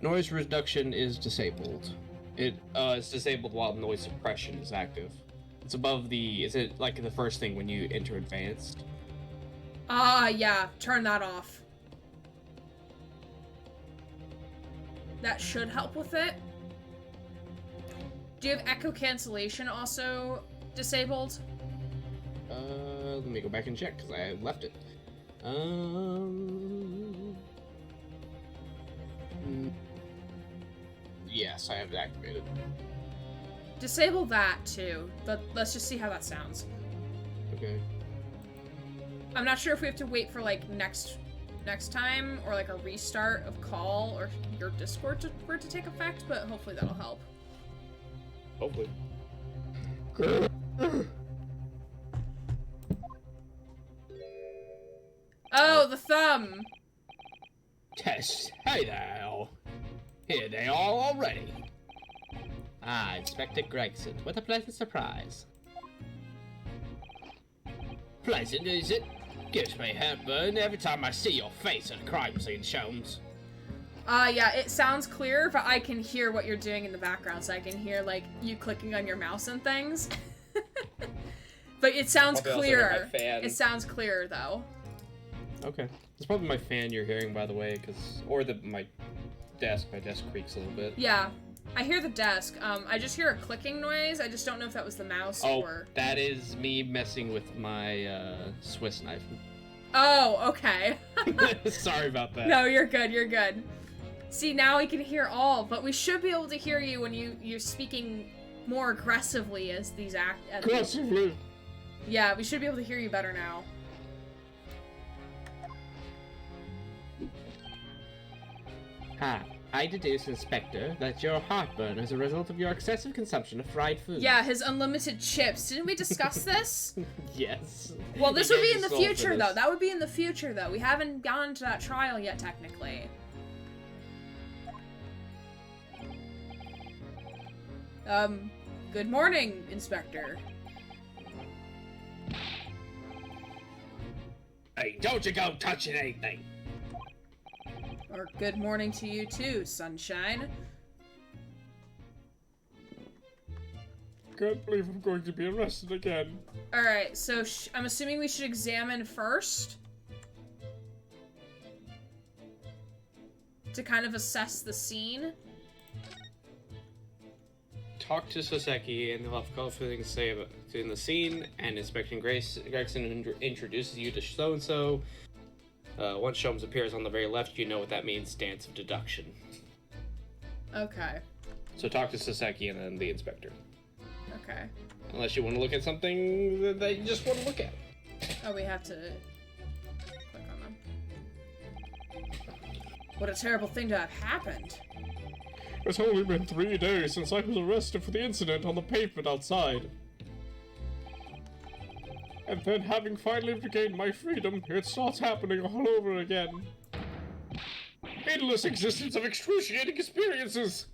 Noise reduction is disabled. It's disabled while noise suppression is active. It's above the, is it like the first thing when you enter advanced? Yeah, turn that off. That should help with it. Do you have echo cancellation also disabled? Let me go back and check because I left it. Yes, I have it activated. Disable that too. But let's just see how that sounds. Okay. I'm not sure if we have to wait for like next time or like a restart of call or your Discord for it to take effect, but hopefully that'll help. Hopefully. Oh, the thumb! Tess, hey there. Here they are already. Ah, Inspector Gregson, what a pleasant surprise. Pleasant, is it? Gives me heartburn every time I see your face at a crime scene, Sholmes. Yeah, it sounds clear, but I can hear what you're doing in the background, so I can hear, like, you clicking on your mouse and things. But it sounds clearer. It sounds clearer, though. Okay. It's probably my fan you're hearing, by the way, or my desk. My desk creaks a little bit. Yeah. I hear the desk. I just hear a clicking noise. I just don't know if that was the mouse or... Oh, that is me messing with my, Swiss knife. Oh, okay. Sorry about that. No, you're good, you're good. See, now we can hear all, but we should be able to hear you when you're speaking more aggressively as these Aggressively? Yeah, we should be able to hear you better now. Ha. I deduce, Inspector, that your heartburn is a result of your excessive consumption of fried food. Yeah, his unlimited chips. Didn't we discuss this? Yes. Well, this would be in the future, though. That would be in the future, though. We haven't gone to that trial yet, technically. Good morning, Inspector. Hey, don't you go touching anything. Or good morning to you too, Sunshine. Can't believe I'm going to be arrested again. Alright, so I'm assuming we should examine first. To kind of assess the scene. Talk to Soseki, and he'll have a couple things to say about in the scene, and Inspector Gregson introduces you to so-and-so. Once Sholmes appears on the very left, you know what that means, stance of deduction. Okay. So talk to Soseki and then the Inspector. Okay. Unless you want to look at something that you just want to look at. Oh, we have to click on them. What a terrible thing to have happened. It's only been 3 days since I was arrested for the incident on the pavement outside. And then, having finally regained my freedom, it starts happening all over again. Endless existence of excruciating experiences!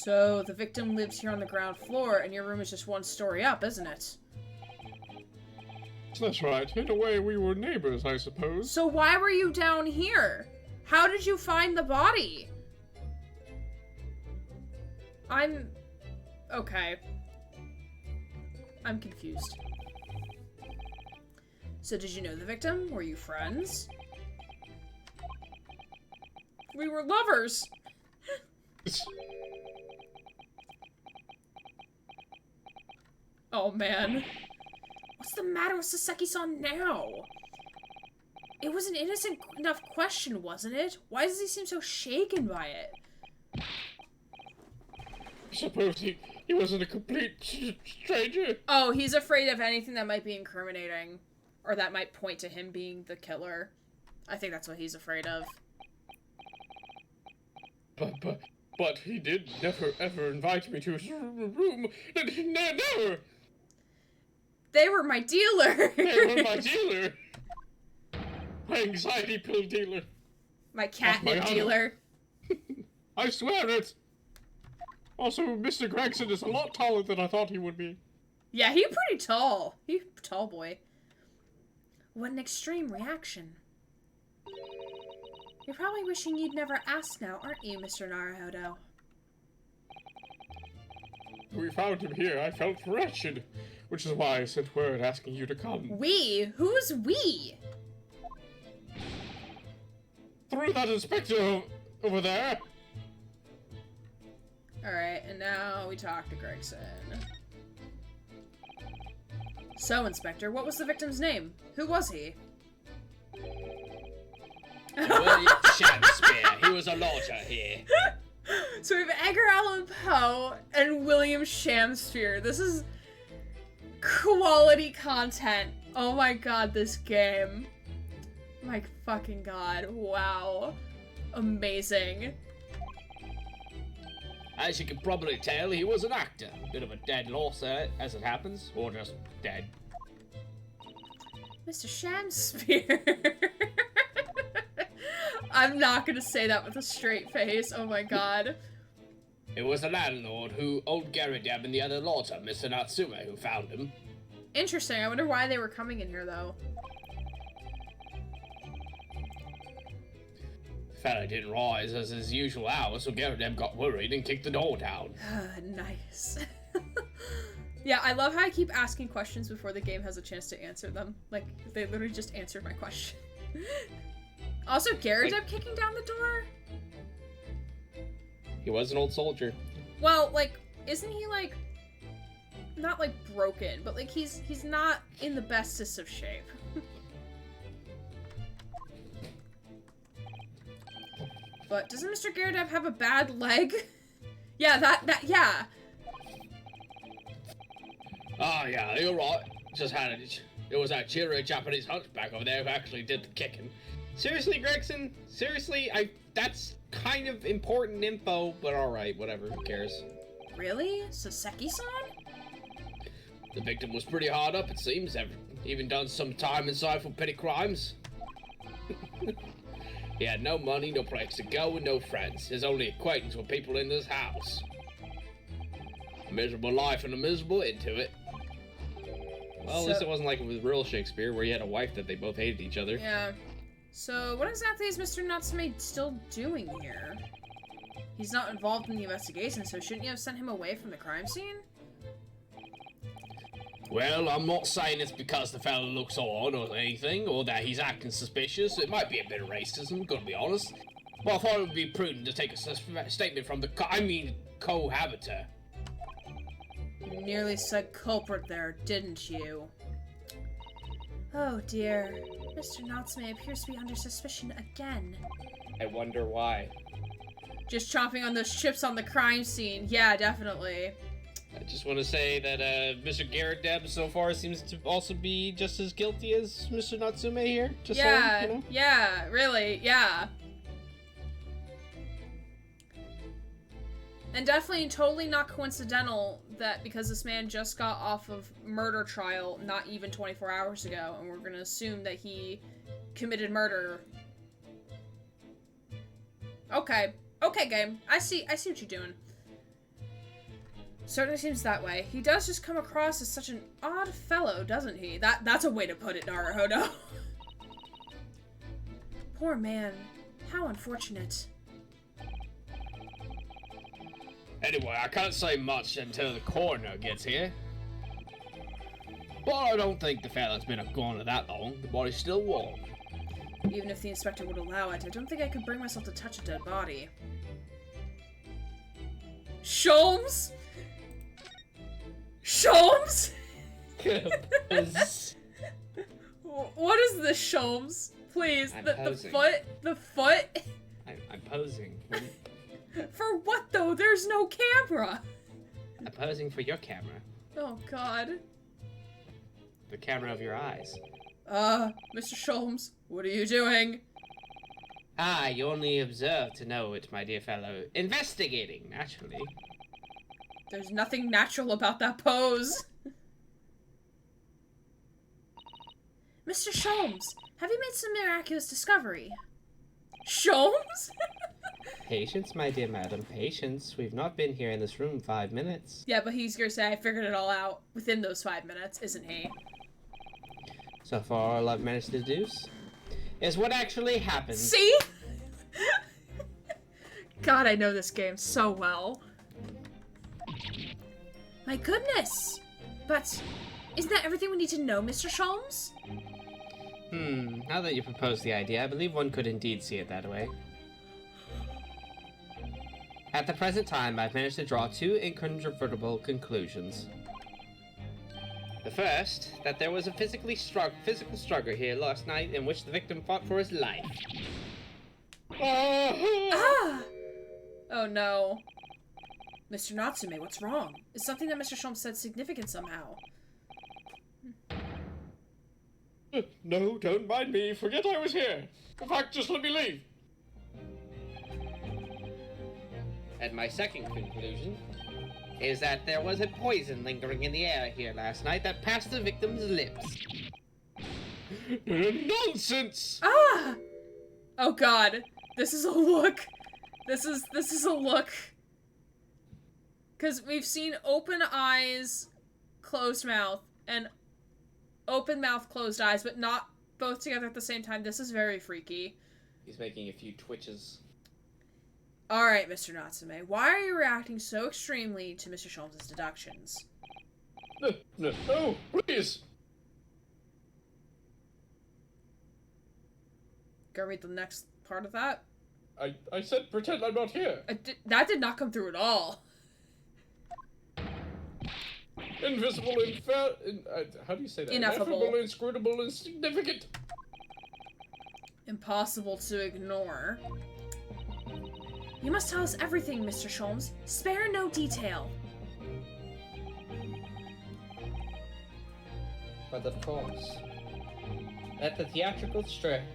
So, the victim lives here on the ground floor, and your room is just one story up, isn't it? That's right. In a way, we were neighbors, I suppose. So why were you down here? How did you find the body? Okay. I'm confused. So did you know the victim? Were you friends? We were lovers! Oh man. What's the matter with Soseki-san now? It was an innocent enough question, wasn't it? Why does he seem so shaken by it? Suppose he He wasn't a complete stranger. Oh, he's afraid of anything that might be incriminating. Or that might point to him being the killer. I think that's what he's afraid of. But he did never ever invite me to his room. Never! They were my dealer! They were my dealer! My anxiety pill dealer. My catnip dealer. I swear it! Also, Mr. Gregson is a lot taller than I thought he would be. Yeah, he's pretty tall. He's a tall boy. What an extreme reaction. You're probably wishing you'd never asked now, aren't you, Mr. Naruhodo? We found him here. I felt wretched, which is why I sent word asking you to come. We? Who's we? Through that inspector over there. Alright, and now we talk to Gregson. So, Inspector, what was the victim's name? Who was he? William Shakespeare. He was a lodger here. So we have Edgar Allan Poe and William Shakespeare. This is quality content. Oh my god, this game. My fucking god. Wow. Amazing. As you can probably tell, he was an actor. Bit of a dead loss, as it happens. Or just dead. Mr. Shakespeare. I'm not gonna say that with a straight face. Oh my god. It was the landlord who, old Gary Deb and the other lodger, Mr. Natsume, who found him. Interesting. I wonder why they were coming in here, though. The fella didn't rise as his usual hour, so Gary Deb got worried and kicked the door down. Nice. Yeah, I love how I keep asking questions before the game has a chance to answer them. Like, they literally just answered my question. Also, Garradeb kicking down the door? He was an old soldier. Well, like, isn't he, like, not, like, broken, but, like, he's not in the bestest of shape. But doesn't Mr. Garradeb have a bad leg? Yeah, yeah. Ah, yeah, you're right. Just had it. It was that cheery Japanese hunchback over there who actually did the kicking. Seriously, Gregson? Seriously? That's kind of important info, but alright, whatever, who cares? Really? Soseki-san? The victim was pretty hard up, it seems. Even done some time inside for petty crimes. He had no money, no place to go, and no friends. His only acquaintance were people in this house. A miserable life and a miserable end to it. Well, at least it wasn't like with real Shakespeare, where he had a wife that they both hated each other. Yeah. So, what exactly is Mr. Natsume still doing here? He's not involved in the investigation, so shouldn't you have sent him away from the crime scene? Well, I'm not saying it's because the fella looks odd or anything, or that he's acting suspicious. It might be a bit of racism, gotta be honest. But I thought it would be prudent to take a statement from the cohabiter. You nearly said culprit there, didn't you? Oh dear. Mr. Natsume appears to be under suspicion again. I wonder why. Just chomping on those chips on the crime scene. Yeah, definitely. I just want to say that Mr. Garrett Deb so far seems to also be just as guilty as Mr. Natsume here. Just yeah, saying, you know? Yeah, really, yeah. And definitely totally not coincidental that because this man just got off of murder trial not even 24 hours ago, and we're gonna assume that he committed murder. Okay. Okay, game. I see what you're doing. Certainly seems that way. He does just come across as such an odd fellow, doesn't he? That's a way to put it, Naruhodo. Poor man. How unfortunate. Anyway, I can't say much until the coroner gets here. But I don't think the fella's been gone that long. The body's still warm. Even if the inspector would allow it, I don't think I could bring myself to touch a dead body. Sholmes? Sholmes? What is this, Sholmes? Please, the foot? I'm posing. For what though? There's no camera. I'm posing for your camera. Oh, God. The camera of your eyes. Mr. Sholmes, what are you doing? Ah, you only observe to know it, my dear fellow. Investigating, naturally. There's nothing natural about that pose. Mr. Sholmes, have you made some miraculous discovery? Sholmes? Patience, my dear madam, patience. We've not been here in this room 5 minutes. Yeah, but he's gonna say I figured it all out within those 5 minutes, isn't he? So far, all I've managed to deduce is what actually happened. See? God, I know this game so well. My goodness! But isn't that everything we need to know, Mr. Sholmes? Now that you propose the idea, I believe one could indeed see it that way. At the present time, I've managed to draw 2 incontrovertible conclusions. The first, that there was a physical struggle here last night in which the victim fought for his life. Ah! Oh no. Mr. Natsume, what's wrong? Is something that Mr. Sholmes said significant somehow? No, don't mind me. Forget I was here. In fact, just let me leave. And my second conclusion is that there was a poison lingering in the air here last night that passed the victim's lips. Nonsense! Ah! Oh god. This is a look. This is a look. Because we've seen open eyes, closed mouth, and open mouth, closed eyes, but not both together at the same time. This is very freaky. He's making a few twitches. Alright, Mr. Natsume, why are you reacting so extremely to Mr. Sholmes' deductions? No, please! Go read the next part of that. I said pretend I'm not here. That did not come through at all. Invisible, how do you say that? Ineffable. Inscrutable, insignificant. Impossible to ignore. You must tell us everything, Mr. Sholmes. Spare no detail. But of course. Let the theatrical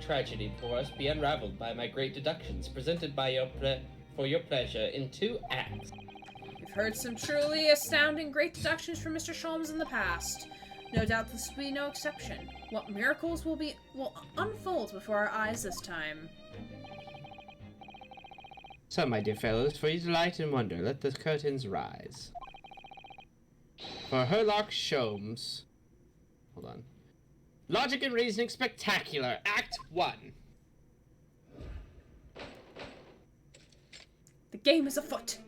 tragedy for us be unraveled by my great deductions, presented by for your pleasure in 2 acts. We've heard some truly astounding great deductions from Mr. Sholmes in the past. No doubt this will be no exception. What miracles will unfold before our eyes this time? So, my dear fellows, for your delight and wonder, let the curtains rise. For Herlock Sholmes... Hold on. Logic and Reasoning Spectacular, Act 1. The game is afoot.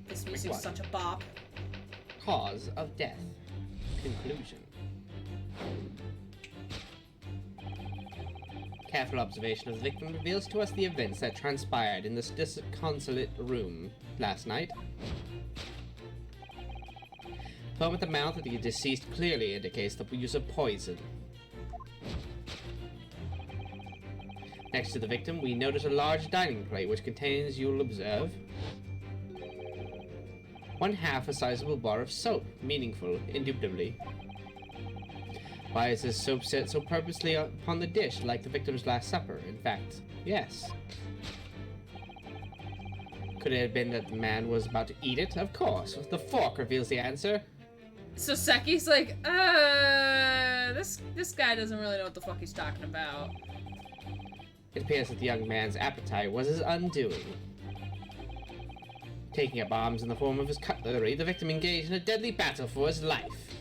This music is such a bop. Cause of death. Conclusion. Careful observation of the victim reveals to us the events that transpired in this disconsolate room last night. Foam at the mouth of the deceased clearly indicates the use of poison. Next to the victim, we notice a large dining plate which contains, you'll observe, 1/2 a sizable bar of soap, meaningful, indubitably. Why is this soap set so purposely upon the dish, like the victim's Last Supper? In fact, yes. Could it have been that the man was about to eat it? Of course. The fork reveals the answer. Soseki's like, this guy doesn't really know what the fuck he's talking about. It appears that the young man's appetite was his undoing. Taking up arms in the form of his cutlery, the victim engaged in a deadly battle for his life.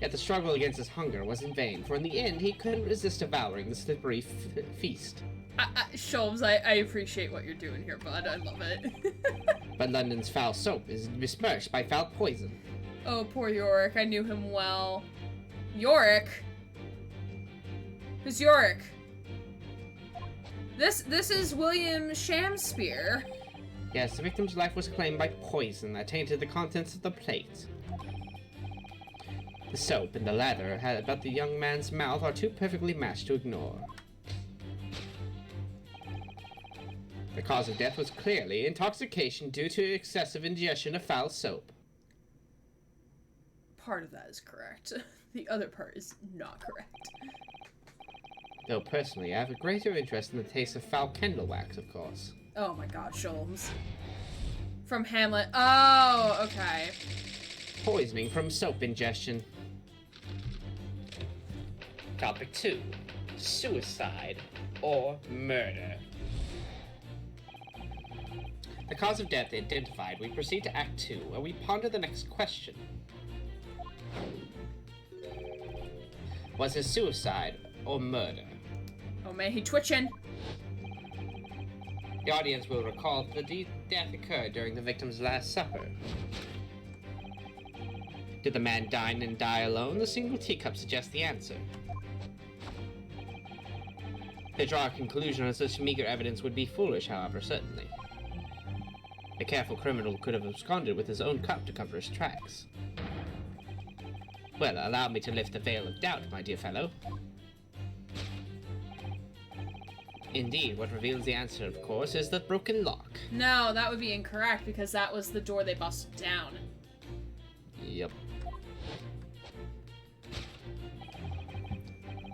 Yet the struggle against his hunger was in vain, for in the end he couldn't resist devouring the slippery feast. Sholmes, I appreciate what you're doing here, bud. I love it. But London's foul soap is besmirched by foul poison. Oh, poor Yorick. I knew him well. Yorick? Who's Yorick? This is William Shakespeare. Yes, the victim's life was claimed by poison that tainted the contents of the plate. The soap and the lather about the young man's mouth are too perfectly matched to ignore. The cause of death was clearly intoxication due to excessive ingestion of foul soap. Part of that is correct. The other part is not correct. Though personally, I have a greater interest in the taste of foul candle wax, of course. Oh my god, Sholmes. From Hamlet. Oh, okay. Poisoning from soap ingestion. Topic 2. Suicide or murder. The cause of death identified, we proceed to Act 2, where we ponder the next question. Was it suicide or murder? Oh man, he twitching. The audience will recall that the death occurred during the victim's last supper. Did the man dine and die alone? The single teacup suggests the answer. To draw a conclusion on such meager evidence would be foolish, however, certainly. A careful criminal could have absconded with his own cup to cover his tracks. Well, allow me to lift the veil of doubt, my dear fellow. Indeed, what reveals the answer, of course, is the broken lock. No, that would be incorrect because that was the door they busted down. Yep.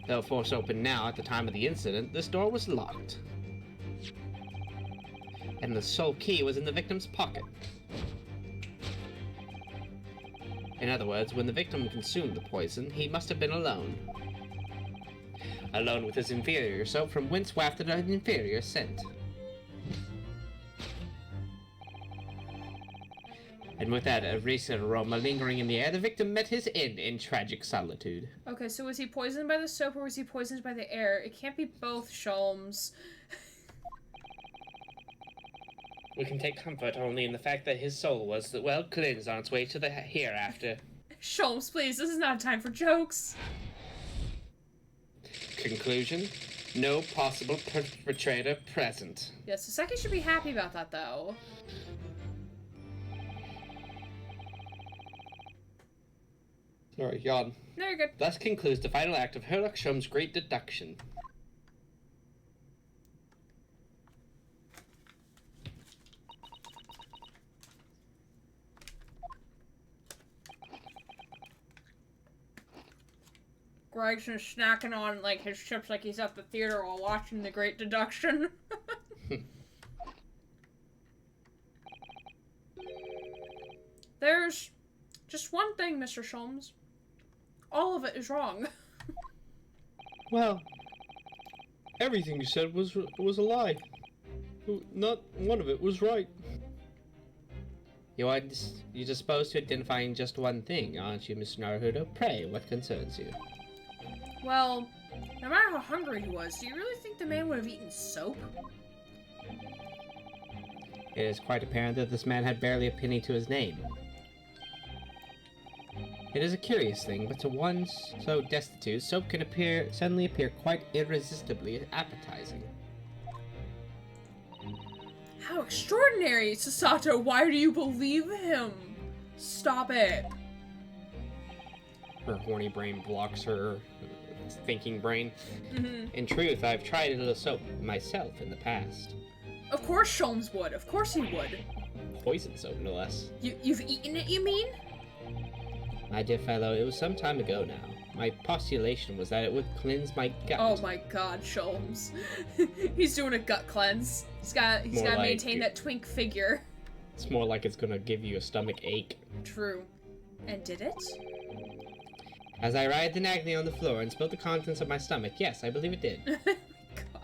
Though forced open now at the time of the incident, this door was locked. And the sole key was in the victim's pocket. In other words, when the victim consumed the poison, he must have been alone. Alone with his inferior soap, from whence wafted an inferior scent. And with that recent aroma lingering in the air, the victim met his end in tragic solitude. Okay, so was he poisoned by the soap or was he poisoned by the air? It can't be both, Sholmes. We can take comfort only in the fact that his soul was well cleansed on its way to the hereafter. Sholmes, please, this is not time for jokes. Conclusion? No possible perpetrator present. Yeah, Soseki should be happy about that, though. Sorry, yawn. No, you're good. Thus concludes the final act of Herlock Sholmes' great deduction. Greg's just snacking on, like, his chips like he's at the theater while watching The Great Deduction. There's just one thing, Mr. Sholmes. All of it is wrong. Well, everything you said was a lie. Not one of it was right. You're disposed to identifying just one thing, aren't you, Mr. Naruhodo? Pray, what concerns you? Well, no matter how hungry he was, do you really think the man would have eaten soap? It is quite apparent that this man had barely a penny to his name. It is a curious thing, but to one so destitute, soap can suddenly appear quite irresistibly appetizing. How extraordinary, Sasato! Why do you believe him? Stop it. Her horny brain blocks her thinking brain. Mm-hmm. In truth, I've tried a little soap myself in the past. Of course Sholmes would. Of course he would. Poison soap, no less. You've eaten it, you mean? My dear fellow, it was some time ago now. My postulation was that it would cleanse my gut. Oh my god, Sholmes. He's doing a gut cleanse. He's gotta maintain that twink figure. It's more like it's gonna give you a stomach ache. True. And did it? As I writhed in agony on the floor and spilled the contents of my stomach, yes, I believe it did. God.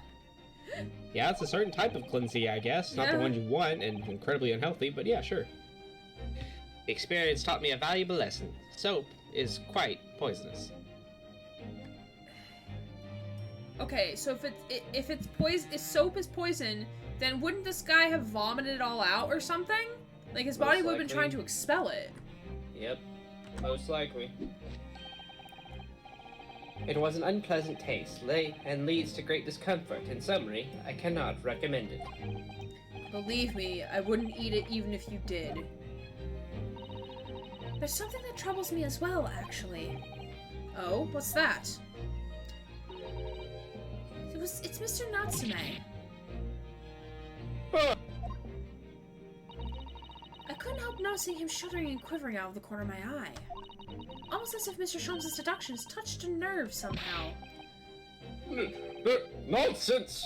Yeah, it's a certain type of cleansing, I guess. Not the one you want and incredibly unhealthy, but yeah, sure. The experience taught me a valuable lesson. Soap is quite poisonous. Okay, so if soap is poison, then wouldn't this guy have vomited it all out or something? Like his body would have been trying to expel it. Yep, most likely. It was an unpleasant taste, and leads to great discomfort. In summary, I cannot recommend it. Believe me, I wouldn't eat it even if you did. There's something that troubles me as well, actually. Oh, what's that? It's Mr. Natsume. Oh, noticing him shuddering and quivering out of the corner of my eye. Almost as if Mr. Sholmes' deductions touched a nerve somehow. Nonsense!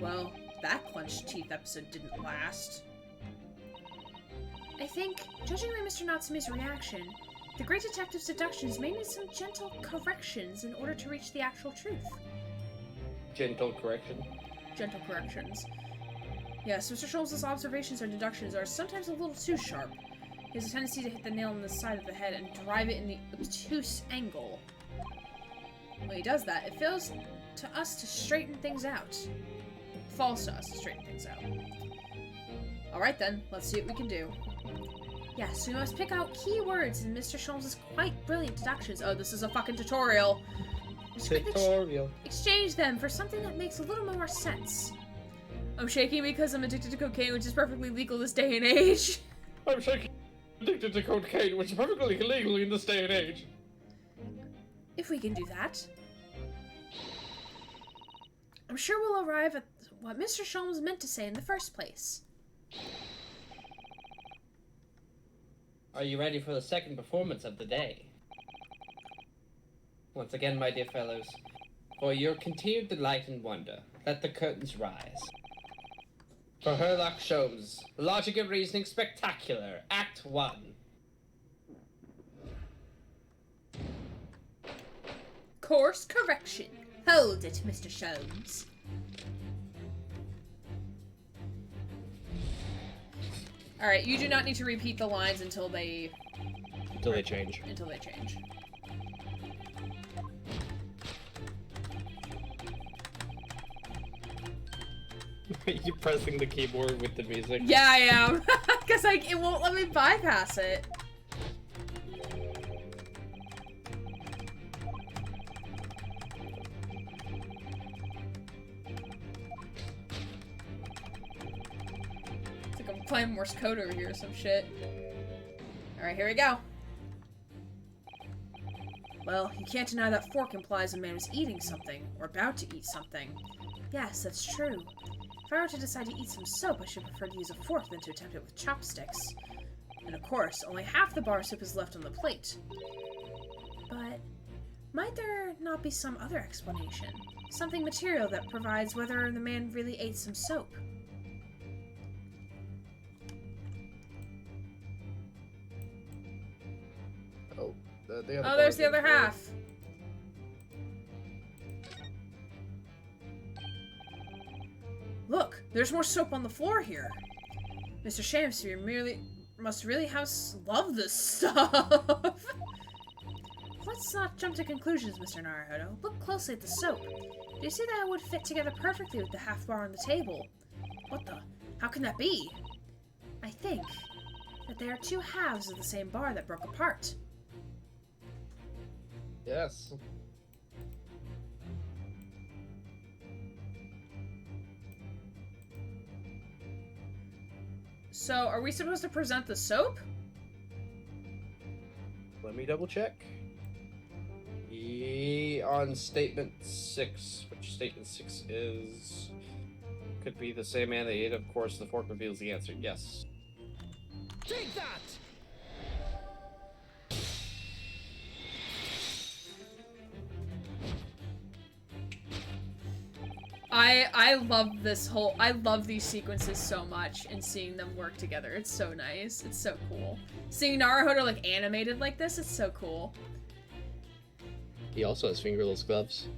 Well, that clenched teeth episode didn't last. I think, judging by Mr. Natsume's reaction, the great detective's deductions may need some gentle corrections in order to reach the actual truth. Gentle correction. Gentle corrections. Yes, Mr. Sholmes' observations or deductions are sometimes a little too sharp. He has a tendency to hit the nail on the side of the head and drive it in the obtuse angle. When he does that, it fails to us to straighten things out. Falls to us to straighten things out. Alright then, let's see what we can do. Yes, we must pick out key words in Mr. Sholmes' quite brilliant deductions. Oh, this is a fucking tutorial. Tutorial. Exchange them for something that makes a little more sense. I'm shaking because I'm addicted to cocaine, which is perfectly legal this day and age. I'm shaking, addicted to cocaine, which is perfectly illegal in this day and age. If we can do that, I'm sure we'll arrive at what Mr. Sholmes meant to say in the first place. Are you ready for the second performance of the day? Once again, my dear fellows, for your continued delight and wonder, let the curtains rise. For Herlock Sholmes, Logic and Reasoning Spectacular, Act 1. Course correction. Hold it, Mr. Sholmes. Alright, you do not need to repeat the lines until they change. Until they change. You're pressing the keyboard with the music. Yeah, I am. Because it won't let me bypass it. It's like I'm playing Morse code over here or some shit. Alright, here we go. Well, you can't deny that fork implies a man was eating something, or about to eat something. Yes, that's true. If I were to decide to eat some soap, I should prefer to use a fork than to attempt it with chopsticks. And of course, only half the bar soup is left on the plate. But might there not be some other explanation? Something material that provides whether the man really ate some soap? Oh, there's the other half. Look, there's more soap on the floor here. Mr. Shamsphere must really love this stuff. Let's not jump to conclusions, Mr. Naruhodo. Look closely at the soap. Do you see that it would fit together perfectly with the half bar on the table? What the? How can that be? I think that they are two halves of the same bar that broke apart. Yes. So, are we supposed to present the soap? Let me double check. On statement 6, which statement 6 is... Could be the same man that ate, of course, the fork reveals the answer. Yes. Take that! I love these sequences so much and seeing them work together. It's so nice. It's so cool. Seeing Naruhodo like animated like this, it's so cool. He also has fingerless gloves.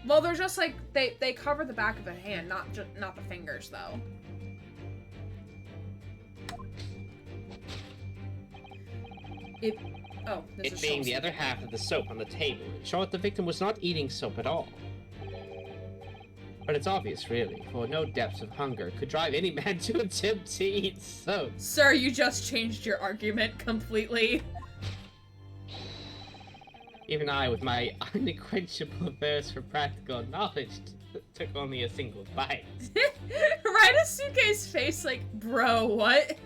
Well, they're just like they cover the back of the hand, not the fingers though. It being the other half of the soap on the table, it showed that the victim was not eating soap at all. But it's obvious, really, for no depths of hunger could drive any man to attempt to eat soap. Sir, you just changed your argument completely. Even I, with my unquenchable thirst for practical knowledge, took only a single bite. Rainosuke's face like, bro, what?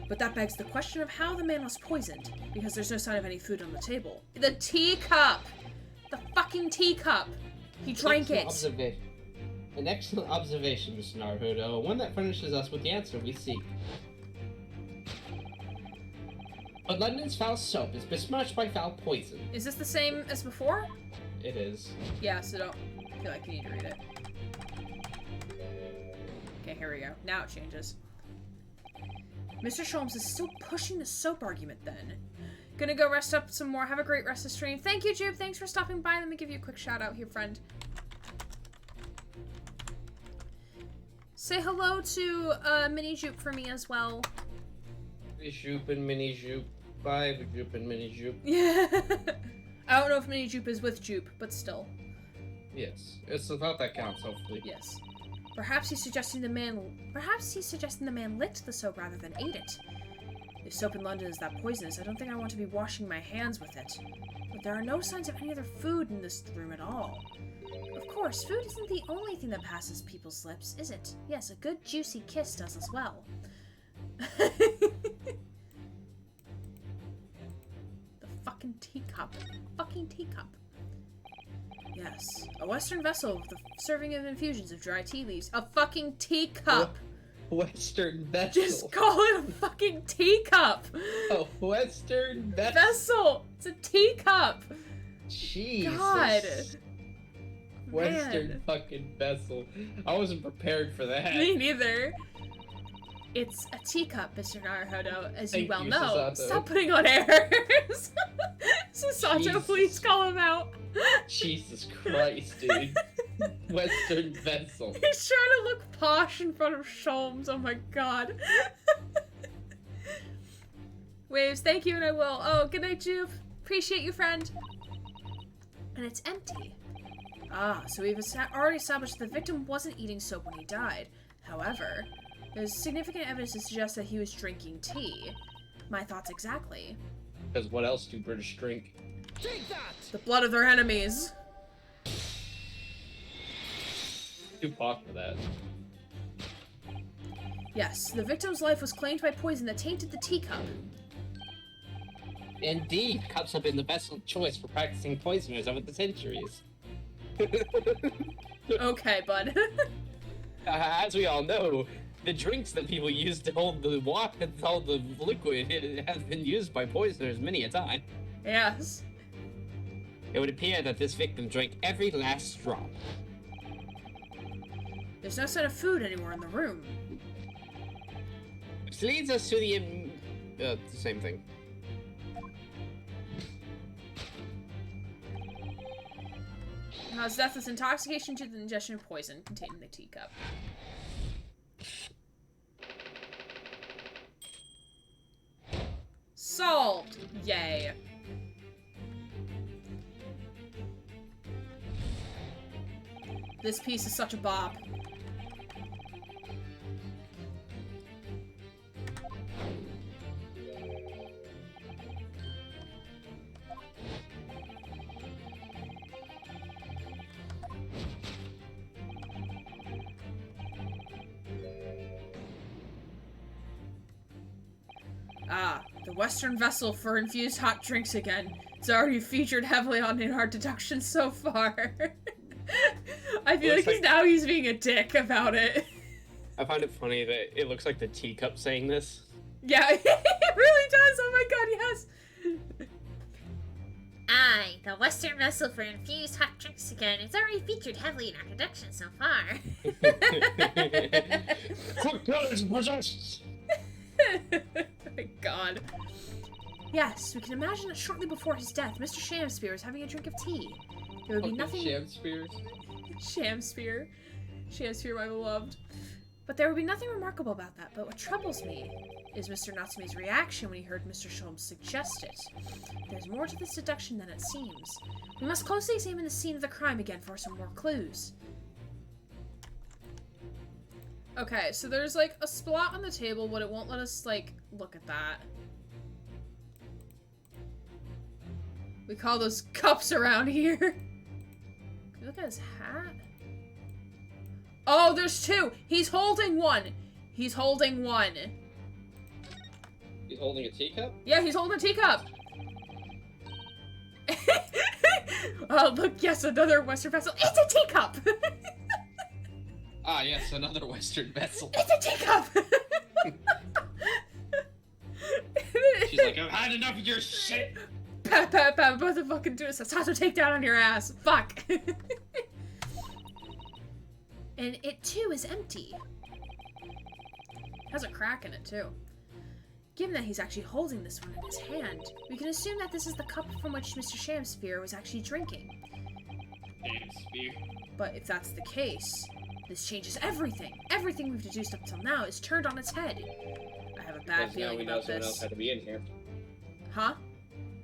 But that begs the question of how the man was poisoned, because there's no sign of any food on the table. The teacup! The fucking teacup! He drank it! An excellent observation, Mr. Naruhodo, one that furnishes us with the answer we seek. But London's foul soap is besmirched by foul poison. Is this the same as before? It is. Yeah, so don't feel like you need to read it. Okay, here we go. Now it changes. Mr. Sholmes is still pushing the soap argument then. Gonna go rest up some more. Have a great rest of stream. Thank you, Jupe. Thanks for stopping by. Let me give you a quick shout out here, friend. Say hello to Mini Jupe for me as well. Jupe and Mini Jupe. Bye, Jupe and Mini Jupe. Yeah. I don't know if Mini Jupe is with Jupe, but still. Yes, it's the thought that counts, hopefully. Yes. Perhaps he's suggesting the man licked the soap rather than ate it. If soap in London is that poisonous, I don't think I want to be washing my hands with it. But there are no signs of any other food in this room at all. Of course, food isn't the only thing that passes people's lips, is it? Yes, a good juicy kiss does as well. The fucking teacup. Fucking teacup. Yes, a Western vessel with a serving of infusions of dry tea leaves. A fucking teacup! Western vessel. Just call it a fucking teacup! A Western vessel. Vessel! It's a teacup! Jesus. God. Western Man. fucking vessel. I wasn't prepared for that. Me neither. It's a teacup, Mr. Naruhodo, as you well know. Susato. Stop putting on airs! Susato, Jesus. please call him out. Jesus Christ, dude. Western vessel. He's trying to look posh in front of Sholmes. Oh my god. Waves, thank you, and I will. Oh, good night, Juve. Appreciate you, friend. And it's empty. Ah, so we've already established the victim wasn't eating soap when he died. However, there's significant evidence to suggest that he was drinking tea. My thoughts exactly. Because what else do British drink? Take that! The blood of their enemies. Tupac for that. Yes, the victim's life was claimed by poison that tainted the teacup. Indeed, cups have been the best choice for practicing poisoners over the centuries. Okay, bud. As we all know, the drinks that people use to hold the water, to hold the liquid, it has been used by poisoners many a time. Yes. It would appear that this victim drank every last drop. There's no sign of food anywhere in the room. Which leads us to the same thing. His death was intoxication due to the ingestion of poison contained in the teacup. Solved! Yay. This piece is such a bop. Ah, the Western vessel for infused hot drinks again. It's already featured heavily on in our deductions so far. I feel like he's being a dick about it. I find it funny that it looks like the teacup saying this. Yeah, it really does. Oh my god, yes. Aye, the Western vessel for infused hot drinks again. It's already featured heavily in our deduction so far. Oh my god. Yes, we can imagine that shortly before his death, Mr. Shamspear was having a drink of tea. There would be nothing. Shamspears. Shamspear. Shamspear, my beloved. But there would be nothing remarkable about that. But what troubles me is Mr. Natsume's reaction when he heard Mr. Sholmes suggest it. There's more to this deduction than it seems. We must closely examine the scene of the crime again for some more clues. Okay, so there's like a spot on the table, but it won't let us like look at that. We call those cups around here. Can you look at his hat? Oh, there's two! He's holding one! He's holding one. He's holding a teacup? Yeah, he's holding a teacup! Oh, look, yes, another Western vessel. It's a teacup! Ah, yes, another Western vessel. It's a teacup! She's like, I've had enough of your shit! Pat, both the fucking do it. Sato, take down on your ass. Fuck. And it too is empty. Has a crack in it too. Given that he's actually holding this one in his hand, we can assume that this is the cup from which Mr. Shamsphere was actually drinking. Shamsphere. But if that's the case, this changes everything. Everything we've deduced up till now is turned on its head. I have a bad feeling about Someone else this. had to be in here. Huh?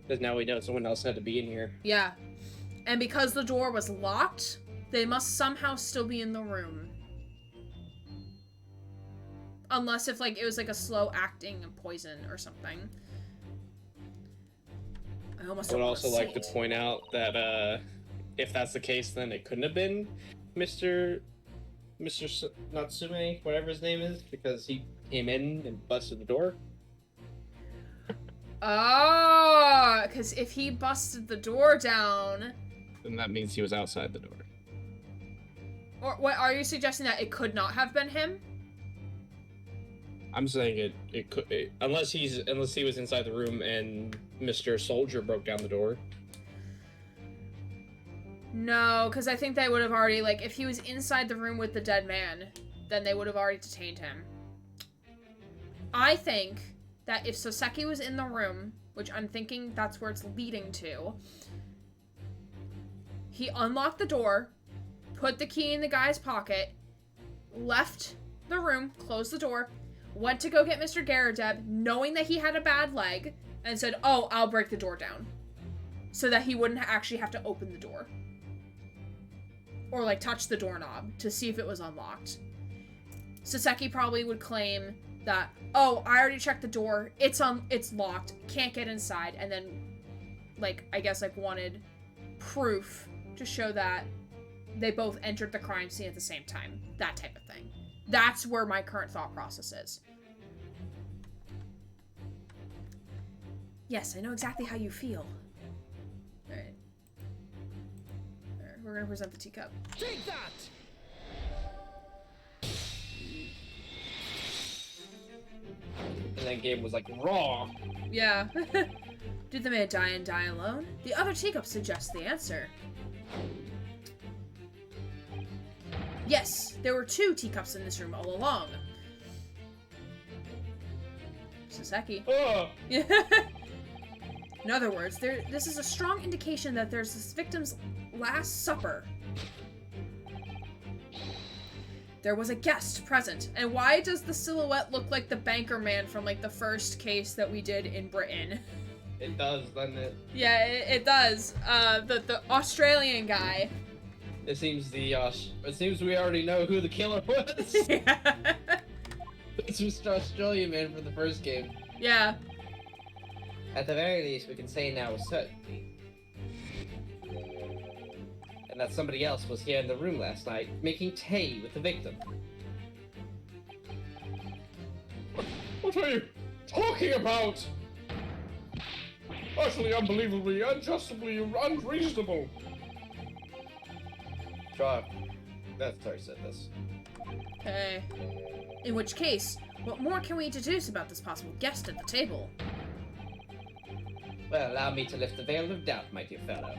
Because now we know someone else had to be in here. Yeah. And because the door was locked, they must somehow still be in the room. Unless if, like, it was, like, a slow-acting poison or something. I would also like to point out that, if that's the case, then it couldn't have been Mr. Natsume, whatever his name is, because he came in and busted the door. Oh, because if he busted the door down... Then that means he was outside the door. Or what, are you suggesting that it could not have been him? I'm saying it could, unless he was inside the room and Mr. Soldier broke down the door. No, because I think they would have already, like, if he was inside the room with the dead man, then they would have already detained him. I think that if Soseki was in the room, which I'm thinking that's where it's leading to, he unlocked the door, put the key in the guy's pocket, left the room, closed the door, went to go get Mr. Garadeb, knowing that he had a bad leg, and said, oh, I'll break the door down. So that he wouldn't actually have to open the door. Or, like, touch the doorknob to see if it was unlocked. Soseki probably would claim that, oh, I already checked the door, it's locked, can't get inside, and then, like, I guess, like, wanted proof to show that they both entered the crime scene at the same time. That type of thing. That's where my current thought process is. Yes, I know exactly how you feel. Alright. We're gonna present the teacup. Take that! And that game was like raw. Yeah. Did the man die and die alone? The other teacup suggests the answer. Yes, there were 2 teacups in this room all along. Soseki. Oh. In other words, this is a strong indication that there's this victim's last supper. There was a guest present. And why does the silhouette look like the banker man from, like, the first case that we did in Britain? It does, doesn't it? Yeah, it does. The Australian guy. It seems we already know who the killer was. Yeah. It's Mr. Australian man from the first game. Yeah. At the very least, we can say now with certainty. And that somebody else was here in the room last night, making tea with the victim. What are you talking about? Utterly unbelievably, unjustably unreasonable. Sure. That's how he said this. Okay. In which case, what more can we deduce about this possible guest at the table? Well, allow me to lift the veil of doubt, my dear fellow.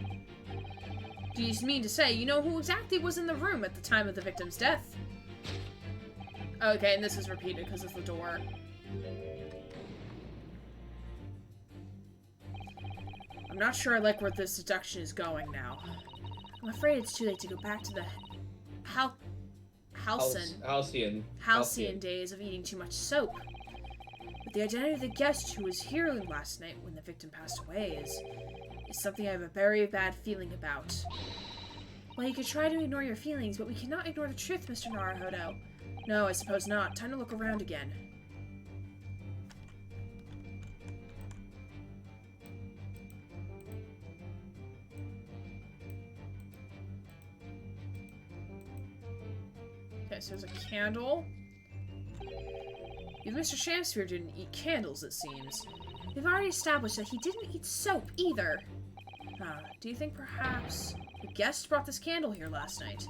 Do you mean to say you know who exactly was in the room at the time of the victim's death? Okay, and this is repeated because it's the door. I'm not sure I like where this deduction is going now. I'm afraid it's too late to go back to the halcyon days of eating too much soap. But the identity of the guest who was here last night when the victim passed away is something I have a very bad feeling about. Well, you could try to ignore your feelings, but we cannot ignore the truth, Mr. Naruhodo. No, I suppose not. Time to look around again. Okay, so there's a candle. Even Mr. Shamsphere didn't eat candles, it seems. We've already established that he didn't eat soap, either. Do you think perhaps the guest brought this candle here last night?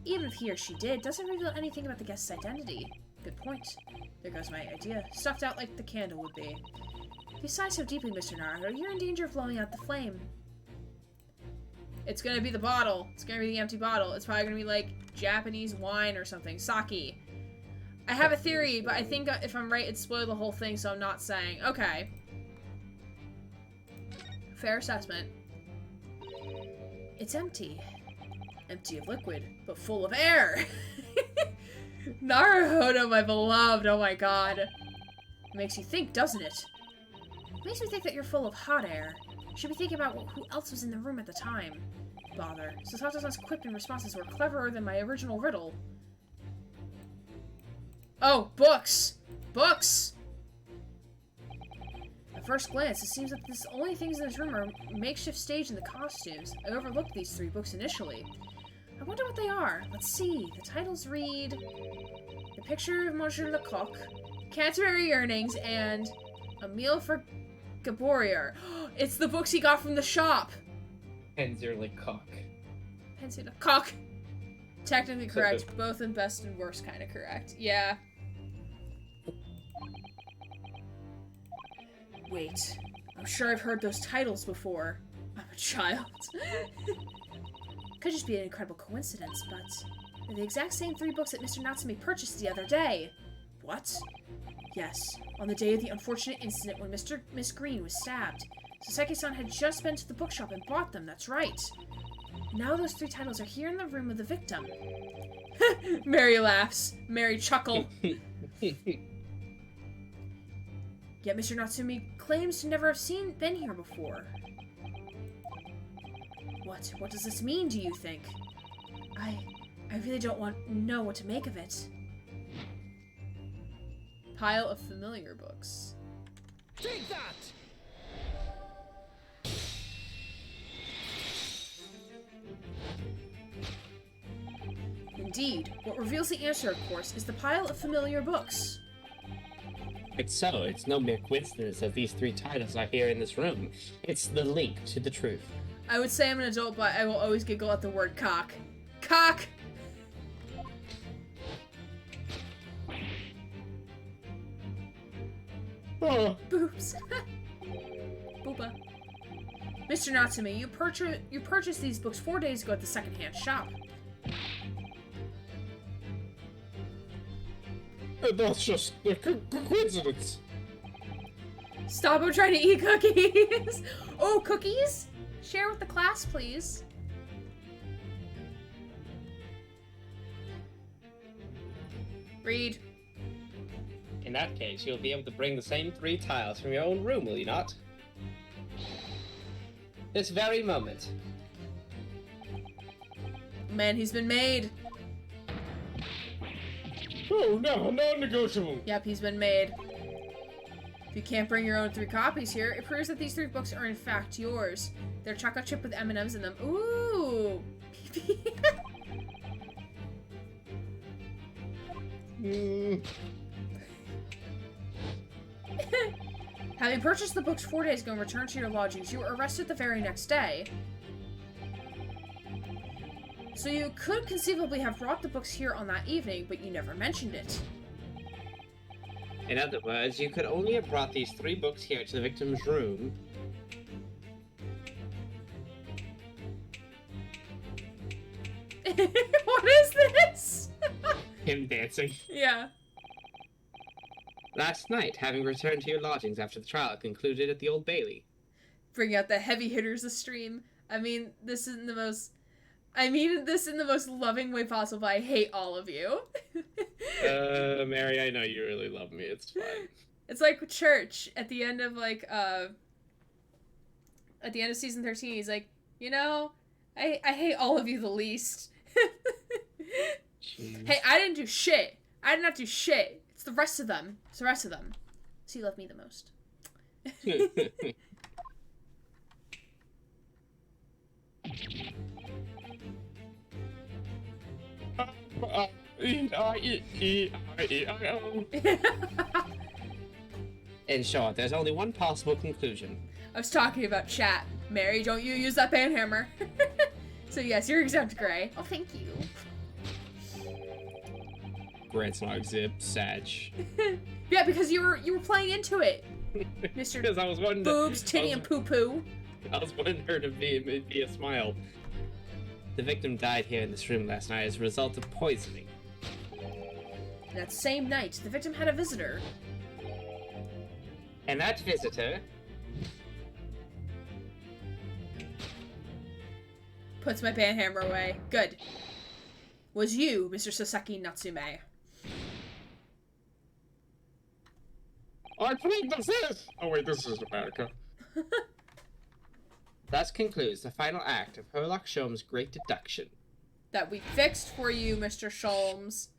Even if he or she did, doesn't reveal anything about the guest's identity. Good point. There goes my idea. Stuffed out like the candle would be. If you sigh so deeply, Mr. Naruto, you're in danger of blowing out the flame. It's gonna be the bottle. It's gonna be the empty bottle. It's probably gonna be like Japanese wine or something. Sake. I have a theory, but I think if I'm right, it'd spoil the whole thing, so I'm not saying. Okay. Fair assessment. It's empty. Empty of liquid, but full of air. Naruhodo, my beloved. Oh my god. It makes you think, doesn't it? Makes me think that you're full of hot air. Should be thinking about who else was in the room at the time. Bother. Sasato's quip and responses were cleverer than my original riddle. Oh, books! Books! At first glance, it seems that the only things in this room are makeshift stage and the costumes. I overlooked these 3 books initially. I wonder what they are. Let's see. The titles read... The Picture of Monsieur Lecoq, Canterbury Yearnings, and A Meal for Gaborier. It's the books he got from the shop! Pensier Lecoq. Pensier Lecoq! Technically correct, both in best and worst kind of correct. Yeah. Wait, I'm sure I've heard those titles before. I'm a child. Could just be an incredible coincidence, but they're the exact same 3 books that Mr. Natsume purchased the other day. What? Yes, on the day of the unfortunate incident when Miss Green was stabbed. Soseki-san had just been to the bookshop and bought them, that's right. Now those 3 titles are here in the room of the victim. Mary laughs. Mary chuckle. Yet Mr. Natsume claims to never have been here before. What does this mean, do you think? I really don't know what to make of it. Pile of familiar books. Take that! Indeed. What reveals the answer, of course, is the pile of familiar books. It's so. It's no mere coincidence that these 3 titles are here in this room. It's the link to the truth. I would say I'm an adult, but I will always giggle at the word cock. Cock! Oh. Boobs. Booba. Mr. Natsume, you purchased these books 4 days ago at the secondhand shop. That's just a coincidence. Stop, I'm trying to eat cookies! Oh, cookies? Share with the class, please. Read. In that case, you'll be able to bring the same 3 tiles from your own room, will you not? This very moment. Man, he's been made. Oh no, non-negotiable. Yep, he's been made. If you can't bring your own 3 copies here, it proves that these 3 books are in fact yours. They're chocolate chip with M&Ms in them. Ooh! Having purchased the books 4 days ago and returned to your lodgings, you were arrested the very next day. So you could conceivably have brought the books here on that evening, but you never mentioned it. In other words, you could only have brought these 3 books here to the victim's room. What is this? Him dancing. Yeah. Last night, having returned to your lodgings after the trial concluded at the Old Bailey. Bring out the heavy hitters of stream. I mean this in the most loving way possible. I hate all of you. Mary, I know you really love me. It's fine. It's like church at the end of season 13. He's like, you know, I hate all of you the least. Hey, I didn't do shit. I did not do shit. It's the rest of them. It's the rest of them. So you love me the most. In short, there's only one possible conclusion. I was talking about chat. Mary, don't you use that banhammer. So yes, you're exempt, Gray. Oh, thank you. Grandson Zip, Satch. Yeah, because you were playing into it, Mr. Because I was wanting Boobs, Titty, and Poo Poo. I was wanting her to be a smile. The victim died here in this room last night as a result of poisoning. That same night, the victim had a visitor. And that visitor Puts my banhammer away. Good. Was you, Mr. Soseki Natsume. I plead the fifth! Oh wait, this is America. thus concludes the final act of Herlock Sholmes' great deduction. That we fixed for you, Mr. Sholmes.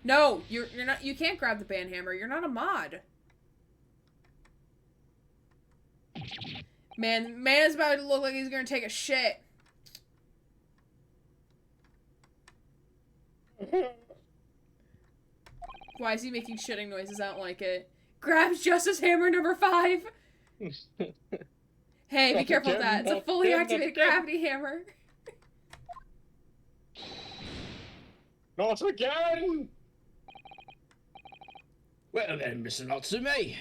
No, you're not. You can't grab the banhammer. You're not a mod. Man's about to look like he's gonna take a shit. Why is he making shitting noises? I don't like it. Grabs Justice Hammer number 5. Hey, be careful with that. It's a fully activated gravity hammer. Not again! Well then, Mr. Natsume.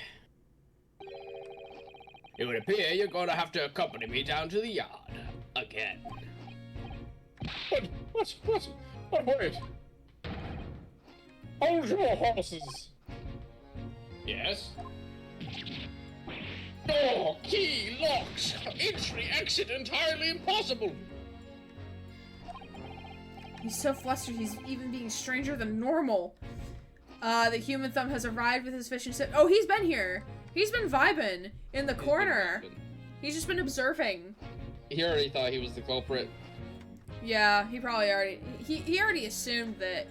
It would appear you're going to have to accompany me down to the yard. Again. What, wait. Hold your horses! Yes? Door, key, locks, entry, exit entirely impossible! He's so flustered he's even being stranger than normal. The human thumb has arrived with his fishing set. Oh, he's been here. He's been vibing in the corner. He's just been observing. He already thought he was the culprit. Yeah, he probably already... He already assumed that...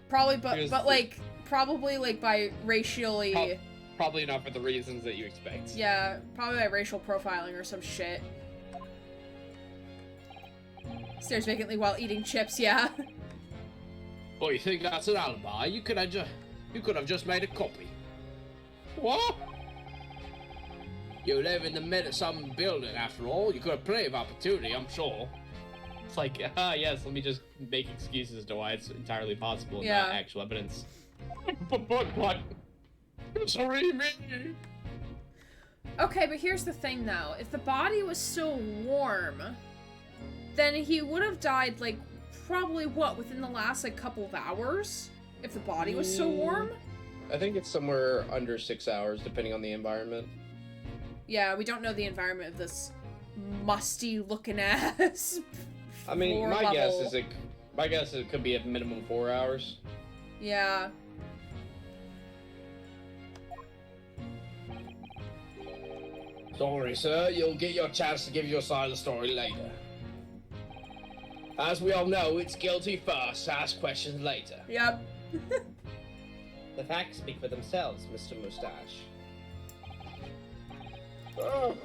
Probably, probably, like, by racially... Probably not for the reasons that you expect. Yeah, probably by racial profiling or some shit. Stares vacantly while eating chips, yeah. Oh, you think that's an alibi? You could have just made a copy. What? You live in the middle of some building, after all. You could have plenty of opportunity, I'm sure. It's like, yes, let me just make excuses to why it's entirely possible, yeah. Not actual evidence. But what? Sorry, me. Okay, but here's the thing, though. If the body was still warm, then he would have died, like, probably, what, within the last, like, couple of hours? If the body was still warm? I think it's somewhere under 6 hours, depending on the environment. Yeah, we don't know the environment of this musty-looking ass. I mean, my guess is it could be a minimum 4 hours. Yeah. Sorry, sir. You'll get your chance to give your side of the story later. As we all know, it's guilty first, ask questions later. Yep. The facts speak for themselves, Mr. Mustache.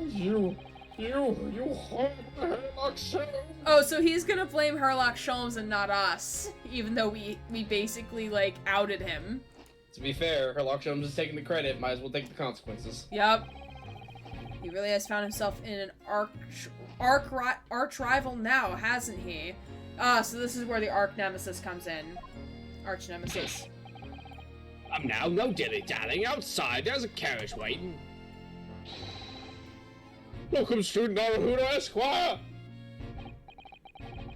You Herlock Sholmes! Oh, so he's gonna blame Herlock Sholmes and not us, even though we basically, like, outed him. To be fair, Herlock Sholmes is taking the credit, might as well take the consequences. Yep. He really has found himself in an arch rival now, hasn't he? So this is where the arch nemesis comes in. Arch nemesis. Now, no dilly-dallying. Outside, there's a carriage waiting. Welcome, student Naruhodo Esquire!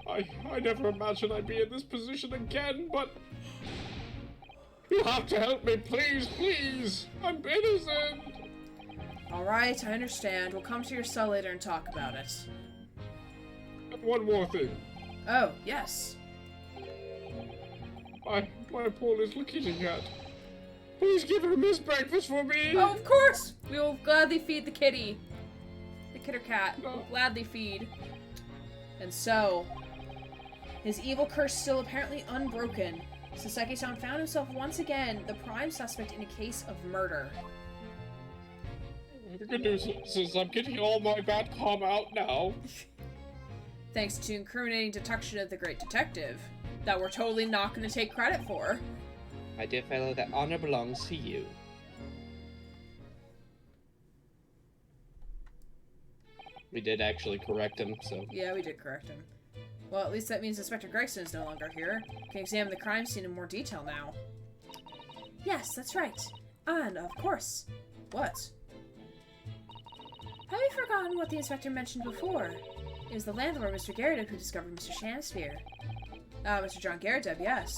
I never imagined I'd be in this position again, but... You have to help me, please, please! I'm innocent! Alright, I understand. We'll come to your cell later and talk about it. And one more thing. Oh, yes. My Paul is looking at. Please give him his breakfast for me! Oh, of course! We will gladly feed the kitty. The kit or cat. We'll gladly feed. And so, his evil curse still apparently unbroken. Soseki-san found himself once again the prime suspect in a case of murder. The good news is I'm getting all my bad karma out now. Thanks to incriminating deduction of the great detective, that we're totally not going to take credit for. My dear fellow, that honor belongs to you. We did actually correct him, so... Yeah, we did correct him. Well, at least that means Inspector Gregson is no longer here. Can examine the crime scene in more detail now. Yes, that's right. And, of course. What? Have you forgotten what the inspector mentioned before? It was the landlord, Mr. Garrideb, who discovered Mr. Shamsphere. Mr. John Garrideb, yes.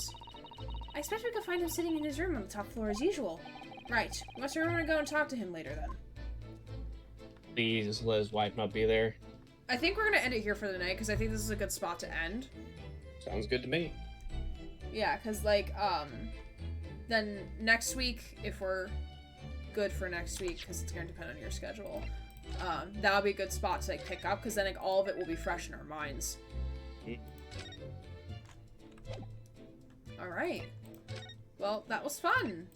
I expect we could find him sitting in his room on the top floor as usual. Right. We must remember to go and talk to him later, then. Please let his wife not be there. I think we're gonna end it here for the night, because I think this is a good spot to end. Sounds good to me. Yeah, because, like, then next week, if we're good for next week, because it's going to depend on your schedule, that'll be a good spot to, like, pick up, because then, like, all of it will be fresh in our minds. Alright. Well, that was fun!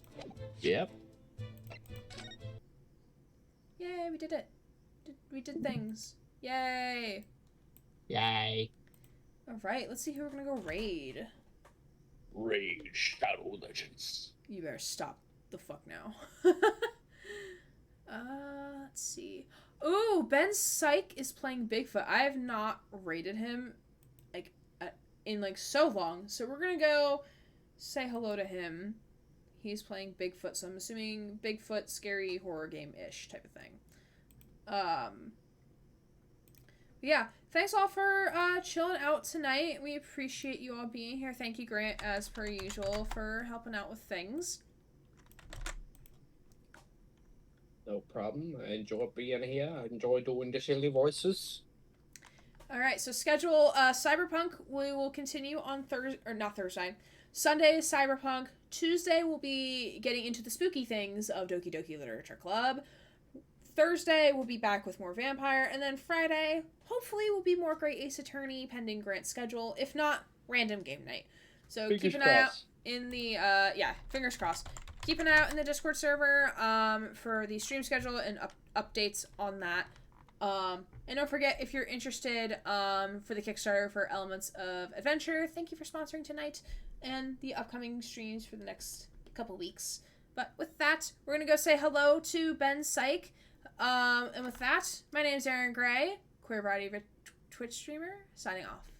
Yep. Yay, we did it. We did things. Yay! Yay. Alright, let's see who we're gonna go raid. Raid Shadow Legends. You better stop the fuck now. Let's see. Ooh, Ben Syke is playing Bigfoot. I have not raided him, like, in, like, so long. So we're gonna go say hello to him. He's playing Bigfoot, so I'm assuming Bigfoot, scary horror game-ish type of thing. Yeah, thanks all for chilling out tonight. We appreciate you all being here. Thank you, Grant, as per usual, for helping out with things. No problem. I enjoy being here. I enjoy doing the silly voices. Alright, so schedule Cyberpunk. We will continue on Thursday, or not Thursday. Sunday is Cyberpunk. Tuesday we'll be getting into the spooky things of Doki Doki Literature Club. Thursday we'll be back with more Vampire. And then Friday, hopefully, will be more Great Ace Attorney pending Grant's schedule. If not, random game night. So keep an eye out in the, yeah, fingers crossed. Keep an eye out in the Discord server for the stream schedule and updates on that. And don't forget, if you're interested for the Kickstarter for Elements of Adventure, thank you for sponsoring tonight and the upcoming streams for the next couple weeks. But with that, we're going to go say hello to Ben Syke. And with that, my name is Aaron Gray, queer variety Twitch streamer, signing off.